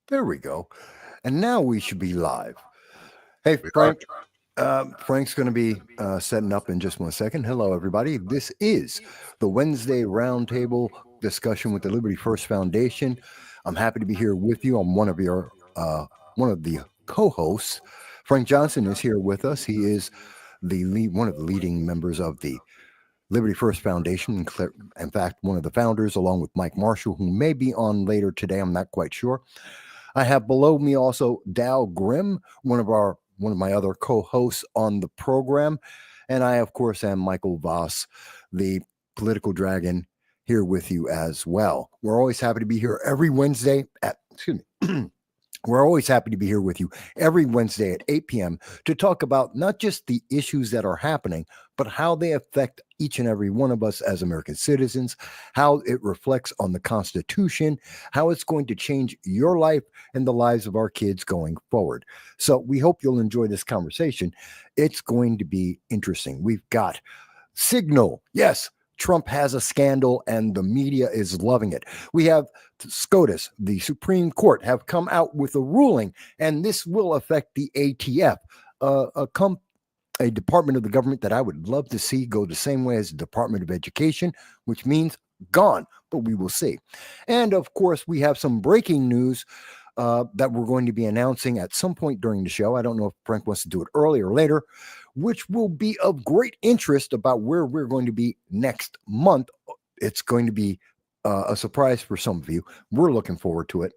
There we go. And now we should be live. Hey, We are. Frank. Frank's going to be setting up in just 1 second. Hello, everybody. This is the Wednesday Roundtable discussion with the Liberty First Foundation. I'm happy to be here with you. I'm one of the co-hosts. Frank Johnson is here with us. He is one of the leading members of the Liberty First Foundation. In fact, one of the founders, along with Mike Marshall, who may be on later today. I'm not quite sure. I have below me also Dow Grimm, one of my other co-hosts on the program, and I, of course, am Michael Voss, the political dragon, here with you as well. We're always happy to be here every Wednesday at. Excuse me. We're always happy to be here with you every Wednesday at 8 p.m. to talk about not just the issues that are happening, but how they affect each and every one of us as American citizens, how it reflects on the Constitution, how it's going to change your life and the lives of our kids going forward. So we hope you'll enjoy this conversation. It's going to be interesting. We've got Signal. Yes, Trump has a scandal and the media is loving it. We have Scotus, the Supreme Court, have come out with a ruling, and this will affect the ATF, a department of the government that I would love to see go the same way as the Department of Education, which means gone, but we will see. And of course, we have some breaking news that we're going to be announcing at some point during the show. I don't know if Frank wants to do it early or later, which will be of great interest about where we're going to be next month. It's going to be a surprise for some of you. We're looking forward to it.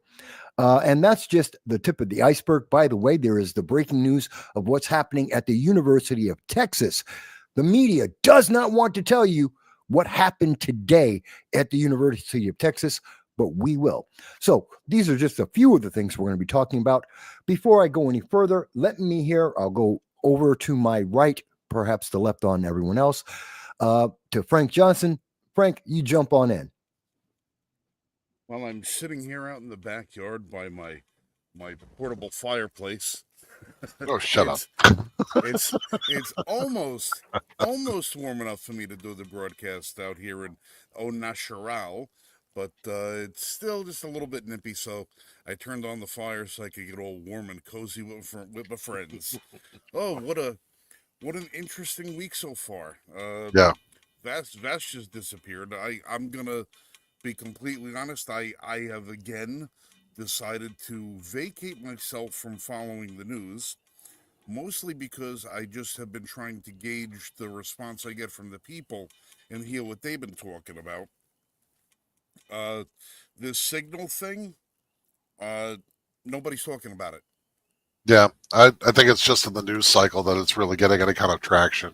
And that's just the tip of the iceberg. By the way, there is the breaking news of what's happening at the University of Texas. The media does not want to tell you what happened today at the University of Texas, but we will. So these are just a few of the things we're going to be talking about. Before I go any further, I'll go over to my right, perhaps the left on everyone else, to Frank Johnson. Frank, you jump on in. Well, I'm sitting here out in the backyard by my portable fireplace. Oh, shut up. It's almost warm enough for me to do the broadcast out here in Au Natural, but it's still just a little bit nippy. So I turned on the fire so I could get all warm and cozy with my friends. Oh, what an interesting week so far. Yeah. Vass just disappeared. I'm gonna be completely honest. I have again decided to vacate myself from following the news, mostly because I just have been trying to gauge the response I get from the people and hear what they've been talking about. Uh, this signal thing, uh, nobody's talking about it. Yeah. I think it's just in the news cycle that it's really getting any kind of traction.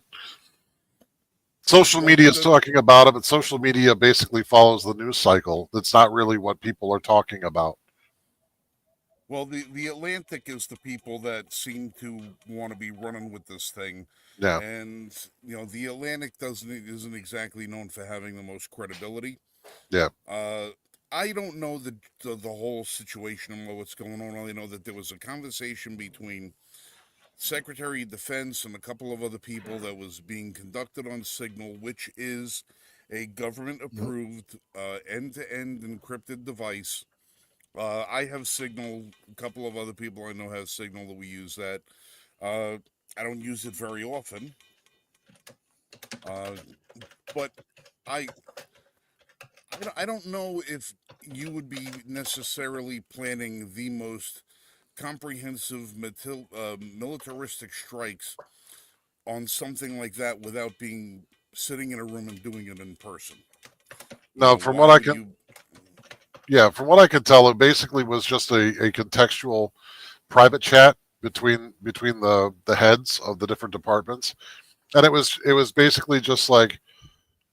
Social media is talking about it, but social media basically follows the news cycle. That's not really what people are talking about. Well, the Atlantic is the people that seem to want to be running with this thing, Yeah. and the Atlantic isn't exactly known for having the most credibility. Yeah. I don't know the whole situation and what's going on. I only know that there was a conversation between Secretary of Defense and a couple of other people that was being conducted on Signal, which is a government-approved end-to-end encrypted device. I have Signal. A couple of other people I know have Signal that we use that. I don't use it very often, but I I don't know if you would be necessarily planning the most comprehensive militaristic strikes on something like that without being sitting in a room and doing it in person. No, Why would you? from what I can tell, it basically was just a contextual private chat between the heads of the different departments, and it was basically just like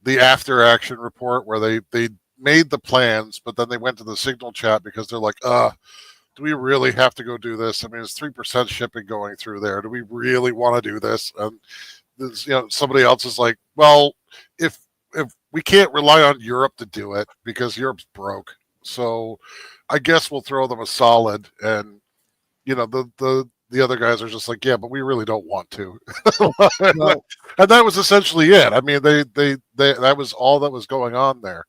the after action report where they made the plans, but then they went to the Signal chat because they're like, do we really have to go do this? I mean, it's 3% shipping going through there. Do we really want to do this? And somebody else is like, well, if we can't rely on Europe to do it because Europe's broke, so I guess we'll throw them a solid. And the other guys are just like, yeah, but we really don't want to. Well, And that was essentially it. I mean, they that was all that was going on there.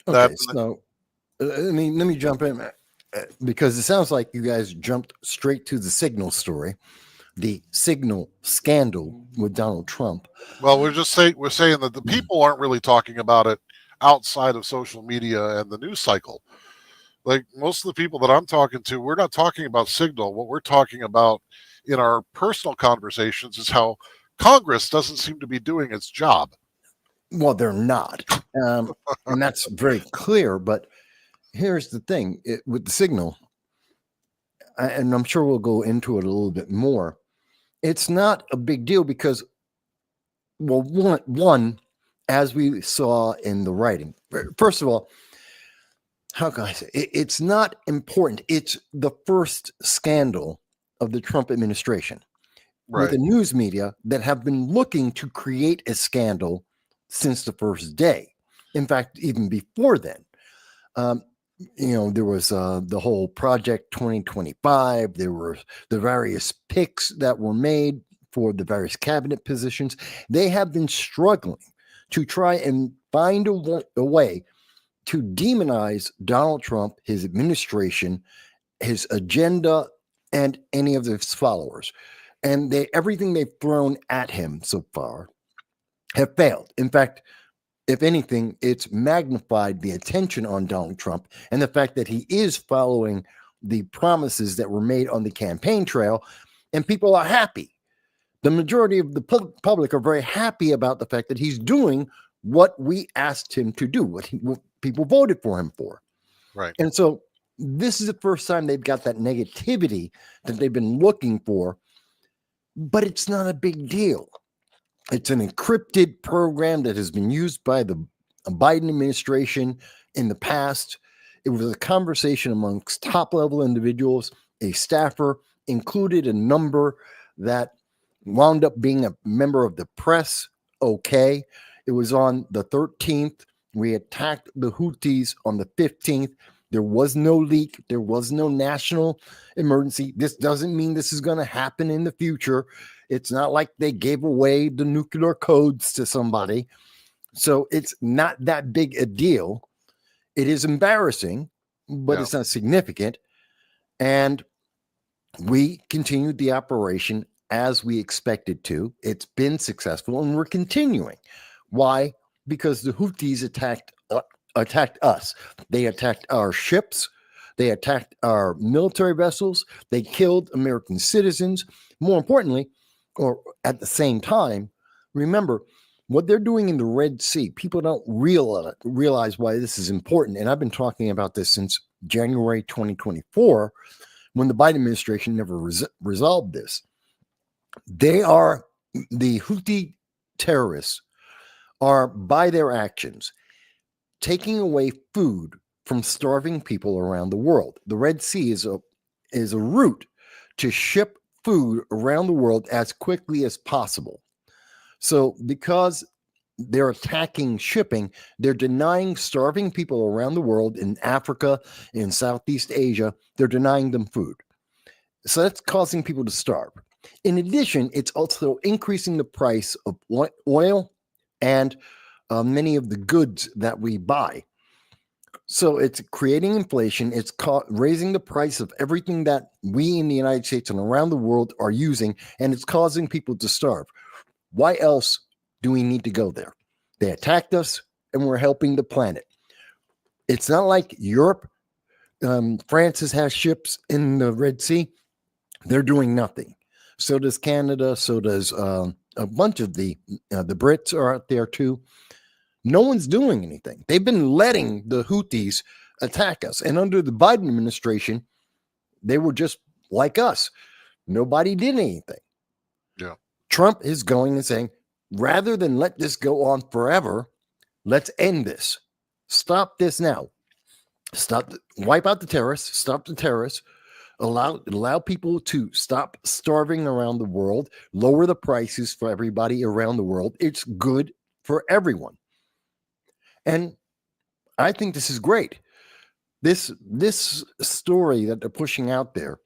okay, That so let me jump in. because it sounds like you guys jumped straight to the Signal story, the Signal scandal with Donald Trump. Well, we're saying that the people aren't really talking about it outside of social media and the news cycle. Like most of the people that I'm talking to, we're not talking about Signal. What we're talking about in our personal conversations is how Congress doesn't seem to be doing its job. Well, they're not. And that's very clear. But here's the thing with the Signal, and I'm sure we'll go into it a little bit more. It's not a big deal because, well, one, as we saw in the writing, first of all, how can I say it's not important. It's the first scandal of the Trump administration with the news media that have been looking to create a scandal since the first day. In fact, even before then, there was the whole Project 2025. There were the various picks that were made for the various cabinet positions. They have been struggling to try and find a way to demonize Donald Trump, his administration, his agenda, and any of his followers. And everything they've thrown at him so far have failed. In fact, if anything, it's magnified the attention on Donald Trump and the fact that he is following the promises that were made on the campaign trail, and people are happy. The majority of the public are very happy about the fact that he's doing what we asked him to do, what people voted for him for. Right. And so this is the first time they've got that negativity that they've been looking for, but it's not a big deal. It's an encrypted program that has been used by the Biden administration in the past. It was a conversation amongst top-level individuals. A staffer included a number that wound up being a member of the press. Okay. It was on the 13th. We attacked the Houthis on the 15th. There was no leak. There was no national emergency. This doesn't mean this is going to happen in the future. It's not like they gave away the nuclear codes to somebody. So it's not that big a deal. It is embarrassing, but it's not significant. And we continued the operation as we expected to. It's been successful, and we're continuing. Why? Because the Houthis attacked us. They attacked our ships. They attacked our military vessels. They killed American citizens. More importantly, or at the same time, remember what they're doing in the Red Sea. People don't realize why this is important. And I've been talking about this since January 2024, when the Biden administration never resolved this. The Houthi terrorists are, by their actions, taking away food from starving people around the world. The Red Sea is a route to ship food around the world as quickly as possible. So because they're attacking shipping, they're denying starving people around the world in Africa, in Southeast Asia, they're denying them food. So that's causing people to starve. In addition, it's also increasing the price of oil and many of the goods that we buy. So it's creating inflation. It's raising the price of everything that we in the United States and around the world are using, and it's causing people to starve. Why else do we need to go there? They attacked us, and we're helping the planet. It's not like Europe. France has ships in the Red Sea. They're doing nothing. So does Canada. So does a bunch of the Brits are out there too. No one's doing anything. They've been letting the Houthis attack us. And under the Biden administration, they were just like us. Nobody did anything. Yeah. Trump is going and saying, rather than let this go on forever, let's end this. Stop this now. Wipe out the terrorists. Stop the terrorists. Allow people to stop starving around the world. Lower the prices for everybody around the world. It's good for everyone. And I think this is great. This story that they're pushing out there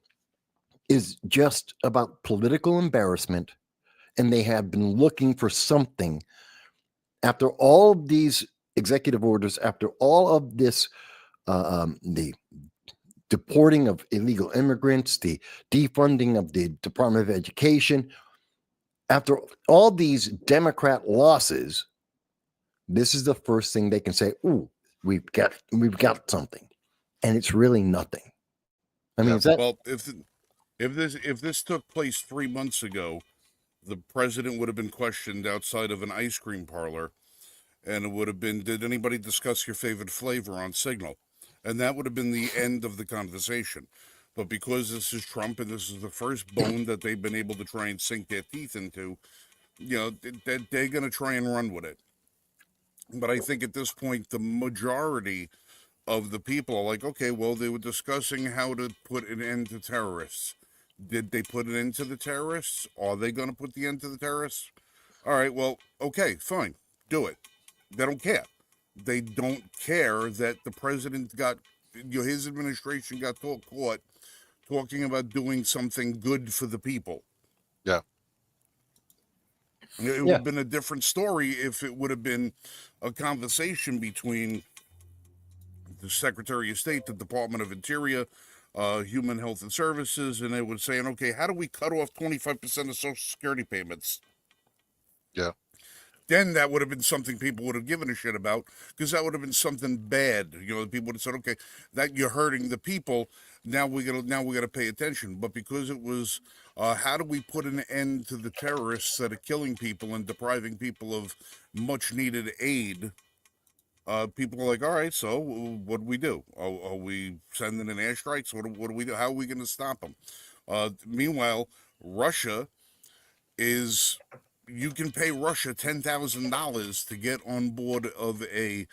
is just about political embarrassment, and they have been looking for something after all of these executive orders, after all of this, the deporting of illegal immigrants, the defunding of the Department of Education. After all these Democrat losses, this is the first thing they can say, "Ooh, we've got something," and it's really nothing. I mean, Yeah. is that Well, if this took place 3 months ago, the president would have been questioned outside of an ice cream parlor, and it would have been, "Did anybody discuss your favorite flavor on Signal?" And that would have been the end of the conversation. But because this is Trump and this is the first bone that they've been able to try and sink their teeth into, they're going to try and run with it. But I think at this point, the majority of the people are like, okay, well, they were discussing how to put an end to terrorists. Did they put an end to the terrorists? Are they going to put the end to the terrorists? All right, well, okay, fine, do it. They don't care. They don't care that the president got, his administration got caught talking about doing something good for the people. Yeah. It would have been a different story if it would have been a conversation between the Secretary of State, the Department of Interior, Human Health and Services, and they were saying, okay, how do we cut off 25% of Social Security payments? Yeah. Then that would have been something people would have given a shit about, because that would have been something bad. People would have said, okay, that you're hurting the people. Now we gotta pay attention. But because it was, how do we put an end to the terrorists that are killing people and depriving people of much needed aid? People are like, all right, so what do we do? Are we sending in airstrikes? What do we do? How are we going to stop them? Meanwhile, Russia is, you can pay Russia $10,000 to get on board of a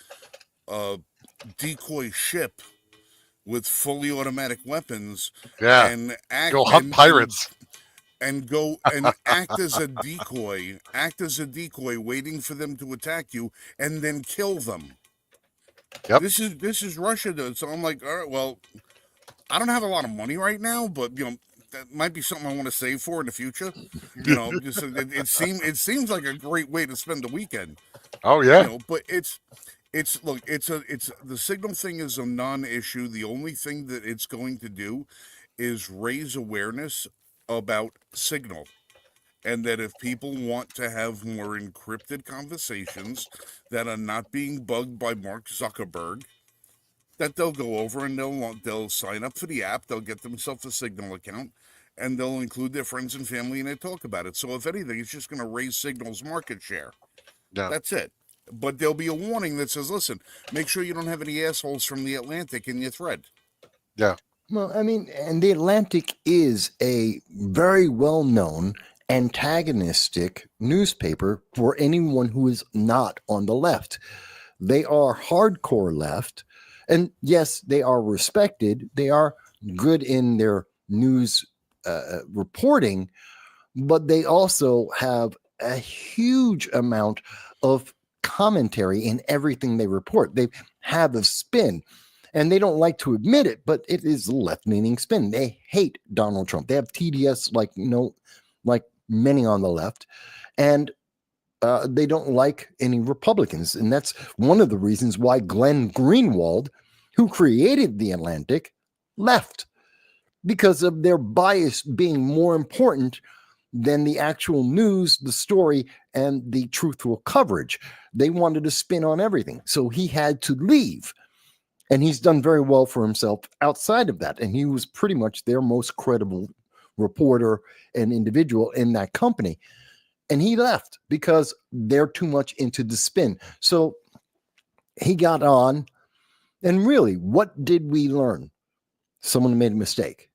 decoy ship with fully automatic weapons, Yeah. and Go hunt pirates. and go and act as a decoy, waiting for them to attack you, and then kill them. Yep. This is Russia, though. So I'm like, all right, well, I don't have a lot of money right now, but that might be something I want to save for in the future. Just it seems like a great way to spend the weekend. Oh yeah. But it's the Signal thing is a non-issue. The only thing that it's going to do is raise awareness about Signal. And that if people want to have more encrypted conversations that are not being bugged by Mark Zuckerberg, that they'll go over and they'll sign up for the app, they'll get themselves a Signal account, and they'll include their friends and family and they talk about it. So if anything, it's just going to raise Signal's market share. Yeah. That's it. But there'll be a warning that says, listen, make sure you don't have any assholes from the Atlantic in your thread. Yeah. Well, I mean, and the Atlantic is a very well-known antagonistic newspaper for anyone who is not on the left. They are hardcore left, and yes, they are respected. They are good in their news reporting, but they also have a huge amount of commentary in everything they report. They have a spin. And they don't like to admit it, but it is a left-leaning spin. They hate Donald Trump. They have TDS like many on the left, and they don't like any Republicans. And that's one of the reasons why Glenn Greenwald, who created the Atlantic, left, because of their bias being more important than the actual news, the story, and the truthful coverage. They wanted to spin on everything. So he had to leave. And he's done very well for himself outside of that. And he was pretty much their most credible reporter and individual in that company. And he left because they're too much into the spin. So he got on. And really, what did we learn? Someone made a mistake.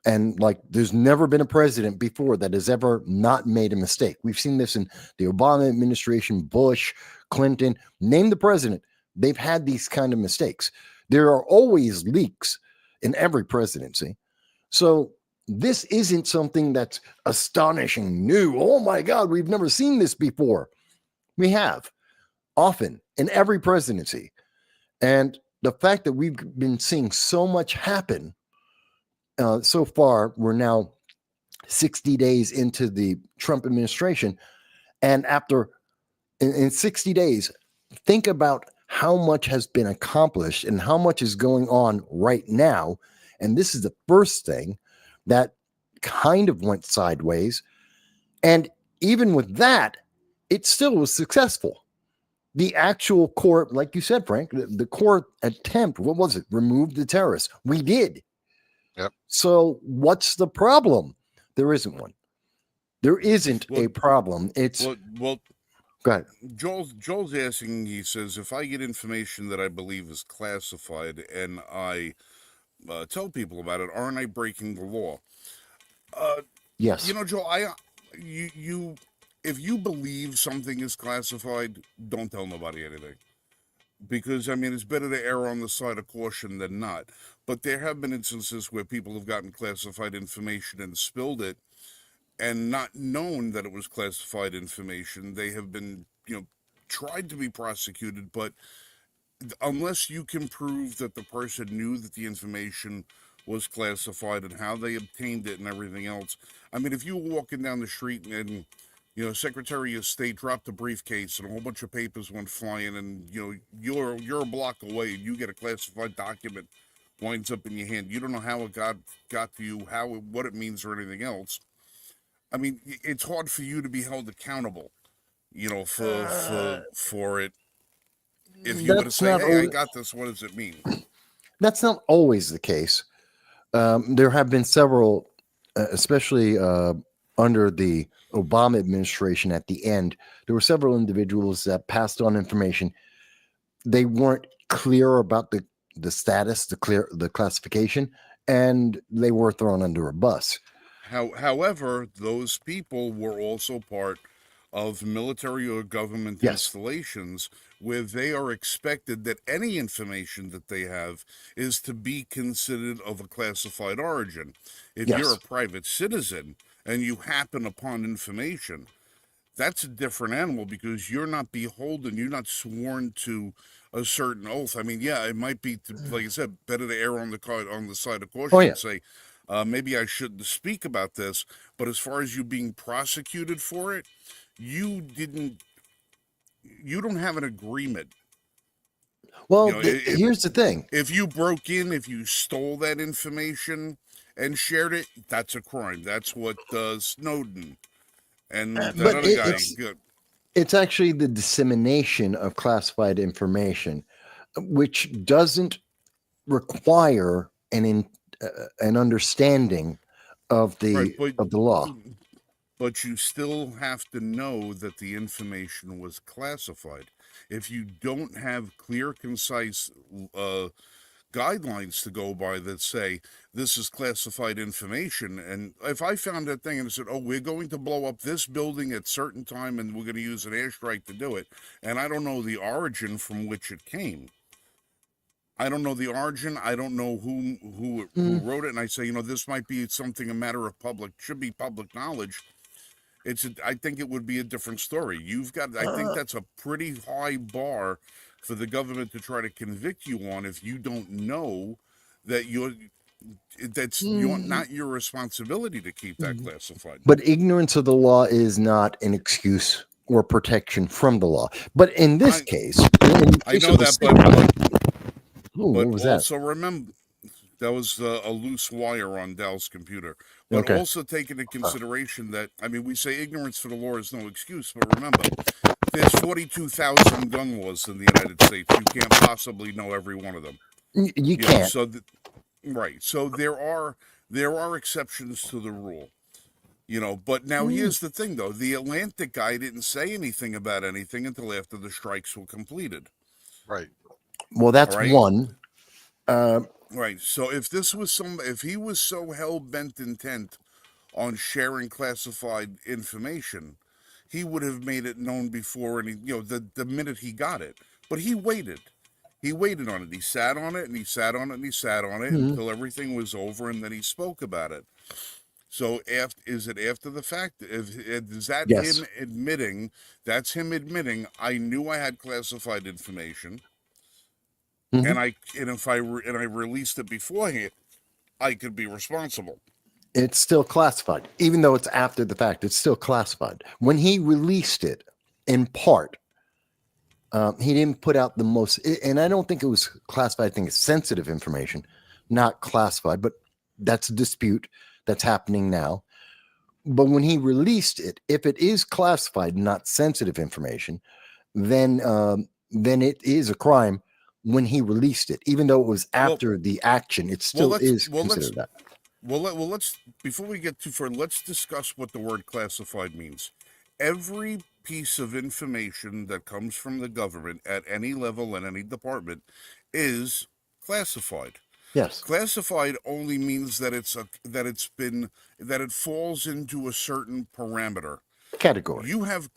And there's never been a president before that has ever not made a mistake. We've seen this in the Obama administration, Bush, Clinton, name the president. They've had these kind of mistakes. There are always leaks in every presidency. So this isn't something that's astonishing, new. Oh my God, we've never seen this before. We have often in every presidency. And the fact that we've been seeing so much happen so far, we're now 60 days into the Trump administration. And in 60 days, think about how much has been accomplished and how much is going on right now. And this is the first thing that kind of went sideways. And even with that, it still was successful. The actual court, like you said, Frank, the court attempt, what was it? Remove the terrorists. We did. Yep. So what's the problem? There isn't one. There isn't Well, a problem. It's well, go ahead. Joel's asking. He says, if I get information that I believe is classified and I tell people about it, aren't I breaking the law? Yes. You know, Joel, you, if you believe something is classified, don't tell nobody anything. Because, I mean, it's better to err on the side of caution than not. But there have been instances where people have gotten classified information and spilled it and not known that it was classified information. They have been, tried to be prosecuted, but unless you can prove that the person knew that the information was classified and how they obtained it and everything else. I mean, if you were walking down the street and Secretary of State dropped a briefcase and a whole bunch of papers went flying, and you're a block away and you get a classified document winds up in your hand. You don't know how it got to you, what it means or anything else. I mean, it's hard for you to be held accountable, for it. If you were to say, "Hey, I got this," what does it mean? That's not always the case. There have been several, especially under the Obama administration at the end, there were several individuals that passed on information. They weren't clear about the status, the classification, and they were thrown under a bus. However, those people were also part of military or government installations where they are expected that any information that they have is to be considered of a classified origin. If you're a private citizen and you happen upon information, that's a different animal because you're not beholden, you're not sworn to a certain oath. I mean, yeah, it might be, like I said, better to err on the side of caution and say, maybe I shouldn't speak about this, but as far as you being prosecuted for it, you don't have an agreement. Well, here's the thing. If you broke in, if you stole that information and shared it, that's a crime. That's what Snowden and that other guy. It's actually the dissemination of classified information, which doesn't require an understanding of the law. But you still have to know that the information was classified. If you don't have clear, concise guidelines to go by that say this is classified information, and if I found that thing and said, "Oh, we're going to blow up this building at certain time, and we're going to use an airstrike to do it," and I don't know the origin from which it came. I don't know the origin. I don't know who wrote it, and I say, this might be something should be public knowledge. I think it would be a different story. I think that's a pretty high bar for the government to try to convict you on if you don't know that that's not your responsibility to keep that classified. But ignorance of the law is not an excuse or protection from the law. But in this case, I know that, what was also remember, that was a loose wire on Dal's computer. But also take into consideration that, I mean, we say ignorance for the law is no excuse, but remember, there's 42,000 gun laws in the United States. You can't possibly know every one of them. You can't. So there are exceptions to the rule. But now here's the thing, though. The Atlantic guy didn't say anything about anything until after the strikes were completed. Right. Well, that's one. Right. So if he was so hell-bent intent on sharing classified information, he would have made it known before the minute he got it. But he waited. He waited on it. He sat on it and he sat on it and he sat on it until everything was over, and then he spoke about it. So is it after the fact? Is that him admitting? That's him admitting, I knew I had classified information. And if I released it beforehand, I could be responsible. It's still classified, even though it's after the fact. It's still classified. When he released it, in part, He didn't put out the most, and I don't think it was classified. I think it's sensitive information, not classified, but that's a dispute that's happening now. But when he released it, if it is classified, not sensitive information, then it is a crime when he released it, even though it was after the action. It still is considered that. Let's before we get too far, let's discuss what the word classified means. Every piece of information that comes from the government at any level and any department is classified. Yes. Classified only means that it falls into a certain parameter. Category. You have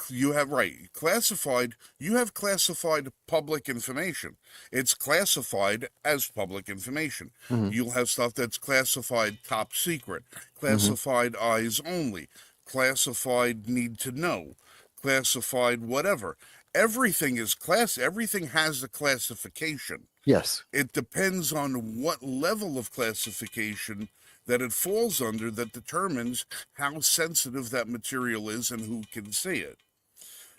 right. Classified, you have classified public information. It's classified as public information. Mhm. You'll have stuff that's classified top secret, classified eyes only, classified need to know, classified whatever. Everything is everything has a classification. Yes. It depends on what level of classification that it falls under that determines how sensitive that material is and who can see it.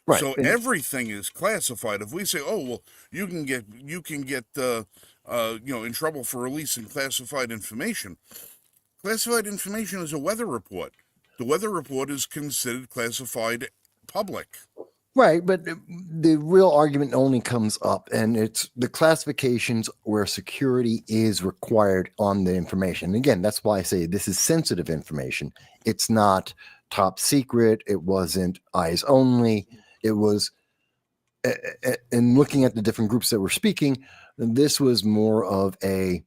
Right. So everything is classified. If we say, "Oh, well, you can get in trouble for releasing classified information," classified information is a weather report. The weather report is considered classified public. Right, but the real argument only comes up, and it's the classifications where security is required on the information. Again, that's why I say this is sensitive information. It's not top secret. It wasn't eyes only. It was, and looking at the different groups that were speaking, this was more of a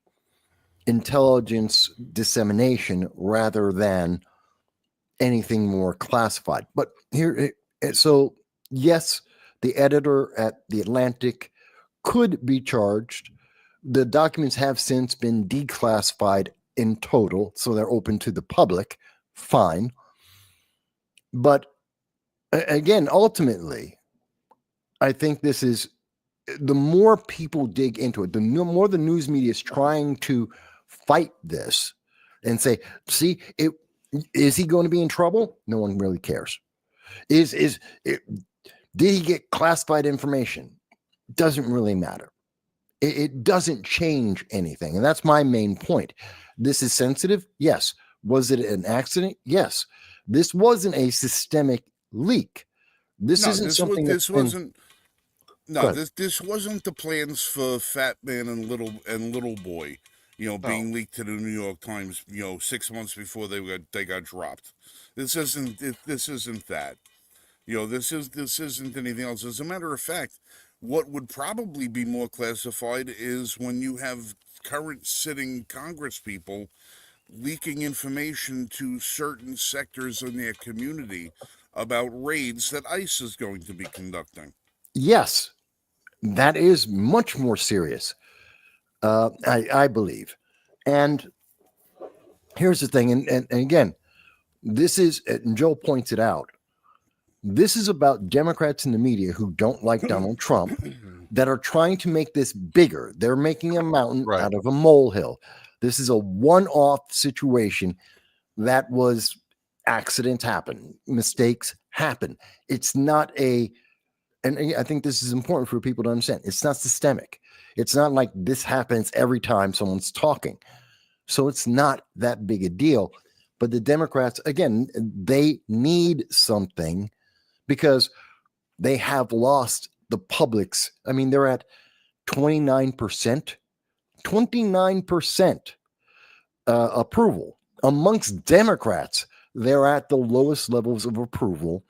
intelligence dissemination rather than anything more classified. But here, so yes, the editor at The Atlantic could be charged. The documents have since been declassified in total, so they're open to the public. Fine. But again, ultimately, I think this is the more people dig into it, the more the news media is trying to fight this and say, see, is he going to be in trouble? No one really cares. Did he get classified information? Doesn't really matter. It doesn't change anything. And that's my main point. This is sensitive. Yes. Was it an accident? Yes. This wasn't a systemic leak. This wasn't the plans for Fat Man and Little Boy, being leaked to the New York Times, 6 months before they got dropped. This isn't that. This isn't anything else. As a matter of fact, what would probably be more classified is when you have current sitting Congress people leaking information to certain sectors in their community about raids that ICE is going to be conducting. Yes, that is much more serious, I believe. And here's the thing, and again, this is, and Joe points it out, this is about Democrats in the media who don't like Donald Trump that are trying to make this bigger. They're making a mountain out of a molehill. This is a one-off situation that was accidents happen, mistakes happen. It's not and I think this is important for people to understand. It's not systemic. It's not like this happens every time someone's talking. So it's not that big a deal. But the Democrats, again, they need something because they have lost the public's. I mean, they're at 29%. 29% approval. Amongst Democrats, they're at the lowest levels of approval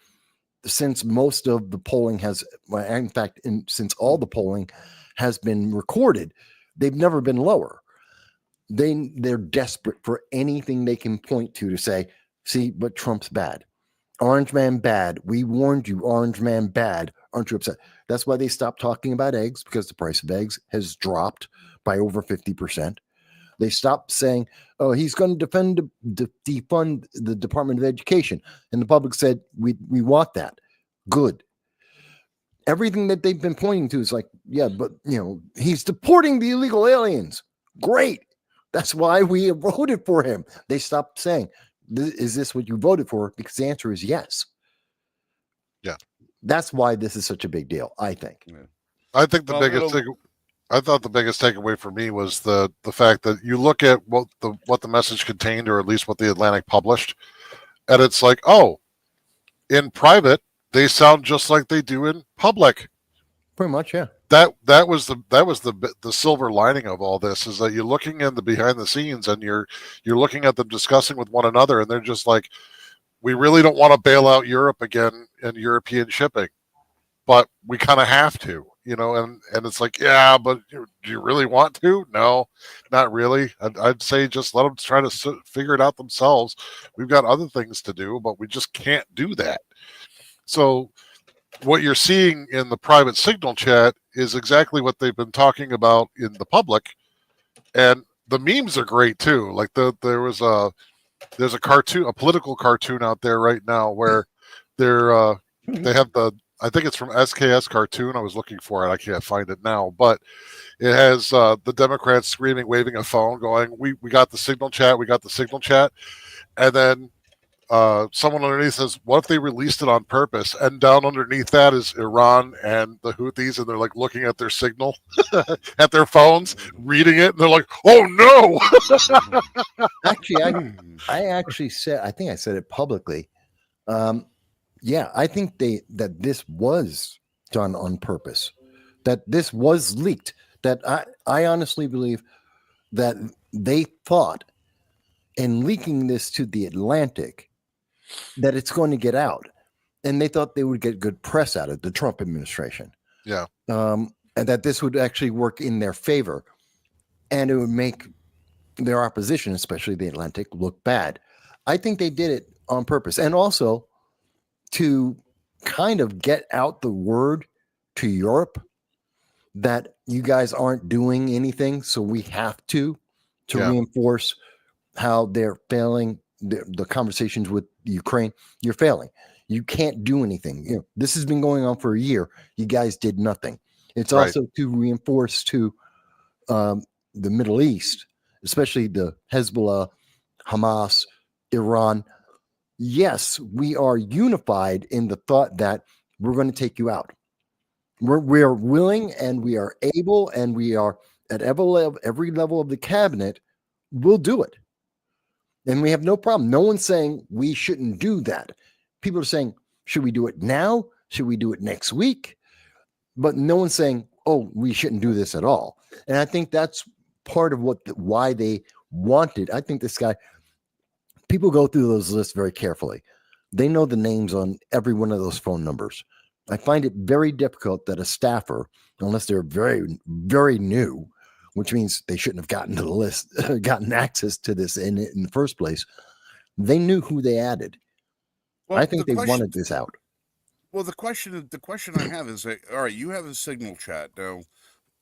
since most of the polling has, in fact, since all the polling has been recorded. They've never been lower. They're desperate for anything they can point to say, see, but Trump's bad. Orange man bad. We warned you, orange man bad. Aren't you upset? That's why they stopped talking about eggs, because the price of eggs has dropped by over 50%. They stopped saying, oh, he's going to defund the Department of Education. And the public said, we want that. Good. Everything that they've been pointing to is like, yeah, but, he's deporting the illegal aliens. Great. That's why we voted for him. They stopped saying, is this what you voted for? Because the answer is yes. Yeah. That's why this is such a big deal, I think. Yeah. I think the Well, biggest thing. I thought the biggest takeaway for me was the fact that you look at what the message contained, or at least what the Atlantic published, and it's like, oh, in private they sound just like they do in public. Pretty much, yeah. That was the silver lining of all this, is that you're looking in the behind the scenes, and you're looking at them discussing with one another, and they're just like, we really don't want to bail out Europe again in European shipping, but we kind of have to, and it's like, yeah, but do you really want to? No, not really. I'd say just let them try to figure it out themselves. We've got other things to do, but we just can't do that. So what you're seeing in the private signal chat is exactly what they've been talking about in the public, and the memes are great too. Like there's a cartoon, a political cartoon out there right now where they have I think it's from SKS Cartoon. I was looking for it. I can't find it now, but it has the Democrats screaming, waving a phone, going, "We got the signal chat. We got the signal chat," and then someone underneath says, "What if they released it on purpose?" And down underneath that is Iran and the Houthis, and they're like looking at their signal, at their phones, reading it, and they're like, "Oh no!" Actually, I actually said, I think I said it publicly. Yeah, I think that this was done on purpose, that this was leaked. That I honestly believe that they thought, in leaking this to the Atlantic, that it's going to get out, and they thought they would get good press out of the Trump administration. Yeah. And that this would actually work in their favor, and it would make their opposition, especially the Atlantic, look bad. I think they did it on purpose, and also to kind of get out the word to Europe that you guys aren't doing anything, so we have to reinforce how they're failing the conversations with Ukraine. You're failing. You can't do anything. This has been going on for a year. You guys did nothing. It's also to reinforce to the Middle East, especially the Hezbollah, Hamas, Iran. Yes, we are unified in the thought that we're going to take you out. We are willing, and we are able, and we are at every level of the cabinet. We'll do it. And we have no problem. No one's saying we shouldn't do that. People are saying, should we do it now? Should we do it next week? But no one's saying, oh, we shouldn't do this at all. And I think that's part of why they wanted. I think this guy, people go through those lists very carefully. They know the names on every one of those phone numbers. I find it very difficult that a staffer, unless they're very, very new, which means they shouldn't have gotten to the list, gotten access to this in the first place. They knew who they added. Well, I think they wanted this out. Well, the question I have is, all right, you have a signal chat now.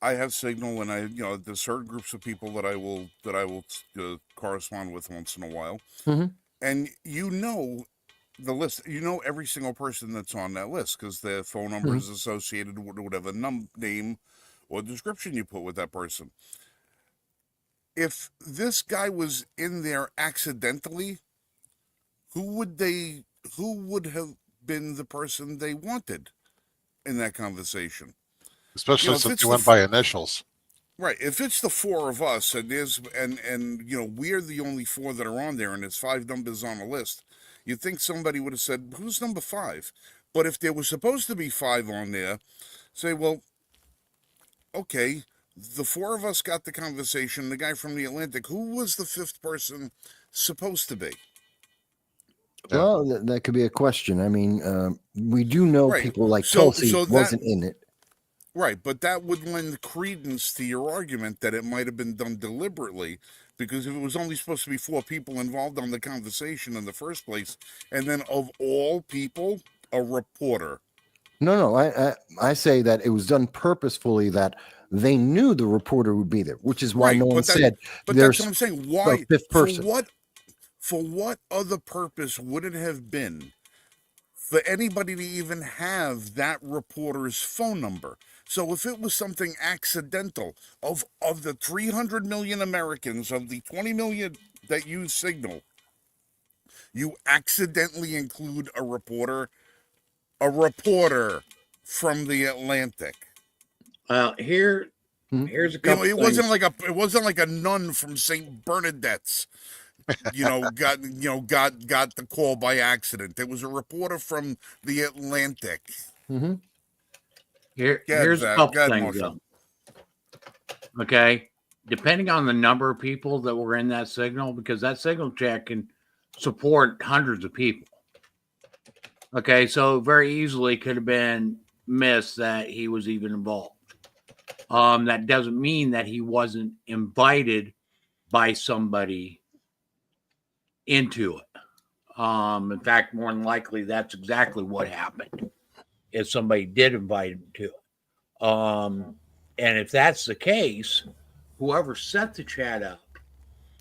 I have Signal, and there's certain groups of people that I will correspond with once in a while, and the list. You know every single person that's on that list because their phone number is associated with whatever name or description you put with that person. If this guy was in there accidentally, who would have been the person they wanted in that conversation? Especially since you went by initials. Right. If it's the four of us and we're the only four that are on there and there's 5 numbers on the list, you'd think somebody would have said, who's number 5? But if there was supposed to be 5 on there, say, well, okay, the 4 of us got the conversation, the guy from the Atlantic, who was the 5th person supposed to be? Well, that could be a question. I mean, we do know people like Tulsi wasn't in it. Right, but that would lend credence to your argument that it might have been done deliberately, because if it was only supposed to be 4 people involved on the conversation in the first place, and then of all people, a reporter. No, I say that it was done purposefully, that they knew the reporter would be there, which is why no one said. But that's what I'm saying. Why? 5th person. For what other purpose would it have been for anybody to even have that reporter's phone number? So if it was something accidental, of the 300 million Americans, of the 20 million that use Signal, you accidentally include a reporter from the Atlantic. Well, here's a You know, couple it things. wasn't like a nun from St. Bernadette's. Got the call by accident. There was a reporter from the Atlantic. Mm-hmm. Here's a couple things Marshall. though. Okay, depending on the number of people that were in that signal, because that signal chat can support hundreds of people. Okay, so very easily could have been missed that he was even involved. That doesn't mean that he wasn't invited by somebody into it. In fact, more than likely, that's exactly what happened. If somebody did invite him to it. And if that's the case, whoever set the chat up,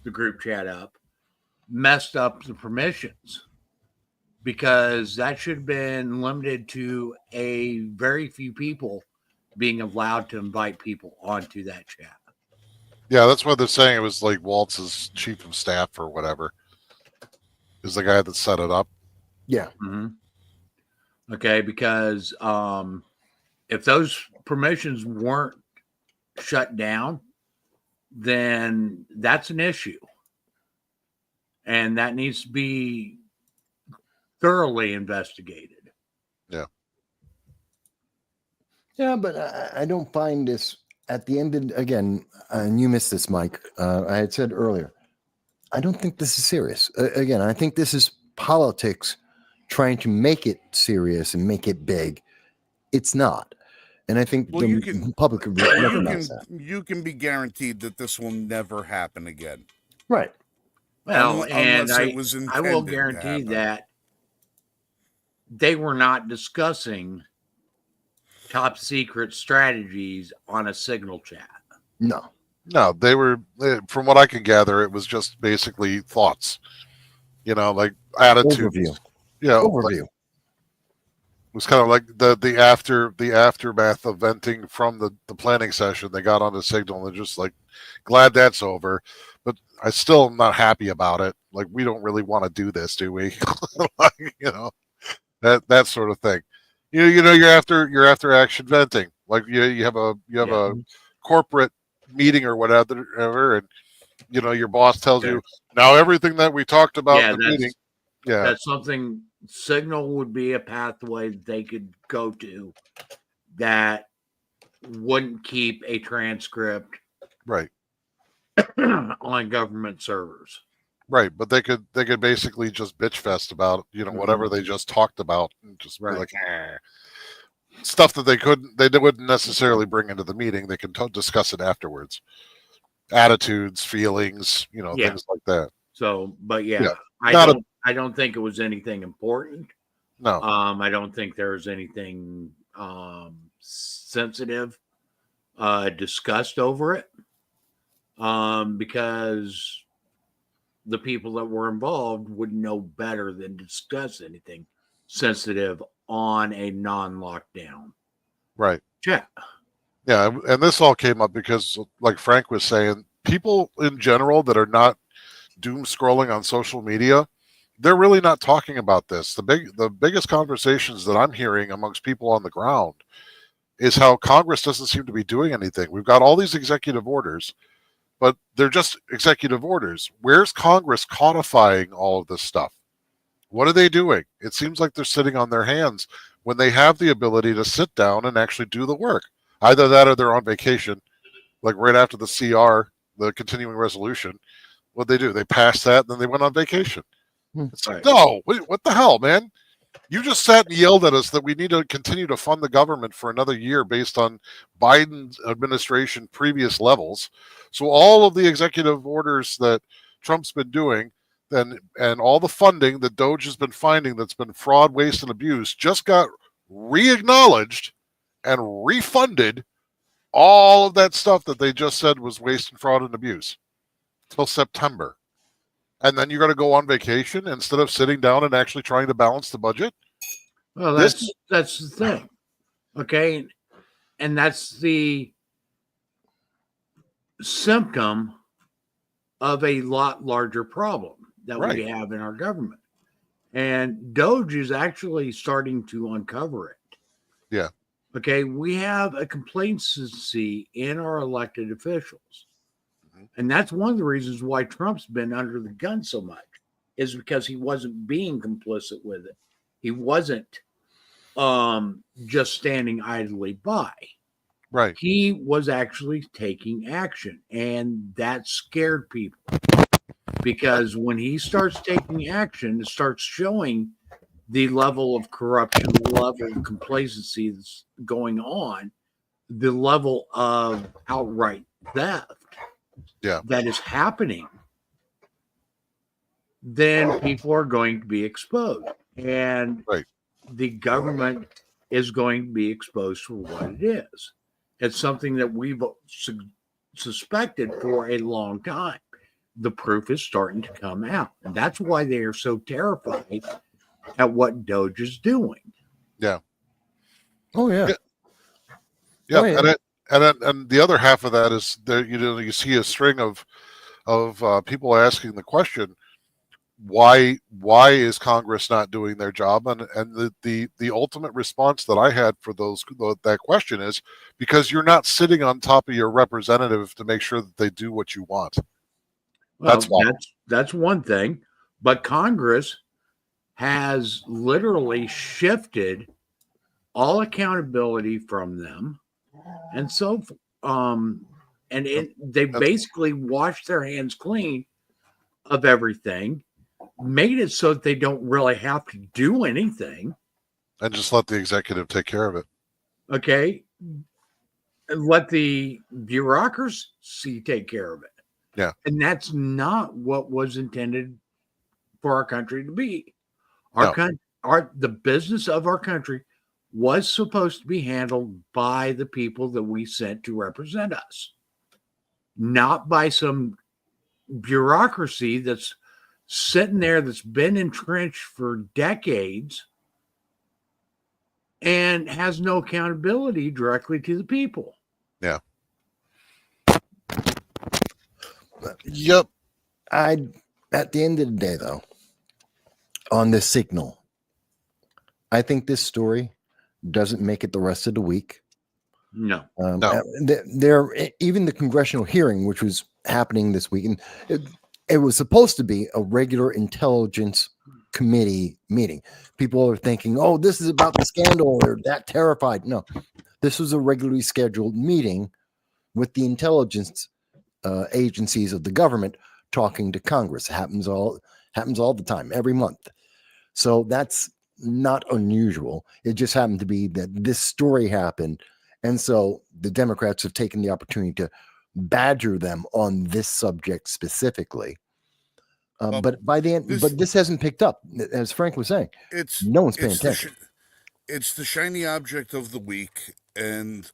the group chat up, messed up the permissions, because that should have been limited to a very few people being allowed to invite people onto that chat. Yeah, that's what they're saying. It was like Waltz's chief of staff or whatever is the guy that set it up. Yeah. Mm-hmm. Okay, because if those permissions weren't shut down, then that's an issue. And that needs to be thoroughly investigated. Yeah. Yeah, but I don't find this at the end of, again, and you missed this, Mike. I had said earlier, I don't think this is serious. Again, I think this is politics trying to make it serious and make it big. It's not. And I think the public could recognize that. You can be guaranteed that this will never happen again. Right. Well, and it was I will guarantee that they were not discussing top secret strategies on a signal chat. No, they were, from what I can gather, it was just basically thoughts, like attitudes. Overview. Yeah. Overview. It was kind of like the aftermath of venting from the planning session. They got on the signal and they're just like, glad that's over, but I still am not happy about it. Like, we don't really want to do this, do we? That sort of thing. You're after action venting. Like you have a corporate meeting or whatever, and your boss tells you now everything that we talked about in the meeting. Yeah, that's something. Signal would be a pathway they could go to that wouldn't keep a transcript right on government servers. Right, but they could basically just bitch fest about whatever they just talked about and just be like stuff that they wouldn't necessarily bring into the meeting. They can discuss it afterwards. Attitudes, feelings, things like that. So, but I don't think it was anything important. No. I don't think there was anything sensitive discussed over it. Because the people that were involved would know better than to discuss anything sensitive on a non-lockdown chat. Yeah, and this all came up because, like Frank was saying, people in general that are not doom scrolling on social media, they're really not talking about this. The biggest conversations that I'm hearing amongst people on the ground is how Congress doesn't seem to be doing anything. We've got all these executive orders, but they're just executive orders. Where's Congress codifying all of this stuff? What are they doing? It seems like they're sitting on their hands when they have the ability to sit down and actually do the work. Either that or they're on vacation, like right after the CR, the continuing resolution. What'd they do? They passed that, and then they went on vacation. It's like, no, what the hell, man? You just sat and yelled at us that we need to continue to fund the government for another year based on Biden's administration previous levels. So all of the executive orders that Trump's been doing and all the funding that Doge has been finding that's been fraud, waste, and abuse just got re-acknowledged and refunded all of that stuff that they just said was waste and fraud and abuse till September. And then you're going to go on vacation instead of sitting down and actually trying to balance the budget? Well, that's the thing. Okay. And that's the symptom of a lot larger problem that we have in our government. And Doge is actually starting to uncover it. Yeah. Okay, we have a complacency in our elected officials. Mhm. And that's one of the reasons why Trump's been under the gun so much, is because he wasn't being complicit with it. He wasn't just standing idly by. Right. He was actually taking action, and that scared people because when he starts taking action, it starts showing the level of corruption, the level of complacency that's going on, the level of outright theft Yeah. that is happening, then people are going to be exposed. And Right. the government is going to be exposed for what it is. It's something that we've suspected for a long time. The proof is starting to come out. And that's why they are so terrified at what Doge is doing. Yeah. Oh yeah. Yeah. Oh, Yeah. yeah. And the other half of that is there. You see a string of people asking the question, why is Congress not doing their job? And the ultimate response that I had for that question is because you're not sitting on top of your representative to make sure that they do what you want. Well, That's why. that's one thing. But Congress has literally shifted all accountability from them. And so they basically washed their hands clean of everything, made it so that they don't really have to do anything. And just let the executive take care of it. Okay. And let the bureaucracy take care of it. Yeah. And that's not what was intended for our country to be. Our No. country, the business of our country was supposed to be handled by the people that we sent to represent us, not by some bureaucracy that's sitting there that's been entrenched for decades and has no accountability directly to the people. Yeah. Yep. At the end of the day, though, on this signal, I think this story doesn't make it the rest of the week. No. No. There, even the congressional hearing, which was happening this week, and it was supposed to be a regular intelligence committee meeting. People are thinking, "Oh, this is about the scandal." They're that terrified. No, this was a regularly scheduled meeting with the intelligence agencies of the government talking to Congress. It happens all the time, every month. So that's not unusual. It just happened to be that this story happened. And so the Democrats have taken the opportunity to badger them on this subject specifically. But by the end, but this hasn't picked up, as Frank was saying. No one's paying attention. It's the shiny object of the week, and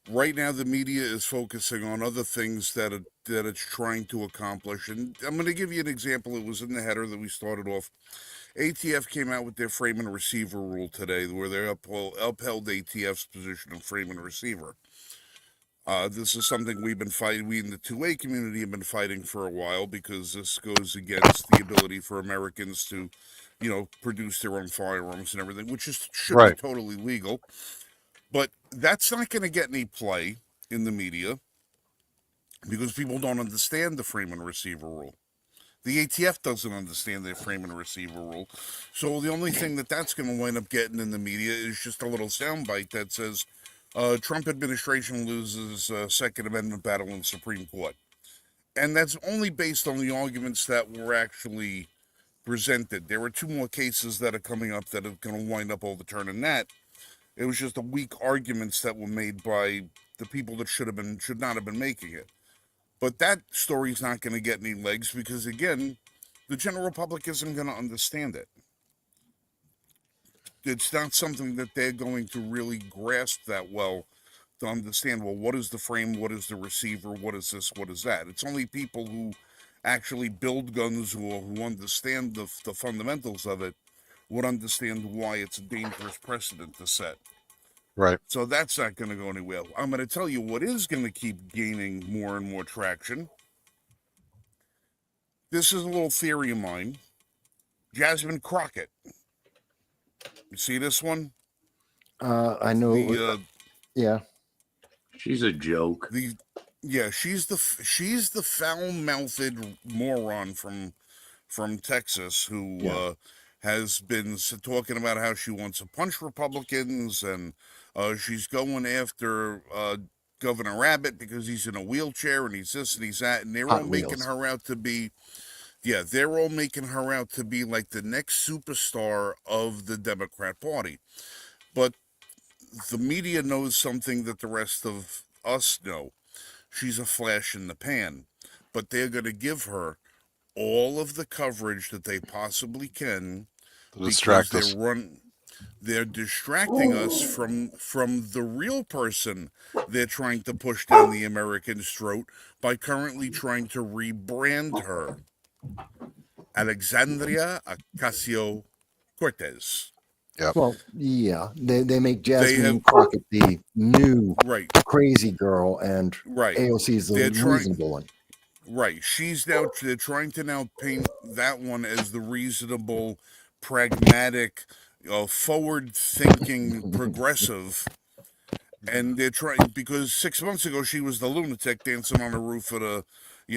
right now the media is focusing on other things that it's trying to accomplish. And I'm going to give you an example. It was in the header that we started off. ATF came out with their frame and receiver rule today, where they upheld ATF's position of frame and receiver. This is something we've been fighting. We in the 2A community have been fighting for a while because this goes against the ability for Americans to, produce their own firearms and everything, which should Right. be totally legal. But that's not going to get any play in the media because people don't understand the frame and receiver rule. The ATF doesn't understand their frame and receiver rule. So the only thing that's going to wind up getting in the media is just a little soundbite that says, Trump administration loses Second Amendment battle in Supreme Court. And that's only based on the arguments that were actually presented. There are two more cases that are coming up that are going to wind up overturning that. It was just the weak arguments that were made by the people that should not have been making it. But that story's not going to get any legs because, again, the general public isn't going to understand it. It's not something that they're going to really grasp that well to understand, well, what is the frame, what is the receiver, what is this, what is that? It's only people who actually build guns who understand the fundamentals of it would understand why it's a dangerous precedent to set. Right. So that's not going to go anywhere. I'm going to tell you what is going to keep gaining more and more traction. This is a little theory of mine. Jasmine Crockett. You see this one? I know Yeah. She's a joke. She's the foul-mouthed moron from Texas who has been talking about how she wants to punch Republicans, and she's going after Governor Abbott because he's in a wheelchair and he's this and he's that, and they're Hot all making Wheels. her out to be, they're all making her out to be like the next superstar of the Democrat Party. But the media knows something that the rest of us know. She's a flash in the pan, but they're going to give her all of the coverage that they possibly can To distract us. they're distracting us from the real person they're trying to push down the American's throat by currently trying to rebrand her. Alexandria Ocasio-Cortez. Yeah. Well, yeah, they make Jasmine Crockett the new crazy girl, and AOC is the reasonable one. Right. They're trying to now paint that one as the reasonable, pragmatic, forward-thinking progressive. And they're trying, because 6 months ago she was the lunatic dancing on the roof of the,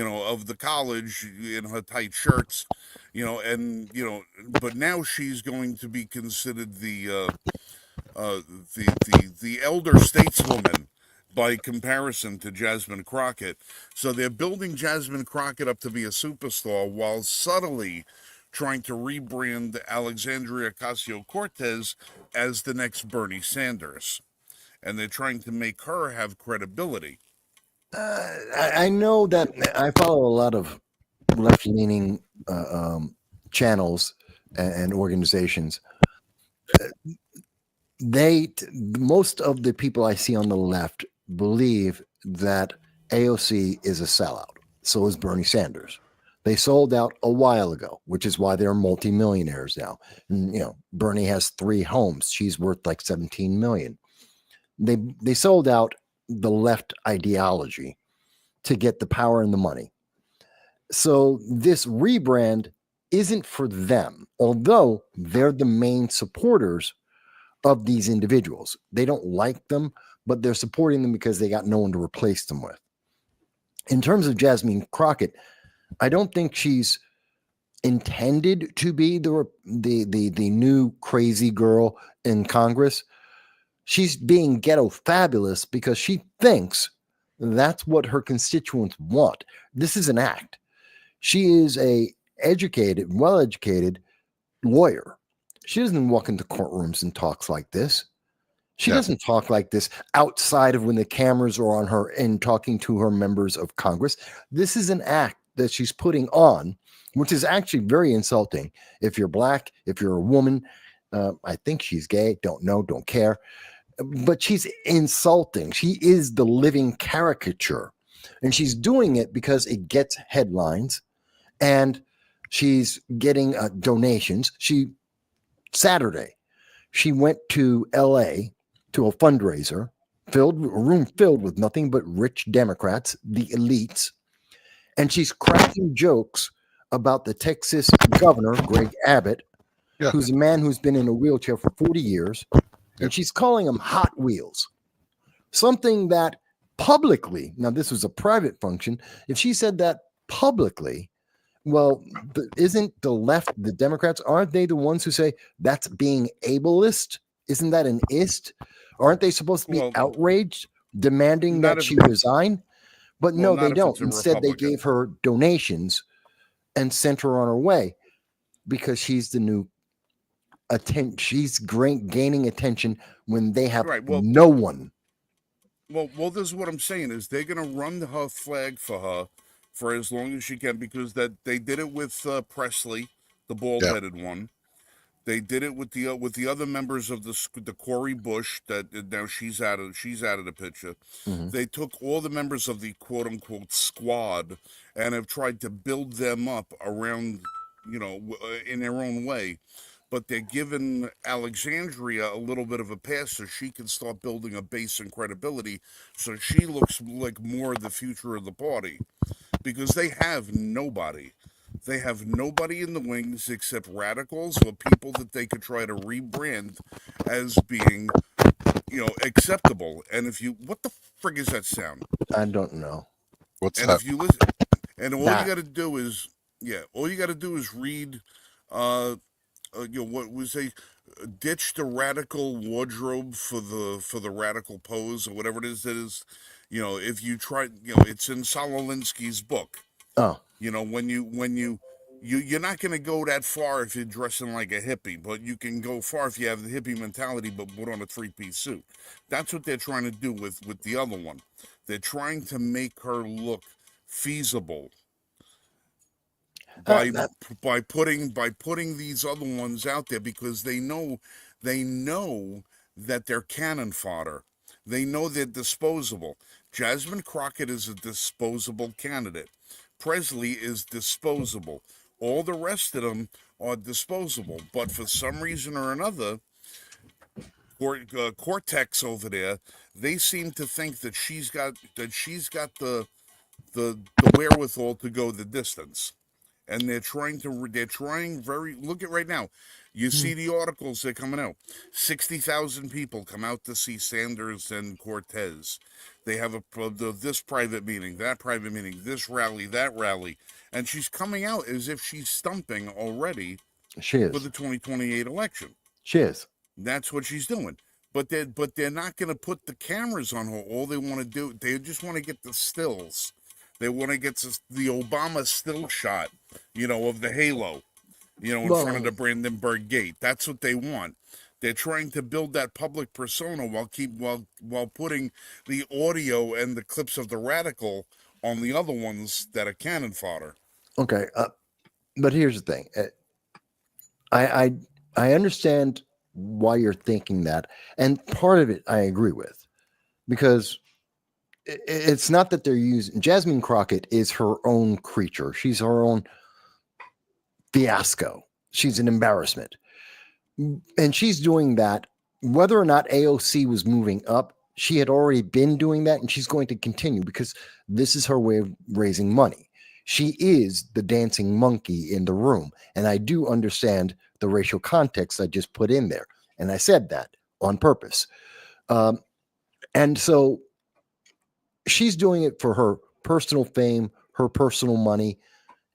of the college in her tight shirts, but now she's going to be considered the elder stateswoman by comparison to Jasmine Crockett. So they're building Jasmine Crockett up to be a superstar while subtly trying to rebrand Alexandria Ocasio-Cortez as the next Bernie Sanders. And they're trying to make her have credibility. I know that I follow a lot of left-leaning channels and organizations. Most of the people I see on the left believe that AOC is a sellout. So is Bernie Sanders. They sold out a while ago, which is why they're multimillionaires now. And, Bernie has 3 homes. She's worth like 17 million. They sold out the left ideology to get the power and the money. So this rebrand isn't for them, although they're the main supporters of these individuals. They don't like them, but they're supporting them because they got no one to replace them with. In terms of Jasmine Crockett, I don't think she's intended to be the new crazy girl in Congress. She's being ghetto fabulous because she thinks that's what her constituents want. This is an act. She is a well-educated lawyer. She doesn't walk into courtrooms and talks like this. She doesn't talk like this outside of when the cameras are on her and talking to her members of Congress. This is an act that she's putting on, which is actually very insulting. If you're black, if you're a woman, I think she's gay, don't know, don't care. But she's insulting. She is the living caricature. And she's doing it because it gets headlines and she's getting donations. Saturday, she went to LA to a fundraiser, a room filled with nothing but rich Democrats, the elites. And she's cracking jokes about the Texas governor, Greg Abbott, who's a man who's been in a wheelchair for 40 years. And she's calling them Hot Wheels. Something that publicly, now this was a private function, if she said that publicly, well, isn't the left, the Democrats, aren't they the ones who say that's being ableist? Isn't that an ist? Aren't they supposed to be outraged, demanding that she resign? But no, they don't. Instead, they gave her donations and sent her on her way because she's the new she's gaining attention when they have no one. Well, this is what I'm saying is they're going to run her flag for her for as long as she can, because they did it with Presley, the bald-headed one. They did it with the other members of the Cori Bush that now she's out of the picture. Mm-hmm. They took all the members of the quote unquote squad and have tried to build them up around, in their own way. But they're giving Alexandria a little bit of a pass so she can start building a base and credibility, so she looks like more the future of the party, because they have nobody. They have nobody in the wings except radicals or people that they could try to rebrand as being, acceptable. And if you, what the frig is that sound? I don't know. What's And that? if you listen, and all That. you got to do is, all you got to do is read, what was a ditch the radical wardrobe for the radical pose or whatever it is that is, if you try, it's in Zalinski's book. Oh, When you're not going to go that far if you're dressing like a hippie, but you can go far if you have the hippie mentality, but put on a 3-piece suit. That's what they're trying to do with the other one. They're trying to make her look feasible by that- putting these other ones out there, because they know that they're cannon fodder. They know they're disposable. Jasmine Crockett is a disposable candidate. Presley is disposable. All the rest of them are disposable. But for some reason or another, Cortex over there, they seem to think that she's got the wherewithal to go the distance. And they're trying very, look at right now. You see the articles that are coming out. 60,000 people come out to see Sanders and Cortez. They have this private meeting, that private meeting, this rally, that rally. And she's coming out as if she's stumping already she for is. the 2028 election. She is. That's what she's doing. But they're not going to put the cameras on her. All they want to do, they just want to get the stills. They want to get the Obama still shot, of the halo, in front of the Brandenburg Gate. That's what they want. They're trying to build that public persona while putting the audio and the clips of the radical on the other ones that are cannon fodder. Okay, but here's the thing. I understand why you're thinking that, and part of it I agree with, because it's not that they're using Jasmine Crockett is her own creature. She's her own fiasco. She's an embarrassment. And she's doing that. Whether or not AOC was moving up, she had already been doing that, and she's going to continue because this is her way of raising money. She is the dancing monkey in the room. And I do understand the racial context I just put in there. And I said that on purpose. And so she's doing it for her personal fame, her personal money,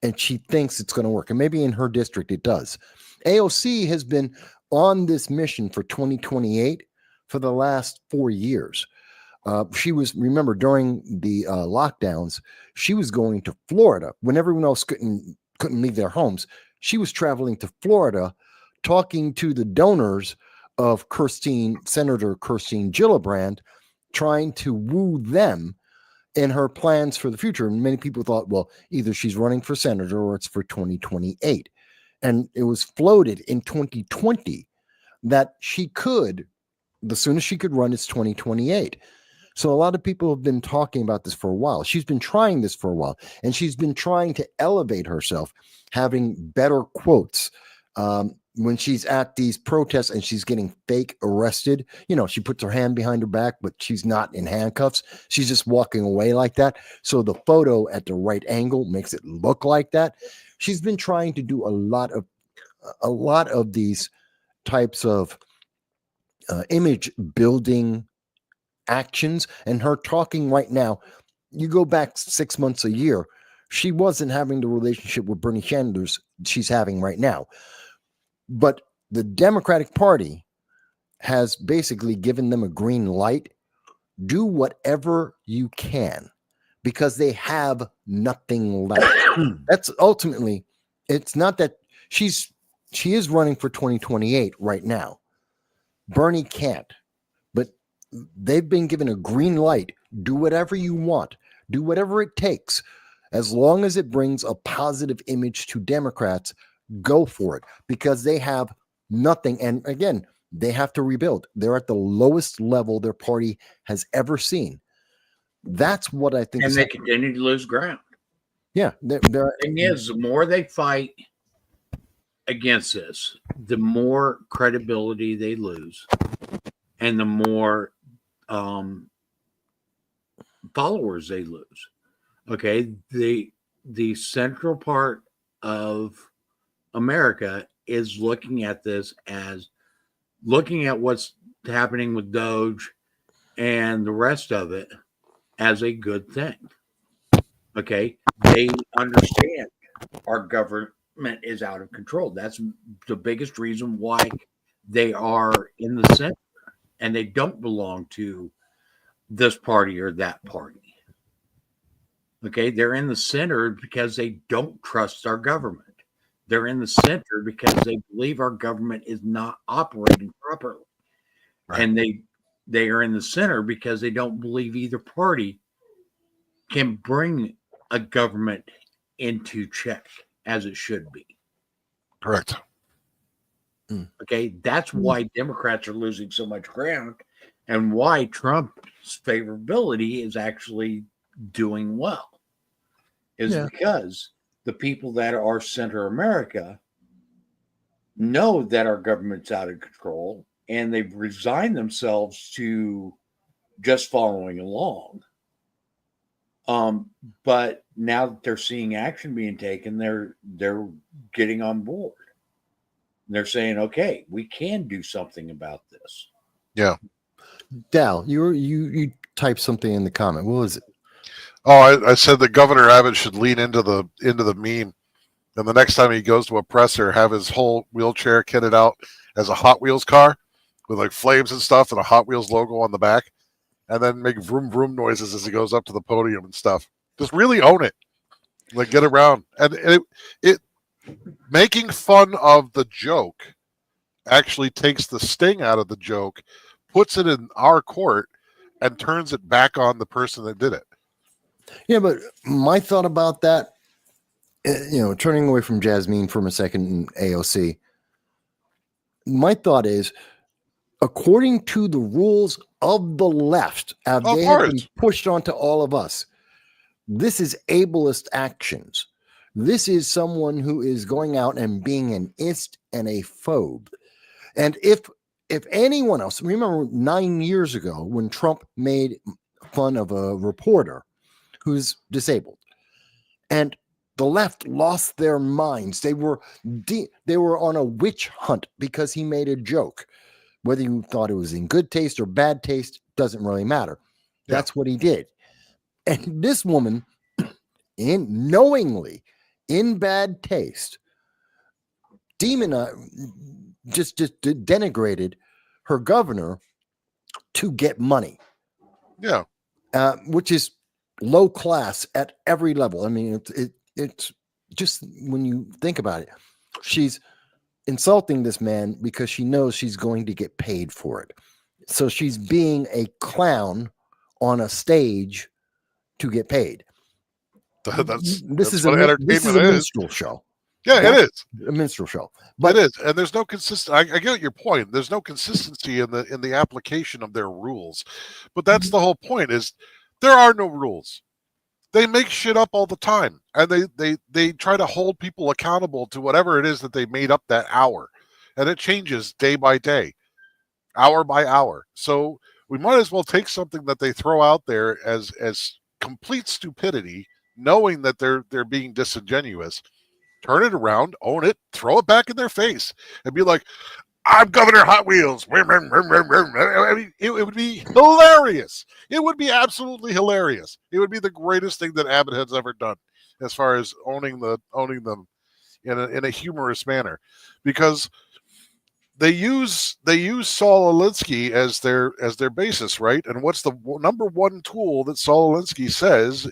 and she thinks it's going to work. And maybe in her district it does. AOC has been on this mission for 2028 for the last 4 years. She was, remember, during the lockdowns, she was going to Florida when everyone else couldn't leave their homes. She was traveling to Florida, talking to the donors of Senator Kirstine Gillibrand, trying to woo them in her plans for the future. And many people thought, well, either she's running for senator or it's for 2028. And it was floated in 2020 that she could, the soonest she could run is 2028. So a lot of people have been talking about this for a while. She's been trying this for a while, and she's been trying to elevate herself, having better quotes. When she's at these protests and she's getting fake arrested, she puts her hand behind her back, but she's not in handcuffs. She's just walking away like that. So the photo at the right angle makes it look like that. She's been trying to do a lot of these types of image building actions, and her talking right now, you go back 6 months, a year, she wasn't having the relationship with Bernie Sanders she's having right now. But the Democratic Party has basically given them a green light. Do whatever you can because they have nothing left. That's ultimately, it's not that she is running for 2028 right now. Bernie can't, but they've been given a green light. Do whatever you want. Do whatever it takes. As long as it brings a positive image to Democrats, go for it because they have nothing. And again, they have to rebuild. They're at the lowest level their party has ever seen. That's what I think. And they continue to lose ground. Yeah. The thing is, the more they fight against this, the more credibility they lose and the more followers they lose. Okay. The central part of America is looking at this as looking at what's happening with Doge and the rest of it as a good thing. Okay. They understand our government is out of control. That's the biggest reason why they are in the center and they don't belong to this party or that party. Okay. They're in the center because they don't trust our government. They're in the center because they believe our government is not operating properly. Right. And they are in the center because they don't believe either party can bring a government into check as it should be. Correct. Okay, that's why Democrats are losing so much ground and why Trump's favorability is actually doing well. Is because the people that are center America know that our government's out of control and they've resigned themselves to just following along. But now that they're seeing action being taken, they're getting on board. They're saying, okay, we can do something about this. Yeah. Dal, you typed something in the comment. What was it? Oh, I said that Governor Abbott should lean into the meme, and the next time he goes to a presser, have his whole wheelchair kitted out as a Hot Wheels car with like flames and stuff and a Hot Wheels logo on the back, and then make vroom vroom noises as he goes up to the podium and stuff. Just really own it, like get around, and it making fun of the joke actually takes the sting out of the joke, puts it in our court, and turns it back on the person that did it. Yeah, but my thought about that, turning away from Jasmine for a second in AOC, my thought is, according to the rules of the left, they have been pushed onto all of us. This is ableist actions. This is someone who is going out and being an ist and a phobe. And if anyone else, remember 9 years ago when Trump made fun of a reporter who's disabled, and the left lost their minds. They were on a witch hunt because he made a joke. Whether you thought it was in good taste or bad taste doesn't really matter. Yeah. That's what he did. And this woman, knowingly, in bad taste, just denigrated her governor to get money. Yeah. Which is low class at every level. I mean, it's just, when you think about it, she's insulting this man because she knows she's going to get paid for it. So she's being a clown on a stage to get paid. This is a minstrel show. Yeah, it is a minstrel show. But it is, and there's no consistency. I get your point. There's no consistency in the application of their rules. But that's the whole point. Is there are no rules. They make shit up all the time, and they try to hold people accountable to whatever it is that they made up that hour, and it changes day by day, hour by hour. So we might as well take something that they throw out there as complete stupidity, knowing that they're being disingenuous, turn it around, own it, throw it back in their face, and be like, I'm Governor Hot Wheels. I mean, it would be hilarious. It would be absolutely hilarious. It would be the greatest thing that Abbott has ever done, as far as owning them in a humorous manner, because they use Saul Alinsky as their basis, right? And what's the number one tool that Saul Alinsky says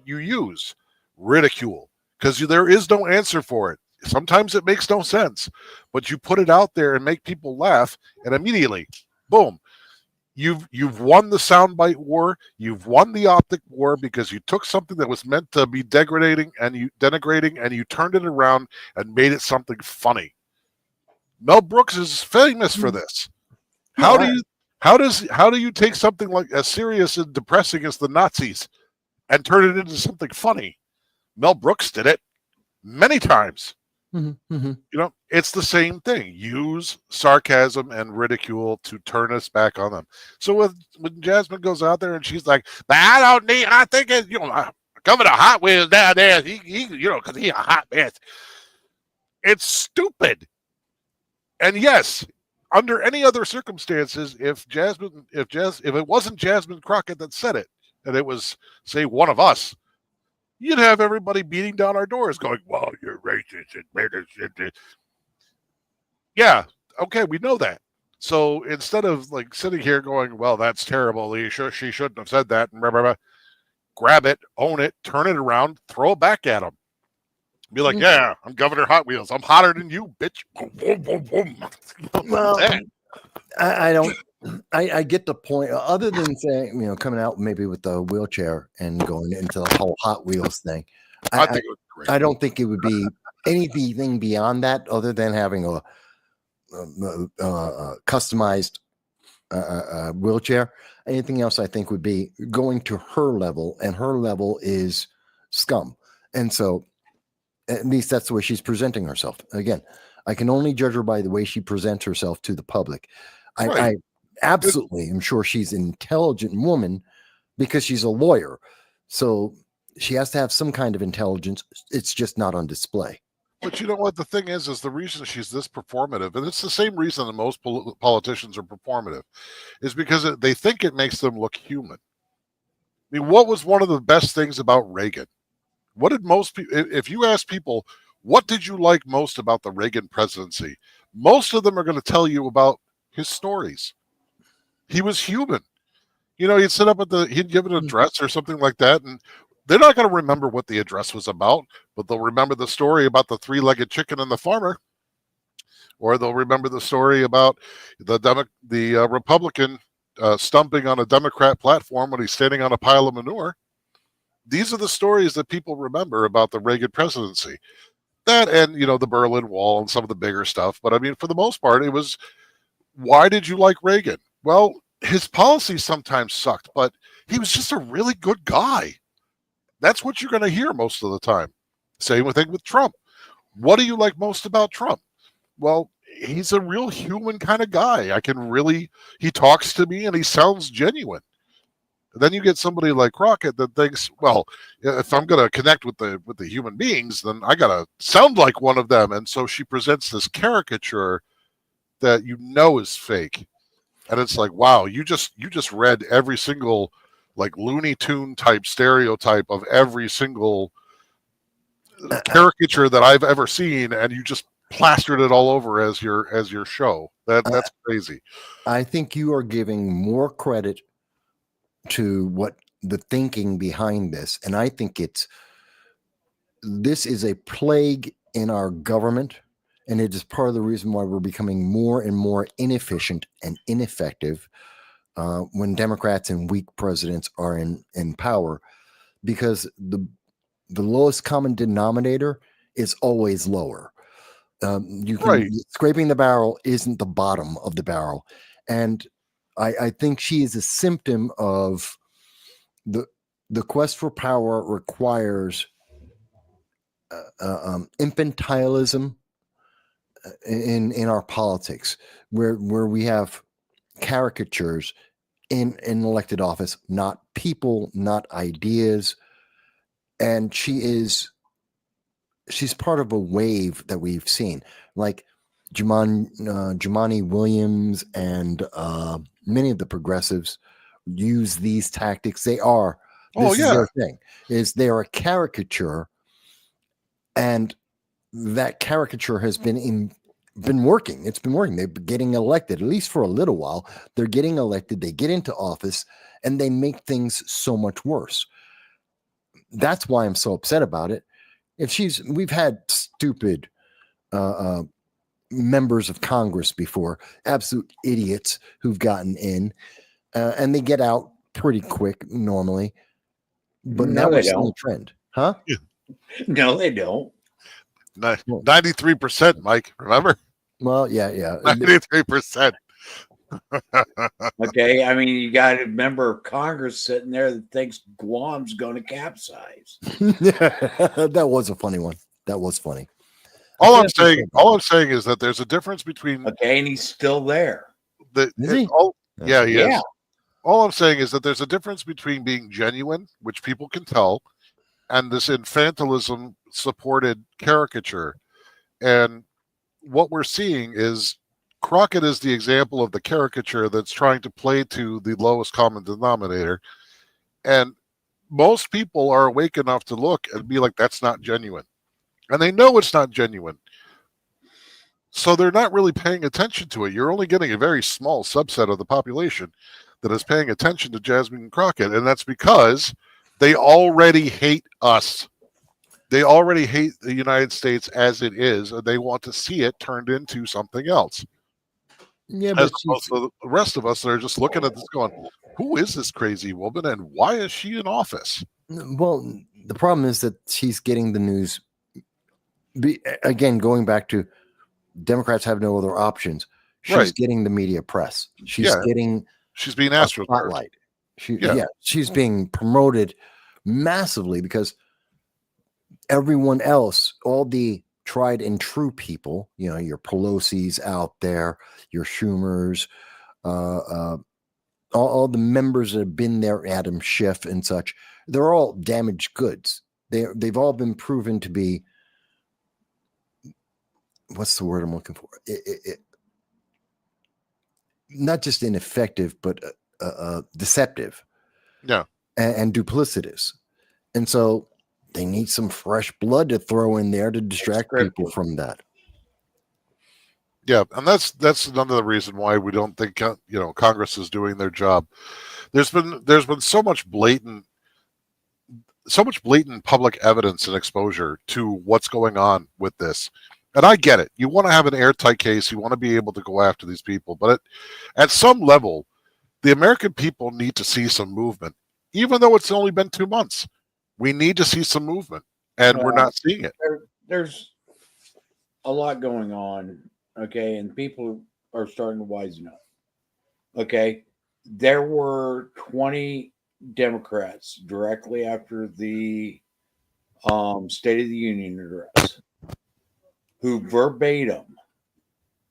you use? Ridicule, because there is no answer for it. Sometimes it makes no sense, but you put it out there and make people laugh, and immediately, boom, you've won the soundbite war. You've won the optic war, because you took something that was meant to be denigrating, and you turned it around and made it something funny. Mel Brooks is famous for this. How do you take something like as serious and depressing as the Nazis and turn it into something funny? Mel Brooks did it many times. Mm-hmm. It's the same thing. Use sarcasm and ridicule to turn us back on them. So when Jasmine goes out there and she's like, I think it's, Governor Hot Wheels down there, he because he's a hot mess. It's stupid. And yes, under any other circumstances, if it wasn't Jasmine Crockett that said it, and it was, say, one of us, you'd have everybody beating down our doors going, well, you're racist. Yeah, okay, we know that. So instead of like sitting here going, well, that's terrible, she shouldn't have said that, and blah, blah, blah, grab it, own it, turn it around, throw it back at them. Be like, yeah, I'm Governor Hot Wheels. I'm hotter than you, bitch. Well, I don't. I get the point. Other than saying, coming out maybe with the wheelchair and going into the whole Hot Wheels thing, I think it was great. I don't think it would be anything beyond that, other than having a customized wheelchair. Anything else, I think, would be going to her level, and her level is scum. And so, at least that's the way she's presenting herself. Again, I can only judge her by the way she presents herself to the public. Right. I absolutely am sure she's an intelligent woman because she's a lawyer. So she has to have some kind of intelligence. It's just not on display. But you know what? The thing is the reason she's this performative, and it's the same reason that most politicians are performative, is because they think it makes them look human. I mean, what was one of the best things about Reagan? What did most people, if you ask people, what did you like most about the Reagan presidency? Most of them are going to tell you about his stories. He was human. He'd sit up he'd give an address or something like that, and they're not going to remember what the address was about, but they'll remember the story about the three-legged chicken and the farmer, or they'll remember the story about the Republican stumping on a Democrat platform when he's standing on a pile of manure. These are the stories that people remember about the Reagan presidency. That and, the Berlin Wall and some of the bigger stuff. But I mean, for the most part, it was, why did you like Reagan? Well, his policies sometimes sucked, but he was just a really good guy. That's what you're going to hear most of the time. Same thing with Trump. What do you like most about Trump? Well, he's a real human kind of guy. He talks to me and he sounds genuine. Then you get somebody like Crockett that thinks, well, if I'm going to connect with the human beings, then I got to sound like one of them. And so she presents this caricature that is fake. And it's like, wow, you just read every single like Looney Tune type stereotype of every single caricature that I've ever seen, and you just plastered it all over as your show. That's crazy. I think you are giving more credit to what the thinking behind this, and I think this is a plague in our government, and it is part of the reason why we're becoming more and more inefficient and ineffective when Democrats and weak presidents are in power, because the lowest common denominator is always lower. Scraping the barrel isn't the bottom of the barrel, and I think she is a symptom of the quest for power requires infantilism in our politics, where we have caricatures in elected office, not people, not ideas, and she's part of a wave that we've seen, like Jumaane Williams and many of the progressives use these tactics. Is their thing, is they're a caricature, and that caricature has been working. It's been working. They're getting elected, at least for a little while. They're getting elected, they get into office, and they make things so much worse. That's why I'm so upset about it. We've had stupid members of Congress before, absolute idiots who've gotten in, and they get out pretty quick normally. But No, now we're seeing a trend, huh? No, they don't. 93%, Mike. Remember? Well, yeah. 93%. Okay, I mean, you got a member of Congress sitting there that thinks Guam's going to capsize. That was a funny one. That was funny. All I'm saying is that there's a difference between. Okay, and he's still there. Is he? He is. All I'm saying is that there's a difference between being genuine, which people can tell, and this infantilism supported caricature. And what we're seeing is Crockett is the example of the caricature that's trying to play to the lowest common denominator. And most people are awake enough to look and be like, that's not genuine. And they know it's not genuine. So they're not really paying attention to it. You're only getting a very small subset of the population that is paying attention to Jasmine Crockett. And that's because they already hate us. They already hate the United States as it is, and they want to see it turned into something else. Yeah, As but opposed to the rest of us that are just looking at this going, who is this crazy woman and why is she in office? well, the problem is that she's getting the news. Again, going back to Democrats have no other options. She's Right. getting the media press. She's getting She's being a astroturfed. spotlight. Yeah. She's being promoted massively because everyone else, all the tried and true people, your Pelosi's out there, your Schumers, all the members that have been there, Adam Schiff and such, they're all damaged goods. They've all been proven to be, what's the word I'm looking for? Not just ineffective, but deceptive. Yeah. And duplicitous. And so they need some fresh blood to throw in there to distract people from that. Yeah, and that's another reason why we don't think Congress is doing their job. There's been so much blatant public evidence and exposure to what's going on with this. And I get it. You want to have an airtight case. You want to be able to go after these people. But at some level, the American people need to see some movement. Even though it's only been 2 months, we need to see some movement. And we're not seeing it. There's a lot going on, okay? And people are starting to wisen up, okay? There were 20 Democrats directly after the State of the Union address who verbatim,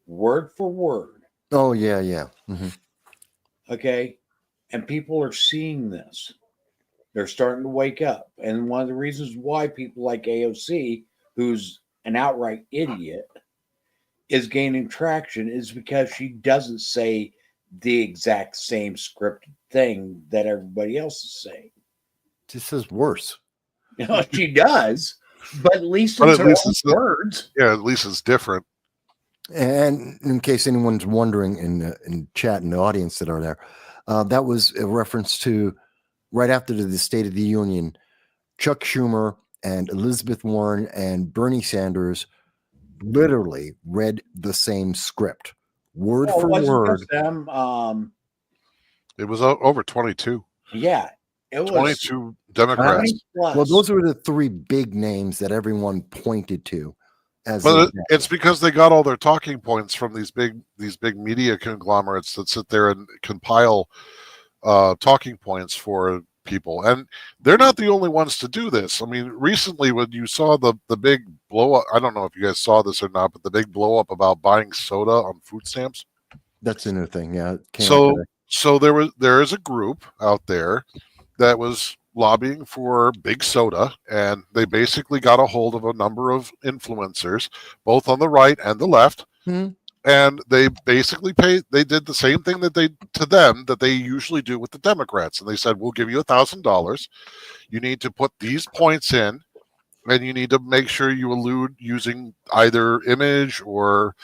word for word. Oh, yeah. Mm-hmm. Okay. And people are seeing this. They're starting to wake up. And one of the reasons why people like AOC, who's an outright idiot, is gaining traction is because she doesn't say the exact same scripted thing that everybody else is saying. Just says worse. She does, but at least it's her own words. Yeah, at least it's different. And in case anyone's wondering in chat and the audience that are there, that was a reference to right after the State of the Union, Chuck Schumer and Elizabeth Warren and Bernie Sanders literally read the same script, word for word. It was over 22. Yeah, it was 22 Democrats. Well, those were the three big names that everyone pointed to. But it's because they got all their talking points from these big media conglomerates that sit there and compile talking points for people, and they're not the only ones to do this. I mean, recently when you saw the big blow up, I don't know if you guys saw this or not, but the big blow up about buying soda on food stamps. That's a new thing, yeah. So there is a group out there that was lobbying for big soda, and they basically got a hold of a number of influencers, both on the right and the left. Mm-hmm. And they basically they did the same thing that they usually do with the Democrats. And they said, we'll give you $1,000. You need to put these points in, and you need to make sure you allude using either image or,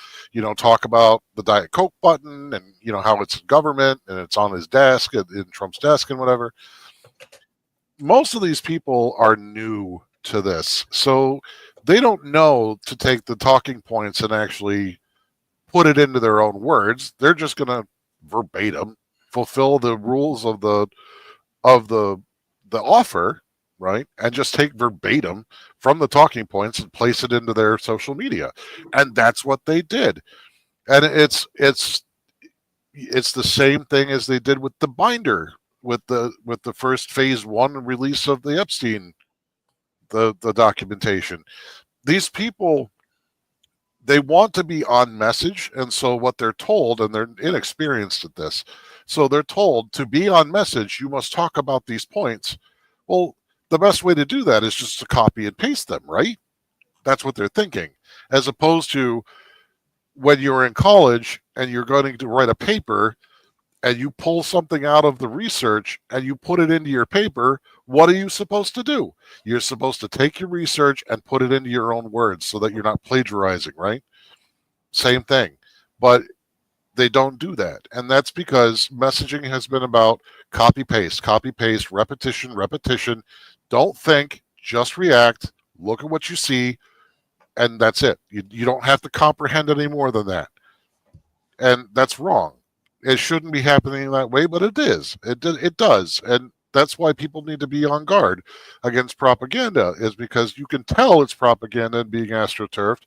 talk about the Diet Coke button and, how it's government and it's on his desk, in Trump's desk and whatever. Most of these people are new to this. So they don't know to take the talking points and actually put it into their own words. They're just going to verbatim fulfill the rules of the offer, right? And just take verbatim from the talking points and place it into their social media. And that's what they did. And it's the same thing as they did with the binder, with the first phase 1 release of the Epstein, the documentation. These people, they want to be on message, and so what they're told, and they're inexperienced at this, so they're told to be on message, you must talk about these points. Well, the best way to do that is just to copy and paste them, right? That's what they're thinking. As opposed to when you were in college, and you're going to write a paper and you pull something out of the research and you put it into your paper, what are you supposed to do? You're supposed to take your research and put it into your own words so that you're not plagiarizing, right? Same thing. But they don't do that. And that's because messaging has been about copy, paste, repetition, repetition. Don't think, just react, look at what you see, and that's it. You don't have to comprehend any more than that. And that's wrong. It shouldn't be happening that way, but it is. It does. And that's why people need to be on guard against propaganda, is because you can tell it's propaganda and being astroturfed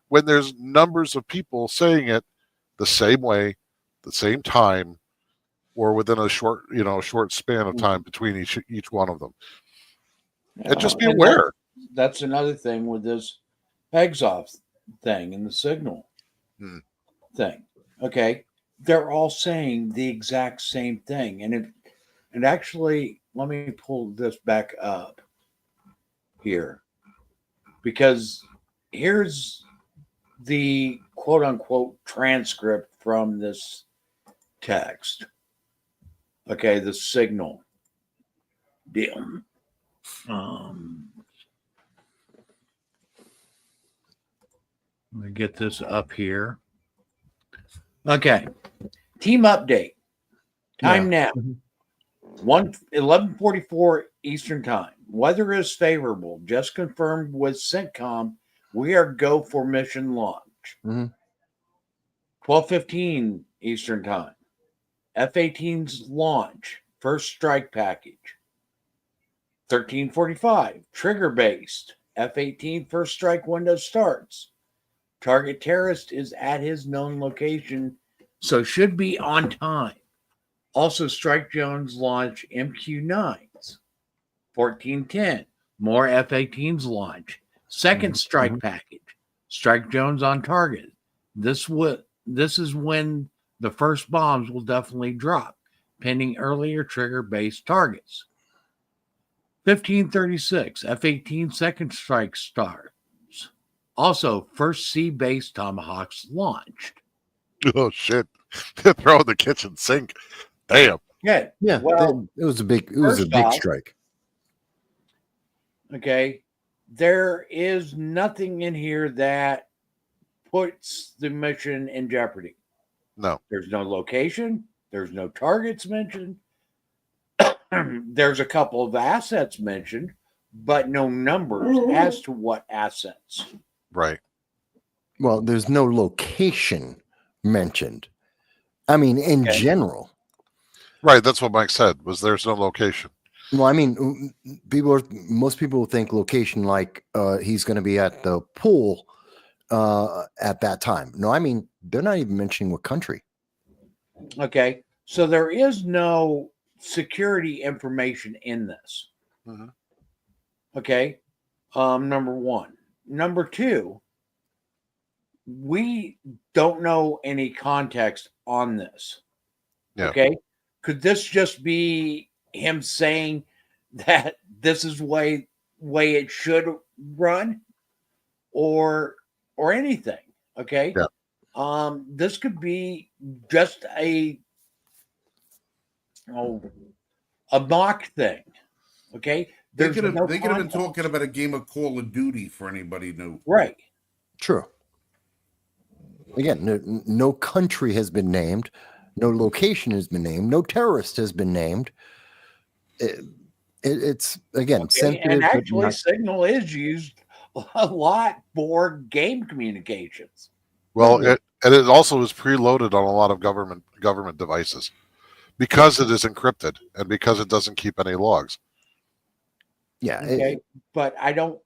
when there's numbers of people saying it the same way, the same time, or within a short span of time between each one of them. And just be aware. That's another thing with this pegs off thing and the signal thing. Okay. They're all saying the exact same thing. And actually, let me pull this back up here, because here's the quote unquote transcript from this text. Okay, the signal deal. Let me get this up here. Okay. Team update. Time now. 11:44 Eastern Time. Weather is favorable. Just confirmed with CENTCOM. We are go for mission launch. 12:15 Eastern Time. F-18's launch. First strike package. 13:45. Trigger based. F-18 first strike window starts. Target terrorist is at his known location, so should be on time. Also, Strike Jones launch MQ-9s. 14:10. More F-18s launch. Second strike package. Strike Jones on target. This is when the first bombs will definitely drop, pending earlier trigger-based targets. 15:36. F-18 second strike starts. Also, first sea-based Tomahawks launched. Oh shit! They're throwing the kitchen sink. Damn. Yeah. Yeah. Well, it was a big strike. Okay. There is nothing in here that puts the mission in jeopardy. No. There's no location. There's no targets mentioned. There's a couple of assets mentioned, but no numbers as to what assets. Right. Well, there's no location mentioned. I mean, in general. Right. That's what Mike said, was there's no location. Well, I mean, most people think location like he's going to be at the pool at that time. No, I mean, they're not even mentioning what country. Okay. So there is no security information in this. Okay. Number one. Number two, we don't know any context on this. Yeah. Okay. Could this just be him saying that this is way it should run, or anything? Okay. Yeah. This could be just a mock thing. Okay. They could have been talking about a game of Call of Duty for anybody knew. Right. True. Again, no country has been named. No location has been named. No terrorist has been named. It's, again, sensitive. And actually, signal is used a lot for game communications. Well, it also is preloaded on a lot of government devices because it is encrypted and because it doesn't keep any logs. Yeah. Okay. But I don't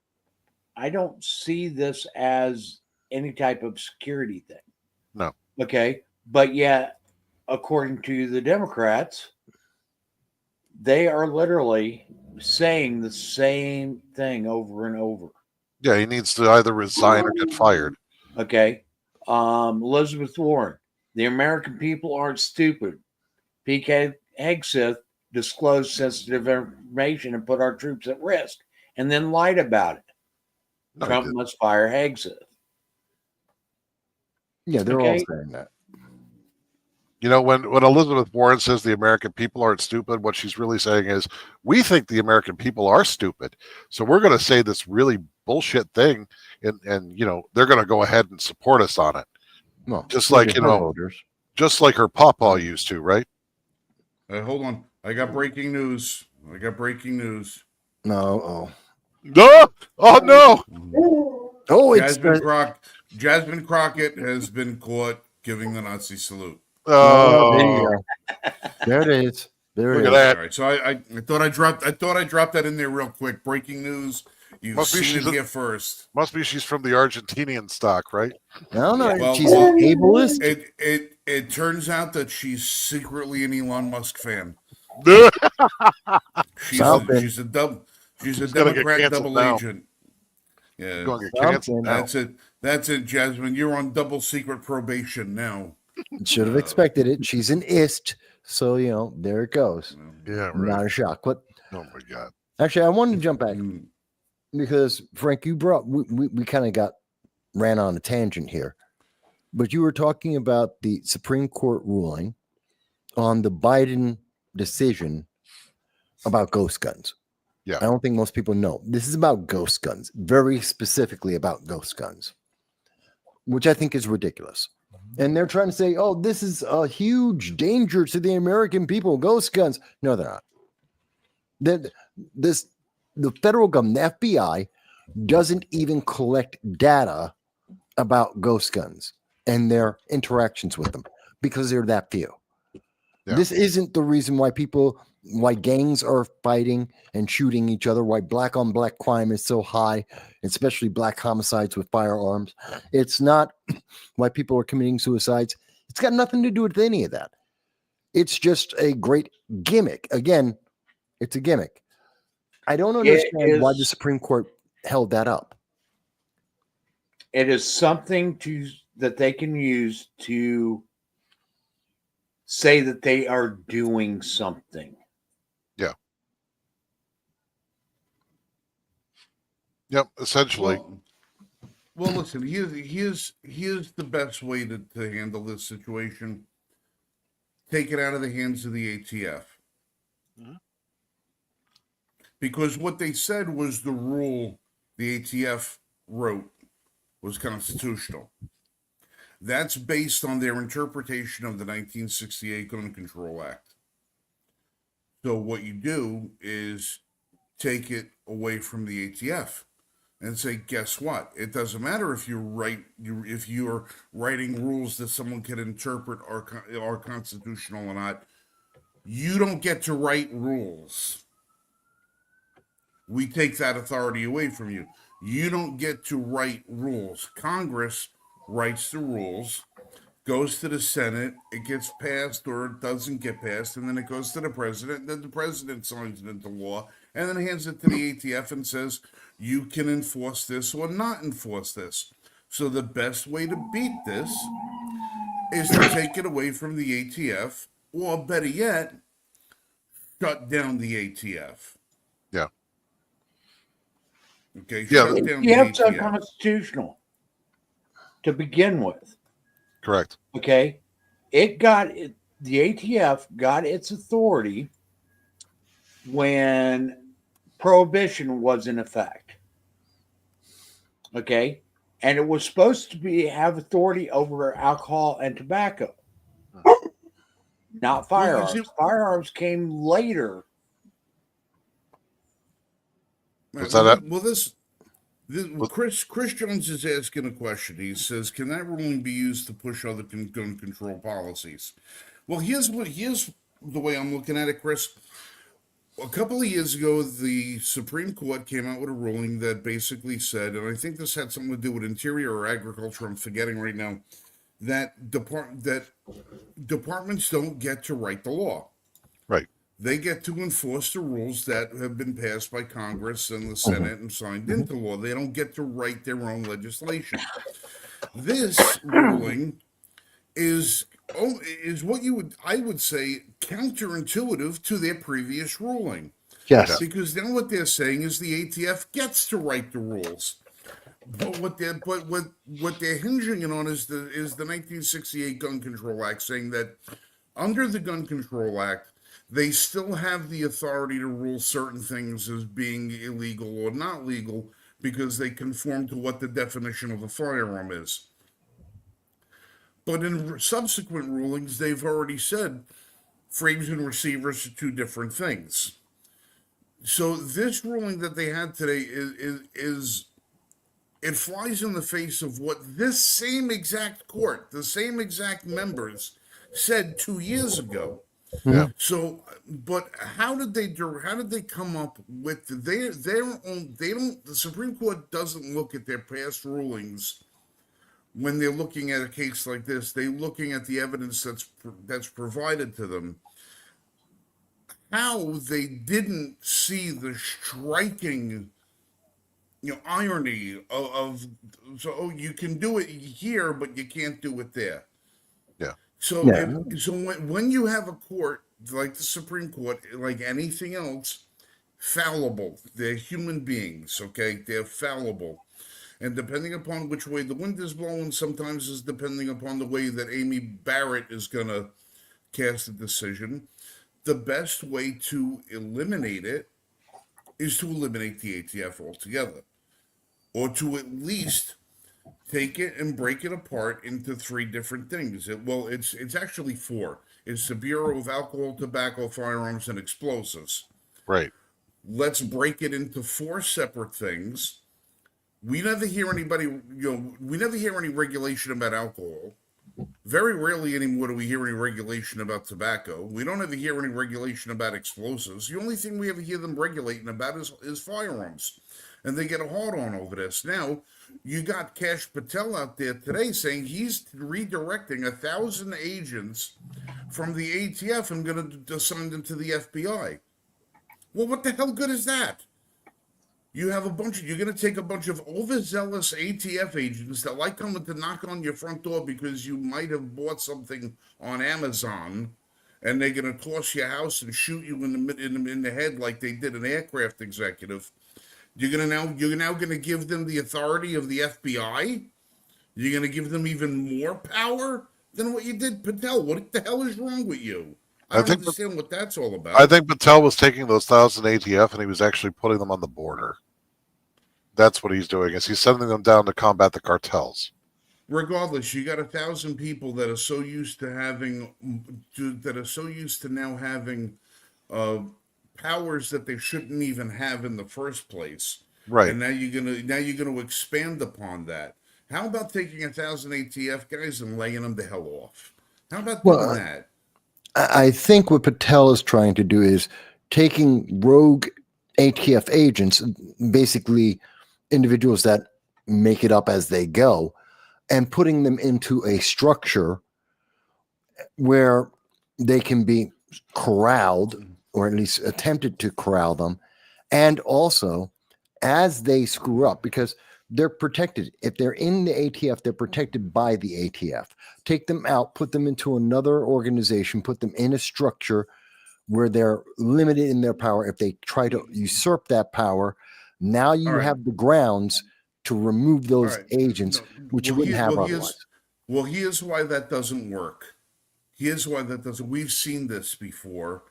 see this as any type of security thing. No. Okay. But yet, according to the Democrats, they are literally saying the same thing over and over. Yeah, he needs to either resign or get fired. Okay. Elizabeth Warren, the American people aren't stupid. P.K. Hegseth disclosed sensitive information and put our troops at risk, and then lied about it. No, Trump must fire Hegseth. Yeah, they're all saying that. You know, when Elizabeth Warren says the American people aren't stupid, what she's really saying is, we think the American people are stupid. So we're going to say this really bullshit thing, and you know, they're going to go ahead and support us on it. Well, Just look like, at you her know, voters. just like her pawpaw used to, right? Hold on. I got breaking news. No, No! Oh no! it's Jasmine Crockett has been caught giving the Nazi salute. there you Oh, go. There it is. There it look at is. that. All right, so I thought I dropped that in there real quick. Breaking news. You've Must be seen it she's a- here first. Must be she's from the Argentinian stock, right? No, Well, she's an ableist. It turns out that she's secretly an Elon Musk fan. She's Something. she's a She's gonna get Democrat canceled double now. agent. Yeah, Going to get canceled now. That's it, Jasmine. You're on double secret probation now. Should have expected it. She's an ist. So, you know, there it goes. Yeah, right. Not a shock. But Oh my god. actually, I wanted to jump back Mm. because, Frank, you brought, we kind of ran on a tangent here. But you were talking about the Supreme Court ruling on the Biden decision about ghost guns. Yeah. I don't think most people know. This is about ghost guns, very specifically about ghost guns, which I think is ridiculous. And they're trying to say, oh, this is a huge danger to the American people, ghost guns. No, they're not. The federal government, the FBI, doesn't even collect data about ghost guns and their interactions with them because they're that few. Yeah. This isn't the reason why gangs are fighting and shooting each other, why black on black crime is so high, especially black homicides with firearms. It's not why people are committing suicides. It's got nothing to do with any of that. It's just a great gimmick. Again, it's a gimmick. I don't understand why the Supreme Court held that up. It is something that they can use to say that they are doing something. Yep, essentially. Well, listen. Here's the best way to handle this situation. Take it out of the hands of the ATF. Mhm. Because what they said was the rule the ATF wrote was constitutional. That's based on their interpretation of the 1968 Gun Control Act. So what you do is take it away from the ATF and say, guess what? It doesn't matter if if you're writing rules that someone can interpret are constitutional or not. You don't get to write rules. We take that authority away from you. You don't get to write rules. Congress writes the rules, goes to the Senate, it gets passed or it doesn't get passed, and then it goes to the president, and then the president signs it into law, and then hands it to the ATF and says, you can enforce this or not enforce this. So the best way to beat this is to take it away from the ATF, or better yet, shut down the ATF. Yeah. Okay, Yeah. shut down the ATF's ATF. unconstitutional to begin with. Correct. Okay, the ATF got its authority when Prohibition was in effect. Okay, and it was supposed to have authority over alcohol and tobacco, not firearms. Firearms came later. Was that it? Well, Chris Jones is asking a question. He says, "Can that ruling be used to push other gun control policies?" Well, here's the way I'm looking at it, Chris. A couple of years ago, the Supreme Court came out with a ruling that basically said, and I think this had something to do with Interior or Agriculture, I'm forgetting right now, that departments don't get to write the law. Right. They get to enforce the rules that have been passed by Congress and the Senate and signed into law. They don't get to write their own legislation. This ruling is what I would say counterintuitive to their previous ruling. Yes. Because now what they're saying is the ATF gets to write the rules. But what they're hinging it on is the 1968 Gun Control Act, saying that under the Gun Control Act, they still have the authority to rule certain things as being illegal or not legal because they conform to what the definition of a firearm is. But in subsequent rulings, they've already said frames and receivers are two different things. So this ruling that they had today is it flies in the face of what this same exact court, the same exact members said 2 years ago. Yeah. So, but how did they come up with their own? They don't. The Supreme Court doesn't look at their past rulings when they're looking at a case like this. They're looking at the evidence that's provided to them. How they didn't see the striking, irony of so you can do it here, but you can't do it there. Yeah. So, Yeah. so when you have a court like the Supreme Court, like anything else, fallible. They're human beings, okay? They're fallible. And depending upon which way the wind is blowing, sometimes is depending upon the way that Amy Barrett is going to cast a decision. The best way to eliminate it is to eliminate the ATF altogether, or to at least take it and break it apart into 3 different things. It's actually 4. It's the Bureau of Alcohol, Tobacco, Firearms, and Explosives. Right. Let's break it into 4 separate things. We never hear anybody, we never hear any regulation about alcohol. Very rarely anymore do we hear any regulation about tobacco. We don't ever hear any regulation about explosives. The only thing we ever hear them regulating about is firearms. And they get a hard on over this. Now, you got Kash Patel out there today saying he's redirecting 1,000 agents from the ATF and going to assign them to the FBI. Well, what the hell good is that? You're going to take a bunch of overzealous ATF agents that like coming to knock on your front door because you might have bought something on Amazon, and they're going to toss your house and shoot you in the head like they did an aircraft executive. You're now going to give them the authority of the FBI? You're going to give them even more power than what you did Patel? What the hell is wrong with you? I don't understand what that's all about. I think Patel was taking those 1,000 ATF and he was actually putting them on the border. That's what he's doing, is he's sending them down to combat the cartels. Regardless, you got 1,000 people that are so used to now having powers that they shouldn't even have in the first place. Right. And now you're gonna expand upon that. How about taking 1,000 ATF guys and laying them the hell off? How about doing that? I think what Patel is trying to do is taking rogue ATF agents, basically individuals that make it up as they go, and putting them into a structure where they can be corralled, or at least attempted to corral them. And also, as they screw up, because they're protected. If they're in the ATF, they're protected by the ATF. Take them out, put them into another organization, put them in a structure where they're limited in their power. If they try to usurp that power, now you have the grounds to remove those agents, which you wouldn't have otherwise. Here's why that doesn't work. We've seen this before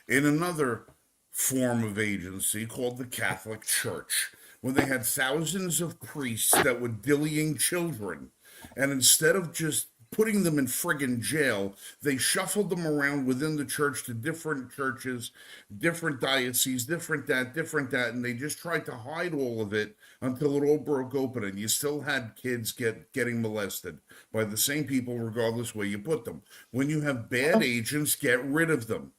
in another form of agency called the Catholic Church, when they had thousands of priests that were dillying children, and instead of just putting them in friggin' jail, they shuffled them around within the church to different churches, different dioceses, different that, and they just tried to hide all of it until it all broke open, and you still had kids getting molested by the same people regardless where you put them. When you have bad agents, get rid of them.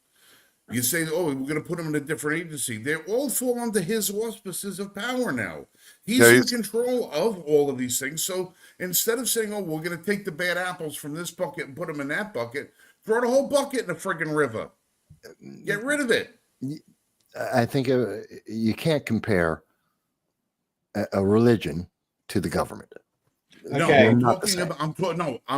You say, we're going to put them in a different agency. They all fall under his auspices of power now. He's in control of all of these things. So instead of saying, we're going to take the bad apples from this bucket and put them in that bucket, throw the whole bucket in the friggin' river. Get rid of it. I think you can't compare a religion to the government. Okay. I'm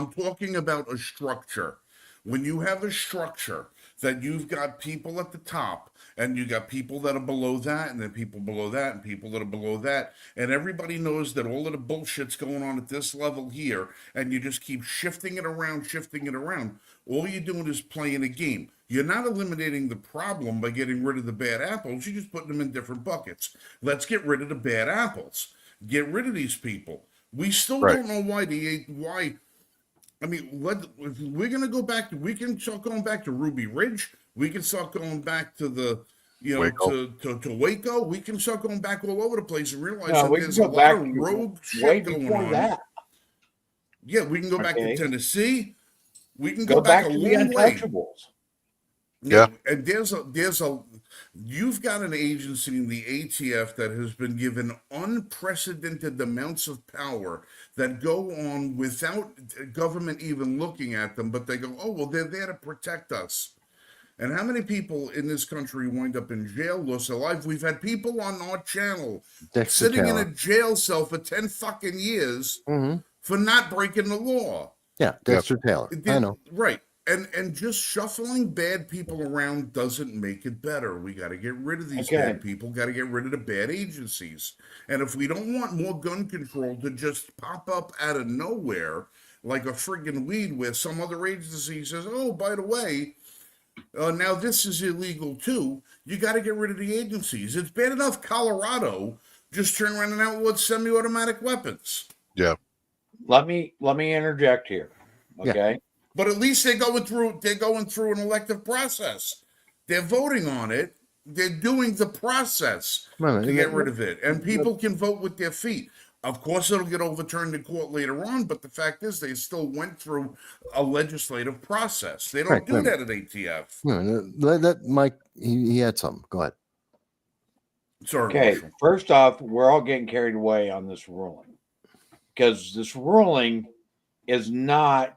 talking about a structure. When you have a structure that you've got people at the top, and you got people that are below that, and then people below that, and people that are below that, and everybody knows that all of the bullshit's going on at this level here, and you just keep shifting it around, all you're doing is playing a game. You're not eliminating the problem by getting rid of the bad apples, you're just putting them in different buckets. Let's get rid of the bad apples. Get rid of these people. We still Right. don't know why. I mean, if we're gonna go back. We can start going back to Ruby Ridge. We can start going back to the, Waco. to Waco. We can start going back all over the place and realize No, that we can there's a go lot back of to rogue way shit going before on. that. Yeah, we can go back Okay. to Tennessee. We can Go back a to the long way. Untouchables. Yeah. And you've got an agency in the ATF that has been given unprecedented amounts of power that go on without government even looking at them, but they go, oh, well, they're there to protect us. And how many people in this country wind up in jail, lost their life? We've had people on our channel Dexter sitting in Taylor. a jail cell for 10 fucking years Mhm. for not breaking the law. Yeah, Dexter Taylor. I know. Right. And just shuffling bad people around doesn't make it better. We got to get rid of these bad people, got to get rid of the bad agencies. And if we don't want more gun control to just pop up out of nowhere like a friggin' weed where some other agency says, oh, by the way, now this is illegal too, you got to get rid of the agencies. It's bad enough Colorado just turn around and outlawed semi-automatic weapons. Yeah. Let me interject here. Okay. But at least they're going through an elective process. They're voting on it. They're doing the process to get rid of it. And people can vote with their feet. Of course, it'll get overturned in court later on, but the fact is they still went through a legislative process. They don't do that at ATF. Let Mike, he had something. Go ahead. Sorry, Okay. Marshall. First off, we're all getting carried away on this ruling because this ruling is not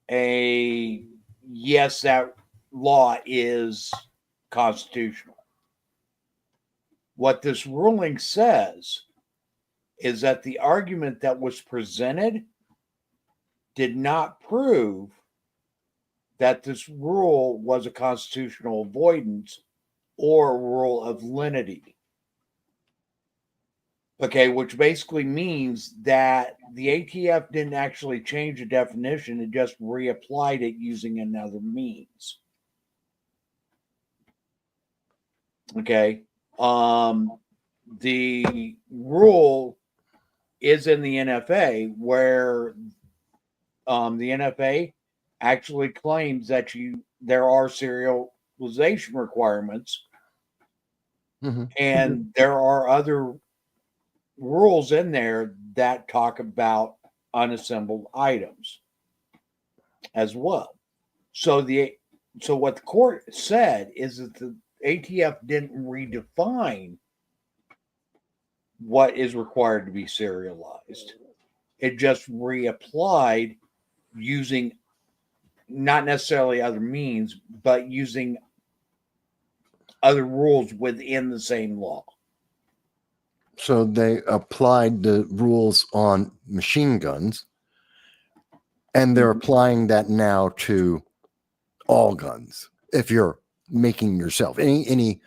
a yes, that law is constitutional. What this ruling says is that the argument that was presented did not prove that this rule was a constitutional avoidance or a rule of lenity. Okay, which basically means that the ATF didn't actually change the definition, it just reapplied it using another means. Okay. The rule is in the NFA where the NFA actually claims that there are serialization requirements, and there are other rules in there that talk about unassembled items as well. So what the court said is that the ATF didn't redefine what is required to be serialized. It just reapplied using not necessarily other means, but using other rules within the same law. So they applied the rules on machine guns, and they're applying that now to all guns. If you're making yourself any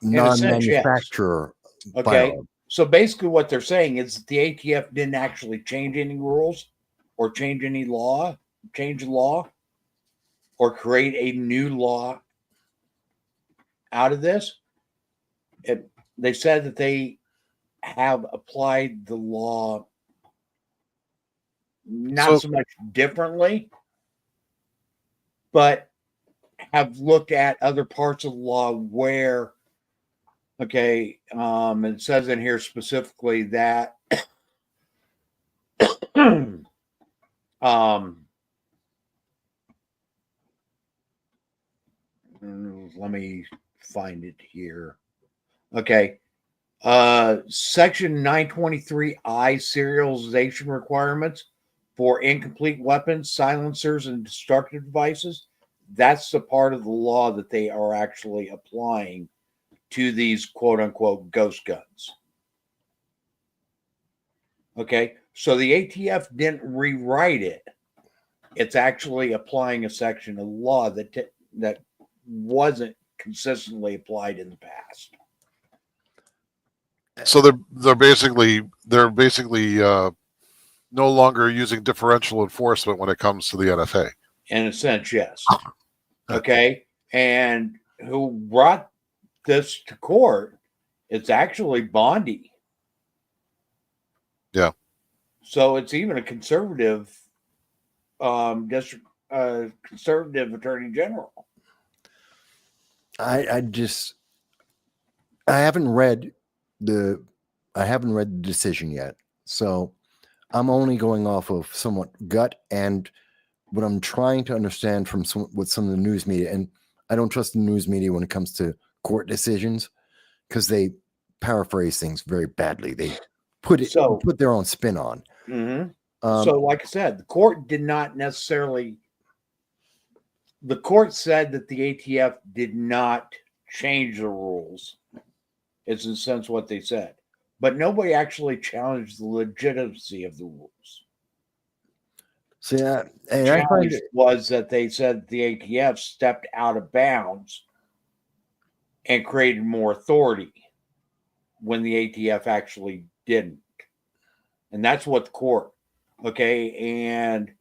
non-manufacturer, yes. Okay. firearm. So basically, what they're saying is that the ATF didn't actually change any rules or change any law, or create a new law out of this. They said that they have applied the law not so much differently, but have looked at other parts of the law where, it says in here specifically that let me find it here. Okay. Section 923I serialization requirements for incomplete weapons, silencers, and destructive devices. That's the part of the law that they are actually applying to these quote unquote ghost guns. Okay. So the ATF didn't rewrite it It's actually applying a section of law that wasn't consistently applied in the past. So they're basically no longer using differential enforcement when it comes to the NFA. In a sense, yes. Okay. And who brought this to court? It's actually Bondi. Yeah. So it's even a conservative conservative attorney general. I haven't read the decision yet, so I'm only going off of somewhat gut and what I'm trying to understand from some of the news media. And I don't trust the news media when it comes to court decisions because they paraphrase things very badly. They put their own spin on. Mm-hmm. So, like I said, the court did not necessarily. The court said that the ATF did not change the rules. It's in a sense what they said, but nobody actually challenged the legitimacy of the rules. So yeah, the challenge was that they said the ATF stepped out of bounds and created more authority when the ATF actually didn't, and that's what the court. Okay, and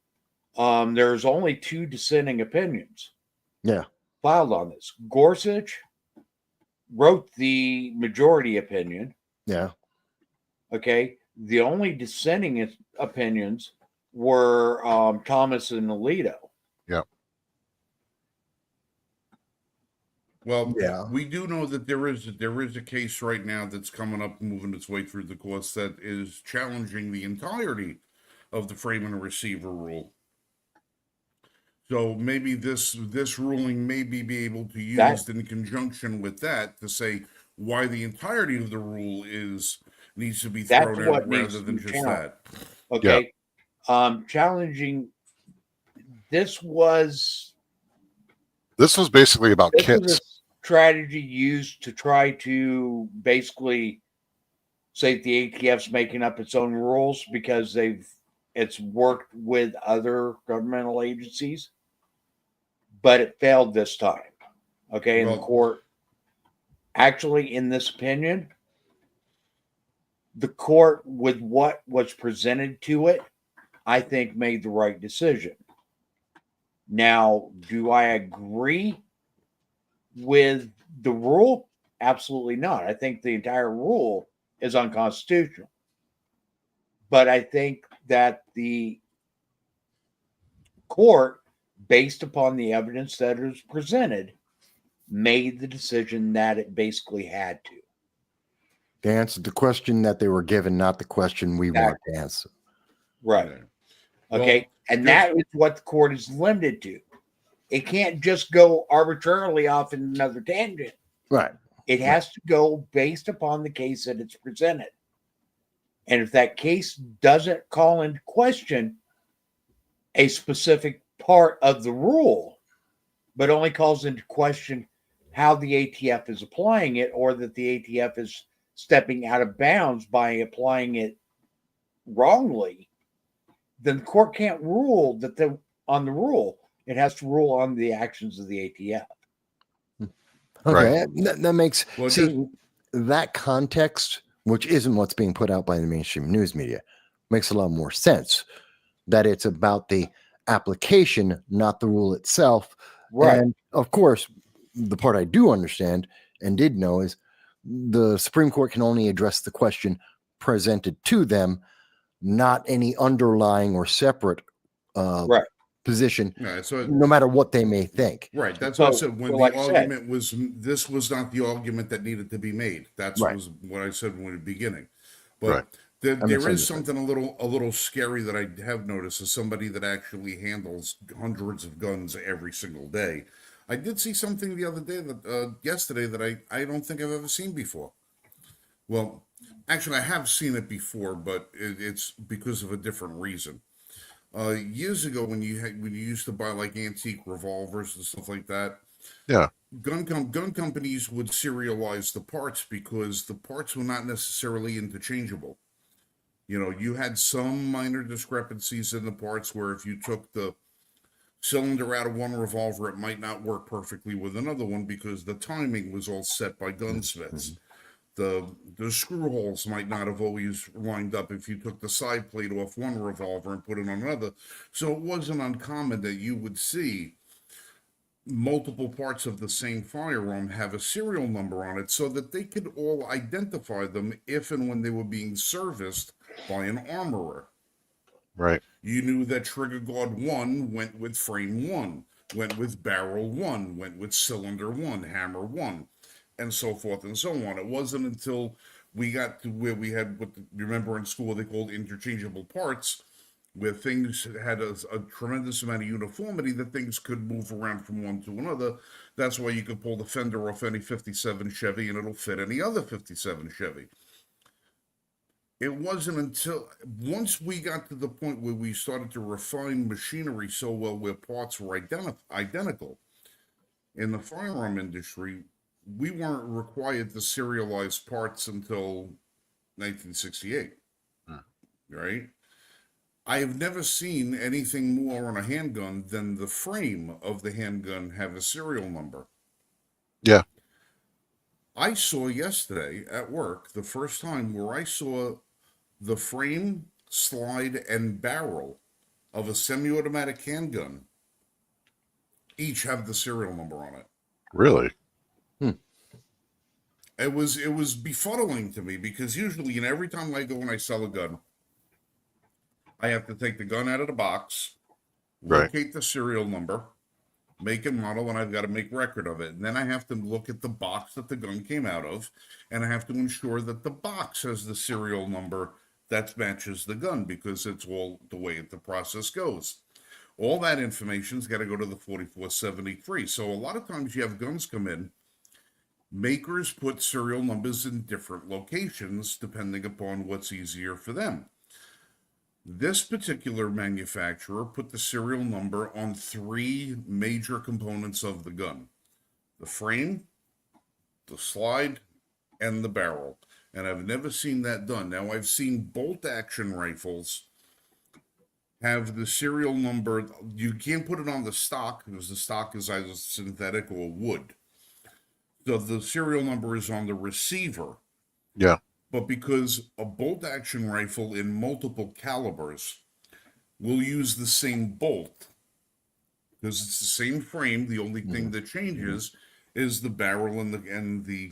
there's only 2 dissenting opinions. Yeah. Filed on this. Gorsuch wrote the majority opinion. Yeah. Okay. The only dissenting opinions were Thomas and Alito. Yeah. Well, yeah, we do know that there is a case right now that's coming up, moving its way through the courts that is challenging the entirety of the frame and receiver rule. So maybe this ruling may be able to used in conjunction with that to say why the entirety of the rule needs to be thrown out rather than just that. Okay. Yeah. Challenging. This was basically about kids. Was a strategy used to try to basically say the ATF's making up its own rules because it's worked with other governmental agencies, but it failed this time. Okay, in the court, actually, in this opinion, the court, with what was presented to it, I think made the right decision. Now, do I agree with the rule? Absolutely not. I think the entire rule is unconstitutional. But I think that the court, based upon the evidence that is presented, made the decision that it basically had to. They answered the question that they were given, not the question we want to answer. Right. Okay. Well, and that is what the court is limited to. It can't just go arbitrarily off in another tangent. Right. It has to go based upon the case that it's presented. And if that case doesn't call into question a specific part of the rule, but only calls into question how the ATF is applying it, or that the ATF is stepping out of bounds by applying it wrongly, then the court can't rule on the rule. It has to rule on the actions of the ATF. Okay, right. That makes that context, which isn't what's being put out by the mainstream news media, makes a lot more sense. That it's about the application, not the rule itself. Right. And of course, the part I do understand and did know is the Supreme Court can only address the question presented to them, not any underlying or separate position, no matter what they may think. Right. That's what I said. When the argument was, this was not the argument that needed to be made. That's was what I said in the beginning. But there is something a little scary that I have noticed as somebody that actually handles hundreds of guns every single day. I did see something the other day yesterday that I don't think I've ever seen before. Well, actually, I have seen it before, but it's because of a different reason. Years ago, when you used to buy like antique revolvers and stuff like that, gun companies would serialize the parts because the parts were not necessarily interchangeable. You know, you had some minor discrepancies in the parts where if you took the cylinder out of one revolver, it might not work perfectly with another one because the timing was all set by gunsmiths. The screw holes might not have always lined up if you took the side plate off one revolver and put it on another. So it wasn't uncommon that you would see multiple parts of the same firearm have a serial number on it so that they could all identify them if and when they were being serviced by an armorer. Right. You knew that trigger guard 1 went with frame 1, went with barrel 1, went with cylinder 1, hammer 1, and so forth and so on. It wasn't until we got to where we had what you remember in school they called interchangeable parts, where things had a tremendous amount of uniformity that things could move around from one to another. That's why you could pull the fender off any 57 Chevy and it'll fit any other 57 Chevy. It wasn't until once we got to the point where we started to refine machinery so well where parts were identical in the firearm industry, we weren't required to serialize parts until 1968, right? I have never seen anything more on a handgun than the frame of the handgun have a serial number. Yeah. I saw yesterday at work the first time where I saw the frame, slide, and barrel of a semi-automatic handgun each have the serial number on it. Really? It was befuddling to me because usually, every time I go and I sell a gun, I have to take the gun out of the box, locate the serial number, make and model, and I've got to make record of it. And then I have to look at the box that the gun came out of, and I have to ensure that the box has the serial number that matches the gun because it's all the way the process goes. All that information's got to go to the 4473. So a lot of times you have guns come in, makers put serial numbers in different locations depending upon what's easier for them. This particular manufacturer put the serial number on 3 major components of the gun: the frame, the slide, and the barrel. And I've never seen that done. Now, I've seen bolt action rifles have the serial number. You can't put it on the stock because the stock is either synthetic or wood. So the serial number is on the receiver. Yeah. But because a bolt action rifle in multiple calibers will use the same bolt, because it's the same frame, the only thing that changes is the barrel and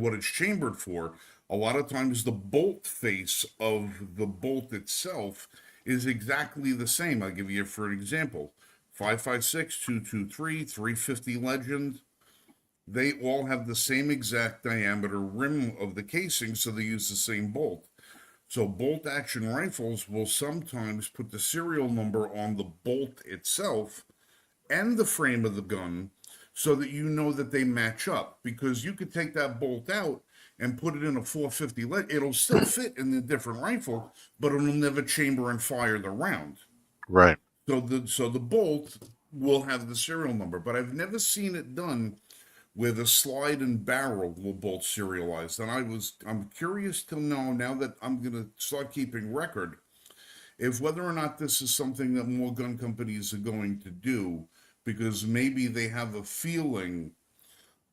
what it's chambered for. A lot of times the bolt face of the bolt itself is exactly the same. I'll give you for an example: 5.56, 223, 350 Legend. They all have the same exact diameter rim of the casing, so they use the same bolt. So bolt action rifles will sometimes put the serial number on the bolt itself and the frame of the gun so that you know that they match up, because you could take that bolt out and put it in a 450 lead. It'll still fit in a different rifle, but it'll never chamber and fire the round. Right. So the bolt will have the serial number, but I've never seen it done where the slide and barrel will both serialized. And I'm curious to know, now that I'm going to start keeping record, if whether or not this is something that more gun companies are going to do, because maybe they have a feeling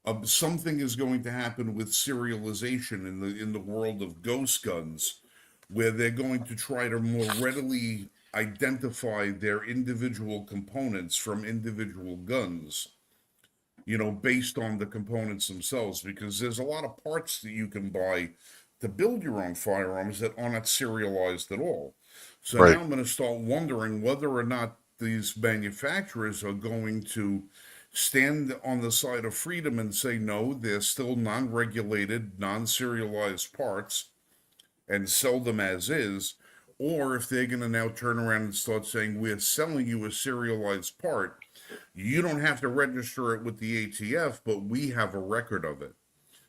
of something is going to happen with serialization in the world of ghost guns, where they're going to try to more readily identify their individual components from individual guns, based on the components themselves, because there's a lot of parts that you can buy to build your own firearms that are not serialized at all. So now I'm going to start wondering whether or not these manufacturers are going to stand on the side of freedom and say, no, they're still non-regulated, non-serialized parts, and sell them as is, or if they're going to now turn around and start saying, we're selling you a serialized part. You don't have to register it with the ATF, but we have a record of it.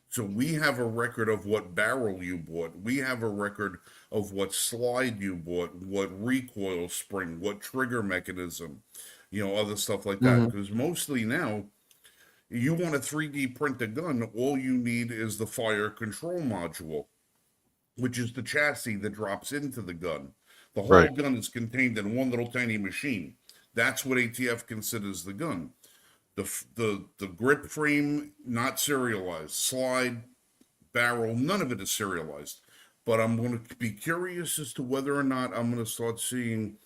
So we have a record of what barrel you bought. We have a record of what slide you bought, what recoil spring, what trigger mechanism, other stuff like that. Because mostly now, you want to 3D print a gun, all you need is the fire control module, which is the chassis that drops into the gun. The whole gun is contained in one little tiny machine. That's what ATF considers the gun. The grip frame, not serialized. Slide, barrel, none of it is serialized. But I'm going to be curious as to whether or not I'm going to start seeing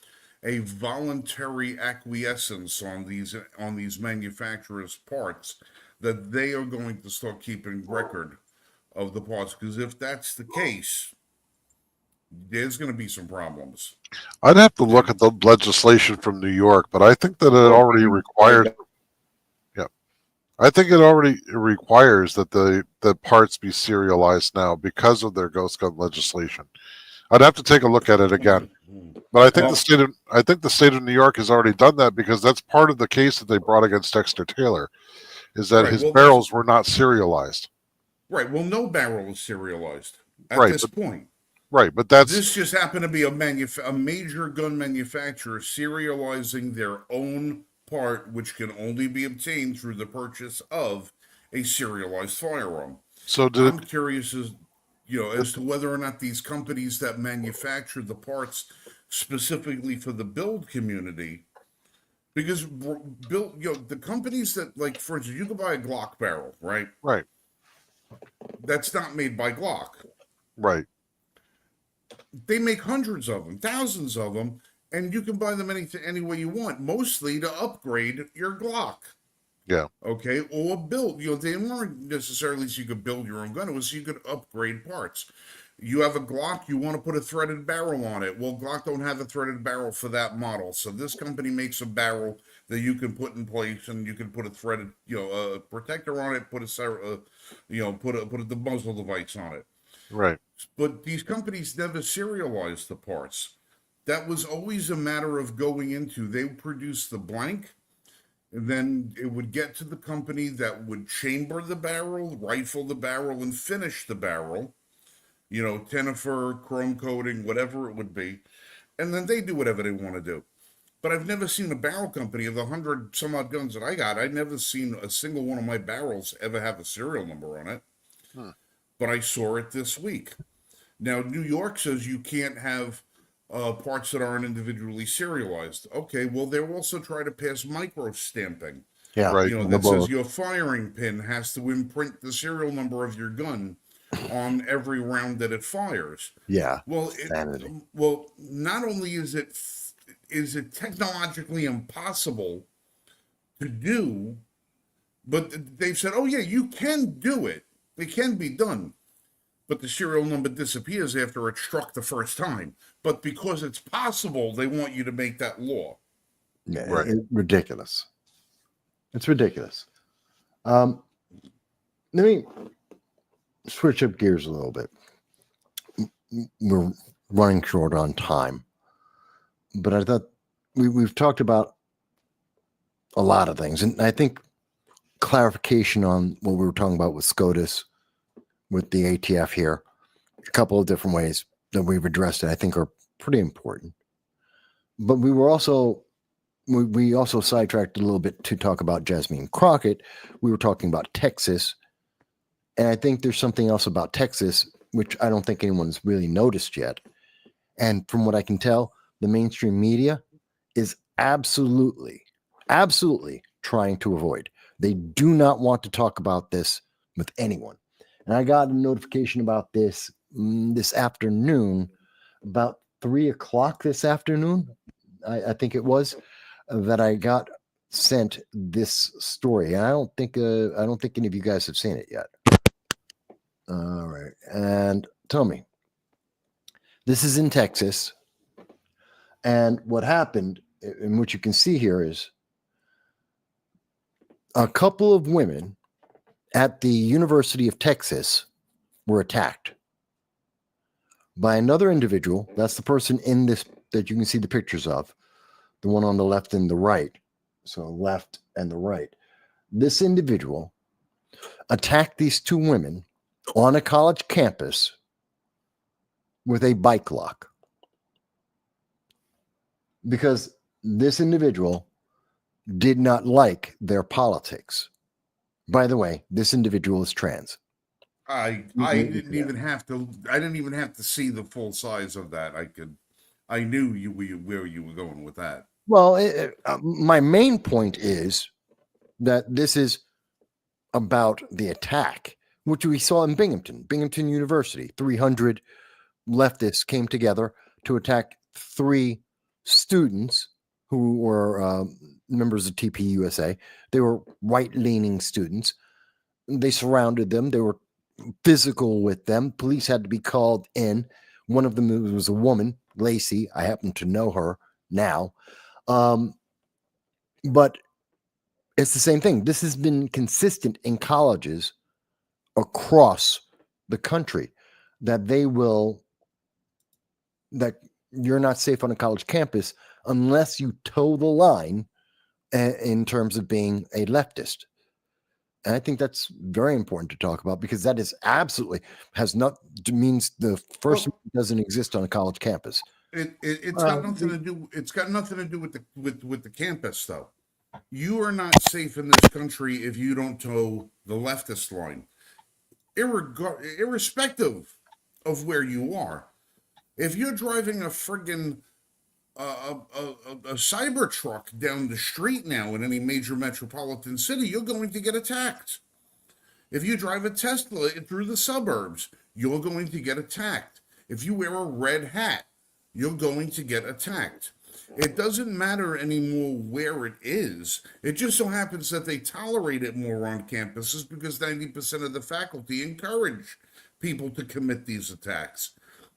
a voluntary acquiescence on these manufacturers' parts, that they are going to start keeping record of the parts. Because if that's the case, there's going to be some problems. I'd have to look at the legislation from New York, but I think that it already required. Yeah, I think it already requires that the parts be serialized now because of their ghost gun legislation. I'd have to take a look at it again, but I think the state of New York has already done that, because that's part of the case that they brought against Dexter Taylor, is that his barrels were not serialized. Right. Well, no barrel is serialized at Right, this point. Right, but This just happened to be a major gun manufacturer serializing their own part, which can only be obtained through the purchase of a serialized firearm. So I'm curious as to whether or not these companies that manufacture the parts specifically for the build community, because the companies that, like, for instance, you can buy a Glock barrel, right? Right. That's not made by Glock. Right. They make hundreds of them, thousands of them, and you can buy them any way you want, mostly to upgrade your Glock. Yeah. Okay, or build. They weren't necessarily so you could build your own gun. It was so you could upgrade parts. You have a Glock, you want to put a threaded barrel on it. Well, Glock don't have a threaded barrel for that model, so this company makes a barrel that you can put in place, and you can put a threaded, protector on it. Put the muzzle device on it. Right. But these companies never serialized the parts. That was always a matter of going into. They would produce the blank, and then it would get to the company that would chamber the barrel, rifle the barrel, and finish the barrel. Tenifer, chrome coating, whatever it would be. And then they do whatever they want to do. But I've never seen a barrel company of the 100 some odd guns that I got. I've never seen a single one of my barrels ever have a serial number on it. Huh. But I saw it this week. Now, New York says you can't have parts that aren't individually serialized. Okay, well, they'll also try to pass micro stamping. Yeah, right. That says your firing pin has to imprint the serial number of your gun on every round that it fires. Yeah. Well, not only is it technologically impossible to do, but they've said, oh yeah, you can do it. It can be done. But the serial number disappears after it's struck the first time. But because it's possible, they want you to make that law. Yeah, Right. It's ridiculous. It's ridiculous. Let me switch up gears a little bit. We're running short on time, but I thought we've talked about a lot of things, and I think clarification on what we were talking about with Scotus, with the ATF here, a couple of different ways that we've addressed it, I think are pretty important. But we also sidetracked a little bit to talk about Jasmine Crockett. We were talking about Texas, and I think there's something else about Texas which I don't think anyone's really noticed yet. And from what I can tell, the mainstream media is absolutely trying to avoid. They do not want to talk about this with anyone. And I got a notification about this afternoon, about 3:00 this afternoon, I think it was, that I got sent this story. And I don't think any of you guys have seen it yet. All right. And tell me, this is in Texas. And what happened, and what you can see here, is a couple of women at the University of Texas were attacked by another individual. That's the person in this that you can see the pictures of, the one on the left and the right. So left and the right. This individual attacked these two women on a college campus with a bike lock, because this individual did not like their politics. By the way, this individual is trans. I didn't even have to see the full size of that. I knew where you were going with that. Well, my main point is that this is about the attack, which we saw in Binghamton University. 300 leftists came together to attack 3 students who were members of TPUSA. They were right-leaning students. They surrounded them. They were physical with them. Police had to be called in. One of them was a woman, Lacey. I happen to know her now. But it's the same thing. This has been consistent in colleges across the country that you're not safe on a college campus unless you toe the line in terms of being a leftist. And I think that's very important to talk about because that is absolutely means the First Amendment doesn't exist on a college campus. It's got nothing to do. It's got nothing to do with the campus, though. You are not safe in this country if you don't toe the leftist line, irrespective of where you are. If you're driving a friggin' a cyber truck down the street now in any major metropolitan city, you're going to get attacked. If you drive a Tesla through the suburbs, you're going to get attacked. If you wear a red hat, you're going to get attacked. It doesn't matter anymore where it is. It just so happens that they tolerate it more on campuses because 90% of the faculty encourage people to commit these attacks.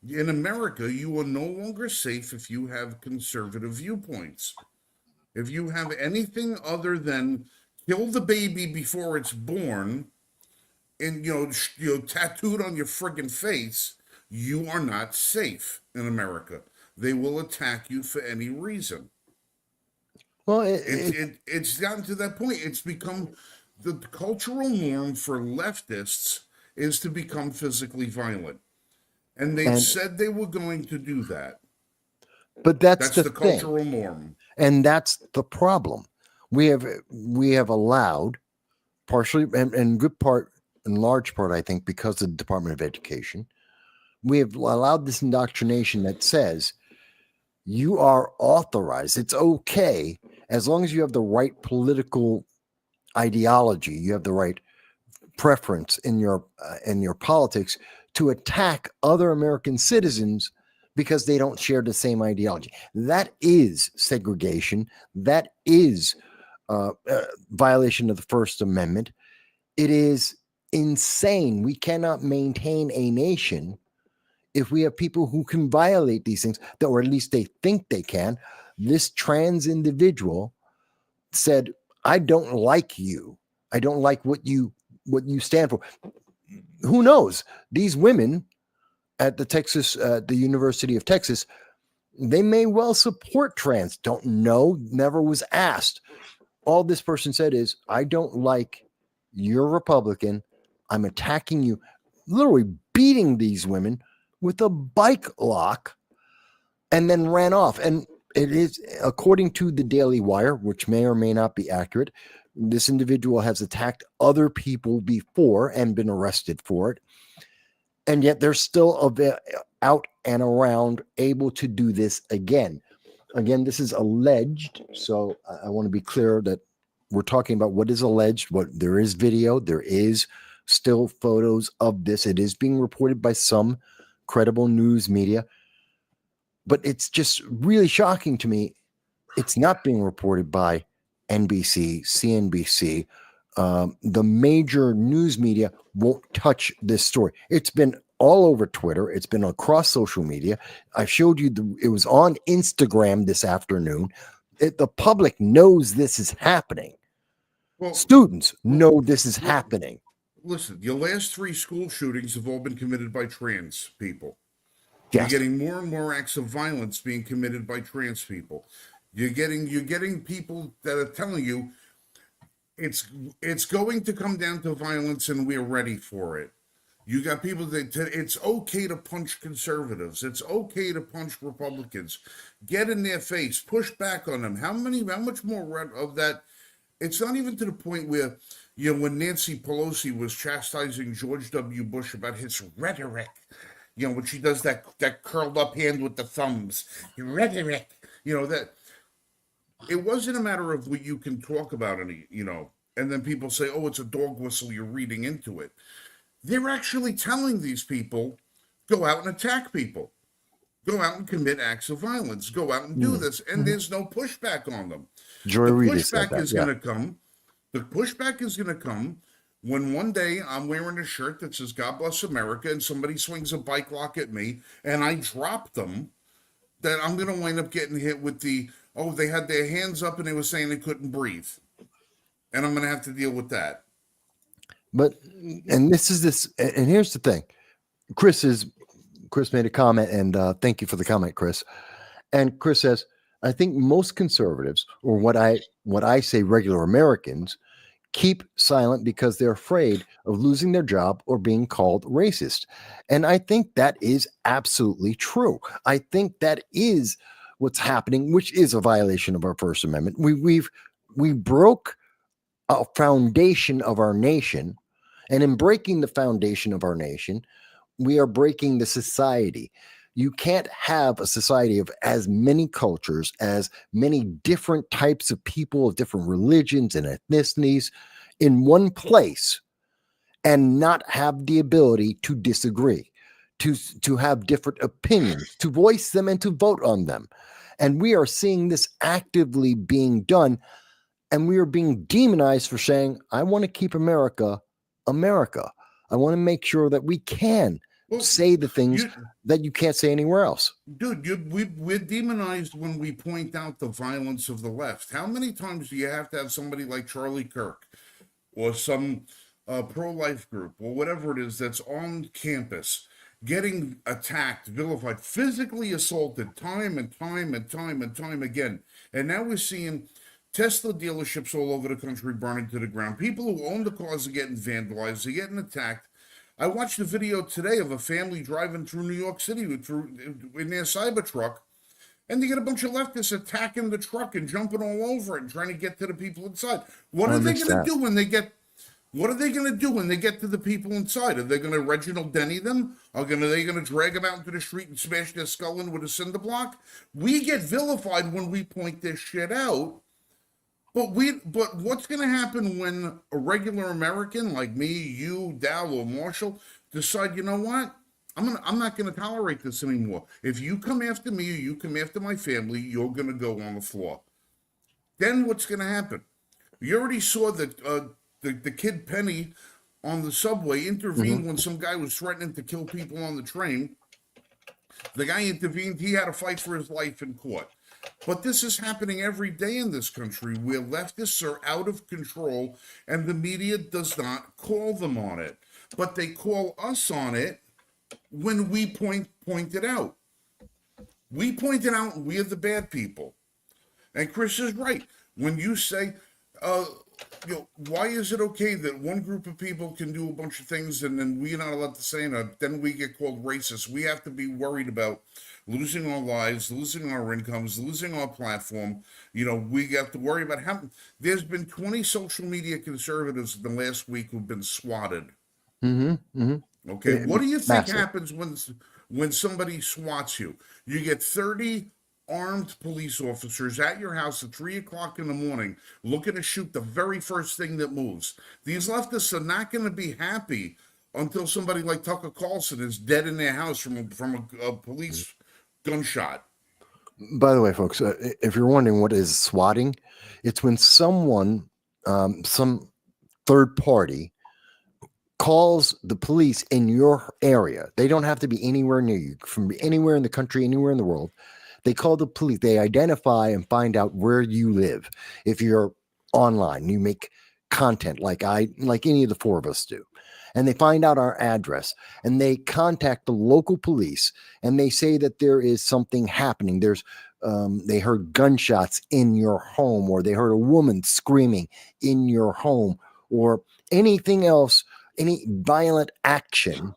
In America, you are no longer safe if you have conservative viewpoints. If you have anything other than kill the baby before it's born and tattooed on your friggin' face, you are not safe in America. They will attack you for any reason. Well, it's gotten to that point. It's become the cultural norm for leftists is to become physically violent. And they said they were going to do that. But that's the cultural norm. And that's the problem. We have allowed partially and in large part, I think, because of the Department of Education, we have allowed this indoctrination that says you are authorized. It's okay as long as you have the right political ideology, you have the right preference in your politics to attack other American citizens because they don't share the same ideology. That is segregation. That is violation of the First Amendment. It is insane. We cannot maintain a nation if we have people who can violate these things, or at least they think they can. This trans individual said, I don't like you. I don't like what you stand for. Who knows? These women at the University of Texas, they may well support trans. Don't know. Never was asked. All this person said is, I don't like you're Republican. I'm attacking you. Literally beating these women with a bike lock and then ran off. And it is, according to the Daily Wire, which may or may not be accurate, this individual has attacked other people before and been arrested for it. And yet they're still out and around able to do this again. Again, this is alleged. So I want to be clear that we're talking about what is alleged. What there is video, there is still photos of this. It is being reported by some credible news media. But it's just really shocking to me. It's not being reported by NBC, CNBC. The major news media won't touch this story. It's been all over Twitter. It's been across social media. I showed you it was on Instagram this afternoon. The public knows this is happening. Well, students know this is happening. Listen, your last 3 school shootings have all been committed by trans people. Yes. You're getting more and more acts of violence being committed by trans people. You're getting people that are telling you it's going to come down to violence and we're ready for it. You got people that it's okay to punch conservatives. It's okay to punch Republicans. Get in their face, push back on them. How much more of that? It's not even to the point where, when Nancy Pelosi was chastising George W. Bush about his rhetoric, when she does that curled up hand with the thumbs, rhetoric, that it wasn't a matter of what you can talk about any, and then people say, oh, it's a dog whistle, you're reading into it. They're actually telling these people, go out and attack people, go out and commit acts of violence, go out and do this, and there's no pushback on them. Joy Reed said Pushback that. is going to come. The pushback is going to come when one day I'm wearing a shirt that says God bless America and somebody swings a bike lock at me and I drop them, that I'm going to wind up getting hit with they had their hands up and they were saying they couldn't breathe. And I'm going to have to deal with that. But, and here's the thing. Chris made a comment, and thank you for the comment, Chris. And Chris says, I think most conservatives, or what I say regular Americans, keep silent because they're afraid of losing their job or being called racist. And I think that is absolutely true. I think that is what's happening, which is a violation of our First Amendment. We broke a foundation of our nation, and in breaking the foundation of our nation, we are breaking the society. You can't have a society of as many cultures, as many different types of people of different religions and ethnicities in one place and not have the ability to disagree, to have different opinions, to voice them and to vote on them. And we are seeing this actively being done, and we are being demonized for saying, I want to keep America, America. I want to make sure that we can say the things that you can't say anywhere else. Dude, we're demonized when we point out the violence of the left. How many times do you have to have somebody like Charlie Kirk or some pro-life group or whatever it is that's on campus getting attacked, vilified, physically assaulted time and time and time and time again? And now we're seeing Tesla dealerships all over the country burning to the ground. People who own the cars are getting vandalized, they're getting attacked. I watched a video today of a family driving through New York City in their Cybertruck, and they get a bunch of leftists attacking the truck and jumping all over it and trying to get to the people inside. What are they going to do when they get? What are they going to do when they get to the people inside? Are they going to Reginald Denny them? Are they going to drag them out into the street and smash their skull in with a cinder block? We get vilified when we point this shit out. But what's going to happen when a regular American like me, you, Dow, or Marshall decide, you know what? I'm not going to tolerate this anymore. If you come after me or you come after my family, you're going to go on the floor. Then what's going to happen? You already saw that the kid Penny on the subway intervened when some guy was threatening to kill people on the train. The guy intervened. He had to fight for his life in court. But this is happening every day in this country where leftists are out of control and the media does not call them on it. But they call us on it when we point it out. We point it out, we are the bad people. And Chris is right. When you say, why is it okay that one group of people can do a bunch of things and then we're not allowed to say it, then we get called racist? We have to be worried about losing our lives, losing our incomes, losing our platform. We have to worry about there's been 20 social media conservatives in the last week who've been swatted. Okay, what do you think happens when somebody swats you? You get 30 armed police officers at your house at 3 o'clock in the morning looking to shoot the very first thing that moves. These leftists are not going to be happy until somebody like Tucker Carlson is dead in their house from a police gunshot. By the way, folks, if you're wondering what is swatting, it's when someone, some third party, calls the police in your area. They don't have to be anywhere near you, from anywhere in the country, anywhere in the world. They call the police. They identify and find out where you live. If you're online, you make content like any of the four of us do. And they find out our address and they contact the local police and they say that there is something happening. They heard gunshots in your home, or they heard a woman screaming in your home, or anything else, any violent action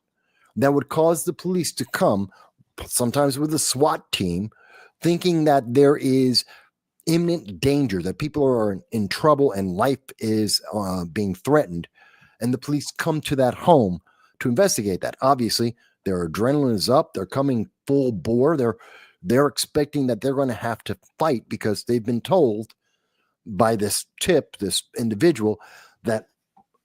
that would cause the police to come, sometimes with a SWAT team, thinking that there is imminent danger, that people are in trouble and life is being threatened. And the police come to that home to investigate that. Obviously, their adrenaline is up. They're coming full bore. They're expecting that they're going to have to fight because they've been told by this tip, this individual, that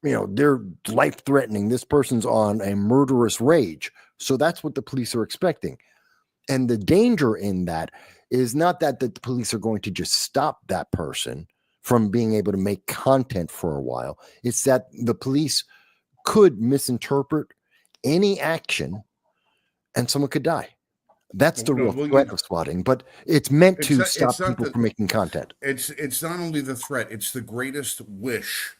they're life threatening. This person's on a murderous rage. So that's what the police are expecting. And the danger in that is not that the police are going to just stop that person from being able to make content for a while. It's that the police could misinterpret any action and someone could die. That's the real threat of swatting, but it's meant to stop people from making content. It's not only the threat, it's the greatest wish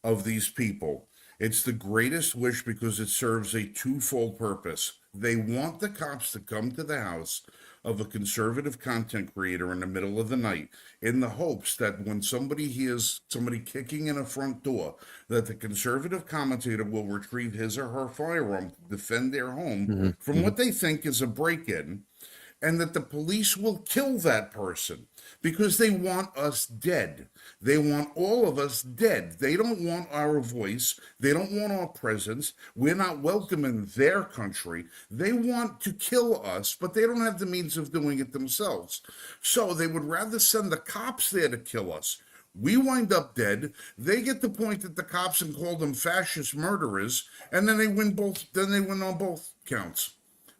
of these people. It's the greatest wish because it serves a twofold purpose. They want the cops to come to the house of a conservative content creator in the middle of the night in the hopes that when somebody hears somebody kicking in a front door, that the conservative commentator will retrieve his or her firearm to defend their home from what they think is a break-in, and that the police will kill that person because they want us dead. They want all of us dead. They don't want our voice. They don't want our presence. We're not welcome in their country. They want to kill us, but they don't have the means of doing it themselves. So they would rather send the cops there to kill us. We wind up dead. They get to point at the cops and call them fascist murderers, and then they win both. Then they win on both counts.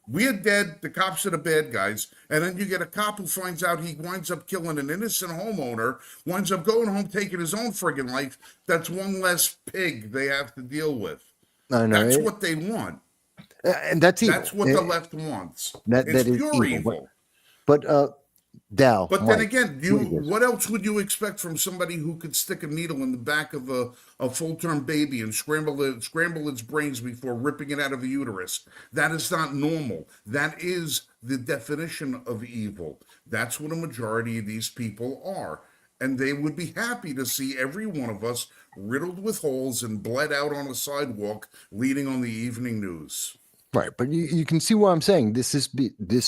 We're dead, the cops are the bad guys, and then you get a cop who finds out he winds up killing an innocent homeowner, winds up going home taking his own friggin' life. That's one less pig they have to deal with. I know. That's what they want. And that's evil. That's what the left wants. That It's is pure evil. evil. But Dow. But Mike, then again, what else would you expect from somebody who could stick a needle in the back of a full-term baby and scramble its brains before ripping it out of the uterus? That is not normal. That is the definition of evil. That's what a majority of these people are. And they would be happy to see every one of us riddled with holes and bled out on a sidewalk leading on the evening news. Right, but you can see what I'm saying. This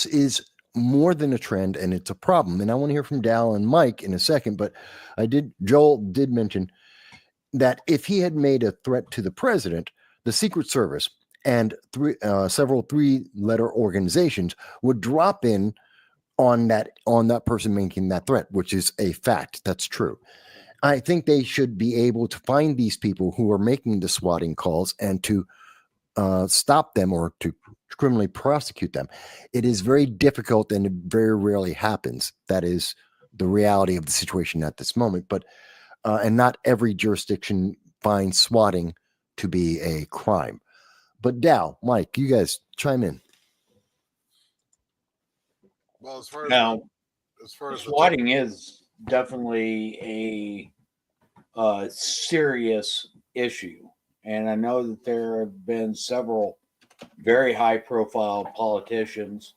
is more than a trend, and it's a problem. And I want to hear from Dal and Mike in a second, but Joel did mention that if he had made a threat to the president, the Secret Service and several three-letter organizations would drop in on that person making that threat, which is a fact. That's true. I think they should be able to find these people who are making the swatting calls and to stop them or to criminally prosecute them. It is very difficult and it very rarely happens. That is the reality of the situation at this moment. But and not every jurisdiction finds swatting to be a crime. But Dow, Mike, you guys chime in. Well, as far as swatting is definitely a serious issue. And I know that there have been several very high-profile politicians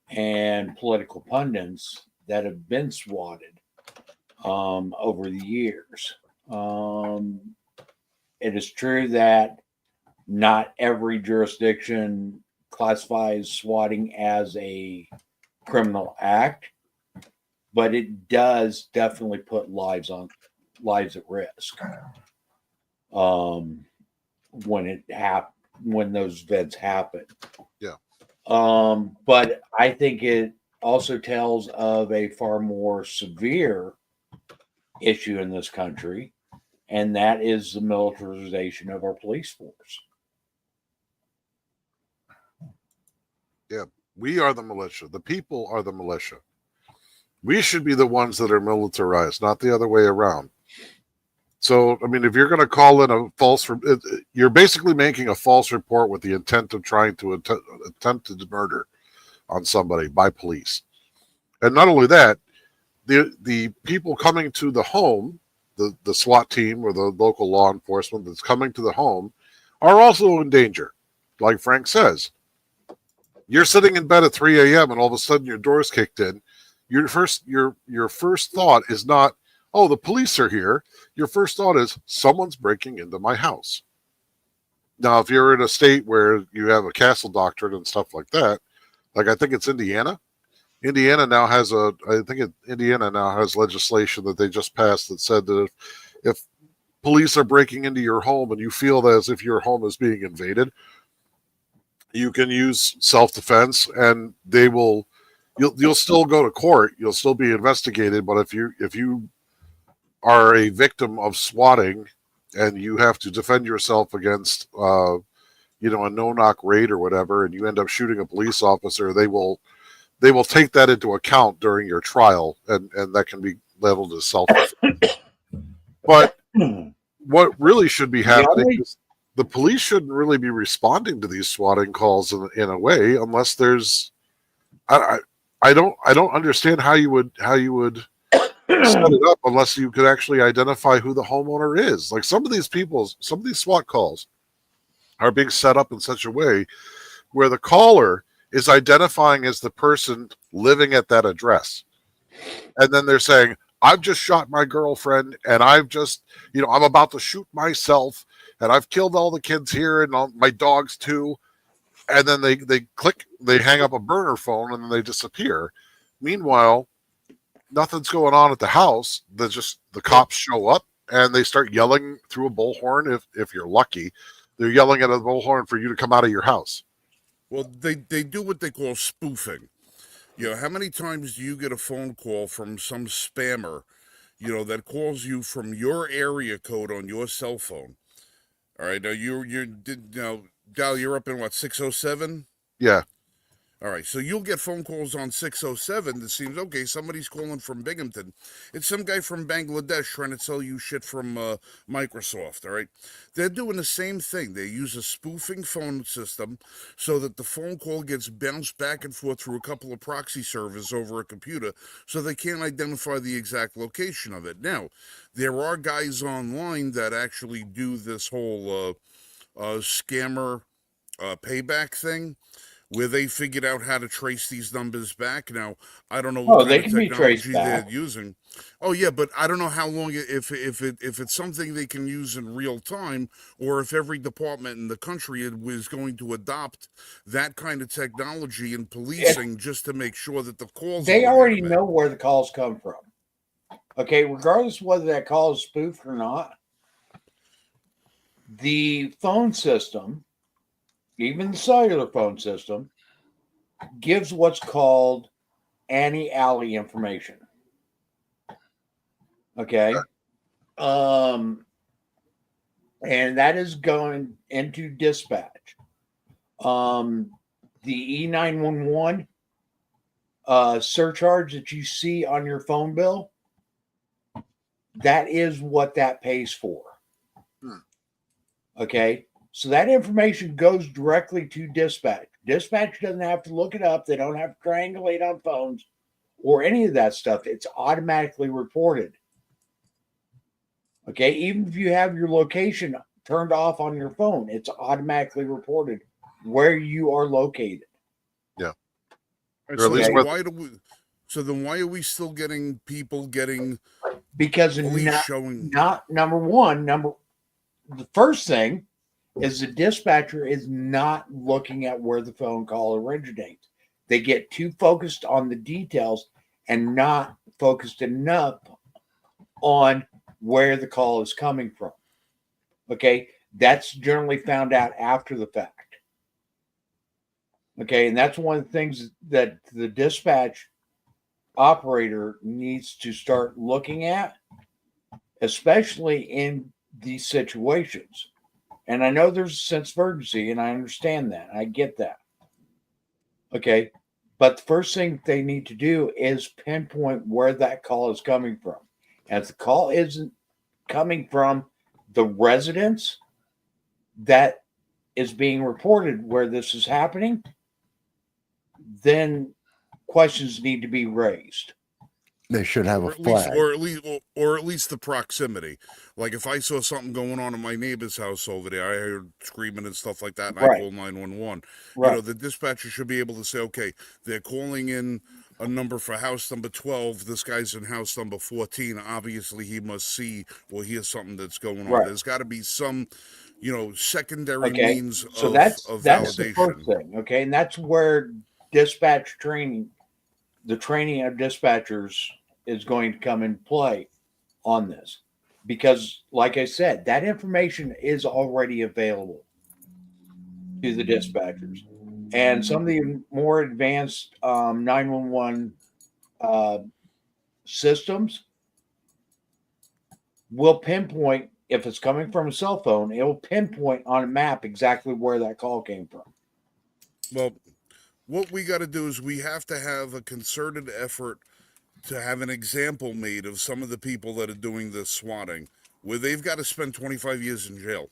and political pundits that have been swatted over the years. It is true that not every jurisdiction classifies swatting as a criminal act, but it does definitely put lives at risk. When those events happen. Yeah. But I think it also tells of a far more severe issue in this country, and that is the militarization of our police force. Yeah, we are the militia. The people are the militia. We should be the ones that are militarized, not the other way around. So, I mean, if you're going to call in a you're basically making a false report with the intent of trying to attempted murder on somebody by police. And not only that, the people coming to the home, the SWAT team or the local law enforcement that's coming to the home are also in danger. Like Frank says, you're sitting in bed at 3 a.m. and all of a sudden your door's kicked in. Your first thought is not, oh, the police are here. Your first thought is someone's breaking into my house. Now, if you're in a state where you have a castle doctrine and stuff like that, like I think it's Indiana. Indiana now has legislation that they just passed that said that if police are breaking into your home and you feel as if your home is being invaded, you can use self-defense and you'll still go to court. You'll still be investigated. But if you are a victim of swatting and you have to defend yourself against a no-knock raid or whatever, and you end up shooting a police officer, they will take that into account during your trial, and that can be leveled as self-defense. But what really should be happening is the police shouldn't really be responding to these swatting calls in a way unless there's I don't understand how you would set it up unless you could actually identify who the homeowner is. Like some of these SWAT calls are being set up in such a way where the caller is identifying as the person living at that address. And then they're saying, I've just shot my girlfriend and I've just, I'm about to shoot myself and I've killed all the kids here and all my dogs too. And then they hang up a burner phone and then they disappear. Meanwhile, nothing's going on at the house. The cops show up and they start yelling through a bullhorn. If you're lucky, they're yelling at a bullhorn for you to come out of your house. Well, they do what they call spoofing. How many times do you get a phone call from some spammer, that calls you from your area code on your cell phone? All right, now Dal, you're up in what, 607? Yeah. All right, so you'll get phone calls on 607 that seems, okay, somebody's calling from Binghamton. It's some guy from Bangladesh trying to sell you shit from Microsoft, all right? They're doing the same thing. They use a spoofing phone system so that the phone call gets bounced back and forth through a couple of proxy servers over a computer so they can't identify the exact location of it. Now, there are guys online that actually do this whole scammer payback thing, where they figured out how to trace these numbers back. Now, I don't know what kind of technology they're using. Oh yeah, but I don't know how long if it's something they can use in real time, or if every department in the country is going to adopt that kind of technology in policing just to make sure that the calls. They already know where the calls come from. Okay, regardless of whether that call is spoofed or not, the phone system, even the cellular phone system, gives what's called anti-alley information. Okay. And that is going into dispatch. The E911 surcharge that you see on your phone bill, that is what that pays for. Okay. So that information goes directly to dispatch. Dispatch doesn't have to look it up. They don't have to triangulate on phones or any of that stuff. It's automatically reported. Okay, even if you have your location turned off on your phone, it's automatically reported where you are located. Yeah. So why are we still getting people getting? Because not number one. The first thing is the dispatcher is not looking at where the phone call originates. They get too focused on the details and not focused enough on where the call is coming from. Okay, that's generally found out after the fact. Okay, and that's one of the things that the dispatch operator needs to start looking at, especially in these situations. And I know there's a sense of urgency, and I understand that. I get that. Okay. But the first thing they need to do is pinpoint where that call is coming from. And if the call isn't coming from the residence that is being reported where this is happening, then questions need to be raised. They should have a flag. Or at least the proximity. Like if I saw something going on in my neighbor's house over there, I heard screaming and stuff like that, and I called 911. Right. The dispatcher should be able to say, okay, they're calling in a number for house number 12. This guy's in house number 14. Obviously, he must see or hear something that's going on. Right. There's got to be some, secondary means of validation. That's the first thing, okay? And that's where dispatch training, the training of dispatchers is going to come in play on this. Because, like I said, that information is already available to the dispatchers. And some of the more advanced 911 systems will pinpoint, if it's coming from a cell phone, it will pinpoint on a map exactly where that call came from. Well, what we got to do is we have to have a concerted effort to have an example made of some of the people that are doing the swatting, where they've got to spend 25 years in jail.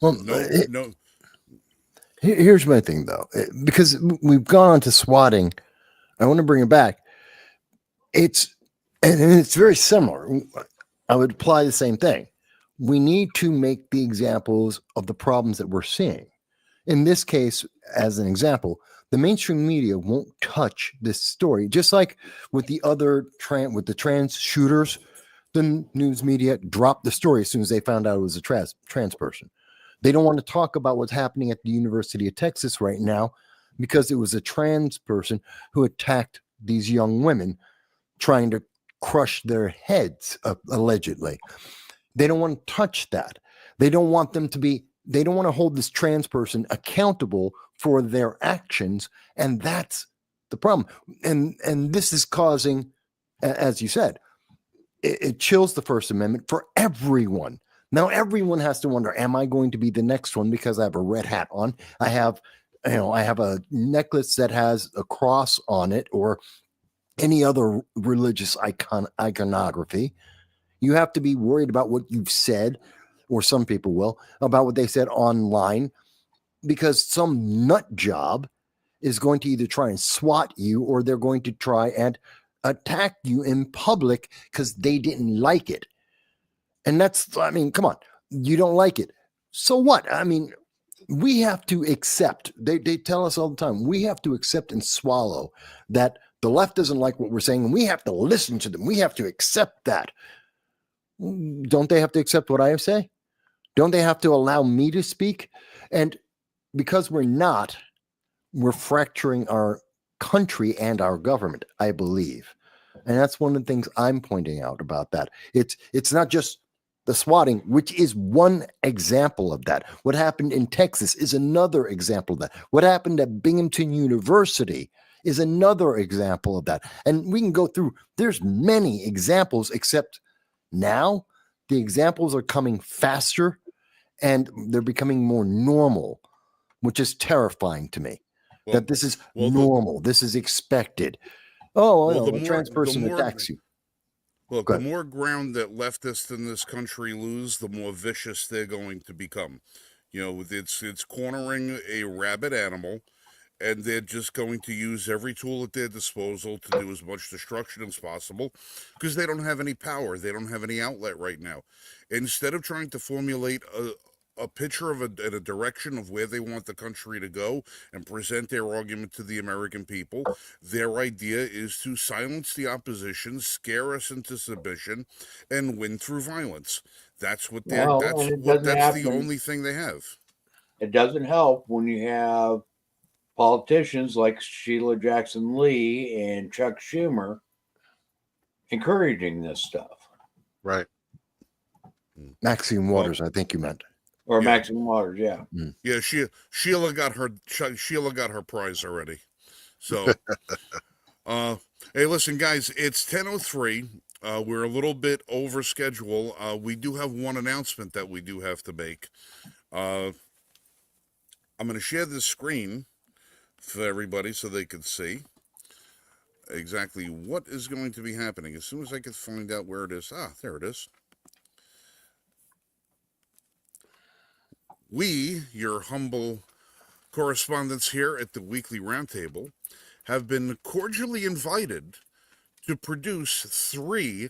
Well, No. Here's my thing, though, because we've gone on to swatting. I want to bring it back. It's very similar. I would apply the same thing. We need to make the examples of the problems that we're seeing. In this case, as an example, the mainstream media won't touch this story, just like with the other trans shooters. The news media dropped the story as soon as they found out it was a trans person. They don't want to talk about what's happening at the University of Texas right now because it was a trans person who attacked these young women, trying to crush their heads, allegedly. They don't want to touch that. They don't want them to be, they don't want to hold this trans person accountable for their actions. And that's the problem. And this is causing, as you said, it chills the First Amendment for everyone. Now everyone has to wonder, am I going to be the next one because I have a red hat on? I have a necklace that has a cross on it, or any other religious iconography. You have to be worried about what you've said, or some people will, about what they said online, because some nut job is going to either try and swat you, or they're going to try and attack you in public because they didn't like it. And that's, I mean, come on, you don't like it. So what? I mean, we have to accept, they tell us all the time, we have to accept and swallow that the left doesn't like what we're saying, and we have to listen to them. We have to accept that. Don't they have to accept what I say? Don't they have to allow me to speak? And because we're not, we're fracturing our country and our government, I believe. And that's one of the things I'm pointing out about that. It's not just the swatting, which is one example of that. What happened in Texas is another example of that. What happened at Binghamton University is another example of that. And we can go through, there's many examples, except now the examples are coming faster and they're becoming more normal, which is terrifying to me. That this is normal. This is expected. Oh, well, a trans person attacks you. Look, the more ground that leftists in this country lose, the more vicious they're going to become. You know, it's cornering a rabid animal, and they're just going to use every tool at their disposal to do as much destruction as possible, because they don't have any power. They don't have any outlet right now. Instead of trying to formulate a picture of a direction of where they want the country to go and present their argument to the American people, their idea is to silence the opposition, scare us into submission, and win through violence. That's what they're. That's the only thing they have. It doesn't help when you have politicians like Sheila Jackson Lee and Chuck Schumer encouraging this stuff. Right. Maxine Waters, I think you meant. Or Maxine Waters, yeah. Yeah, Sheila got her prize already. So, hey, listen, guys, it's 10:03. We're a little bit over schedule. We do have one announcement that we do have to make. I'm going to share this screen for everybody so they can see exactly what is going to be happening. As soon as I can find out where it is. There it is. We, your humble correspondents here at the Weekly Roundtable, have been cordially invited to produce three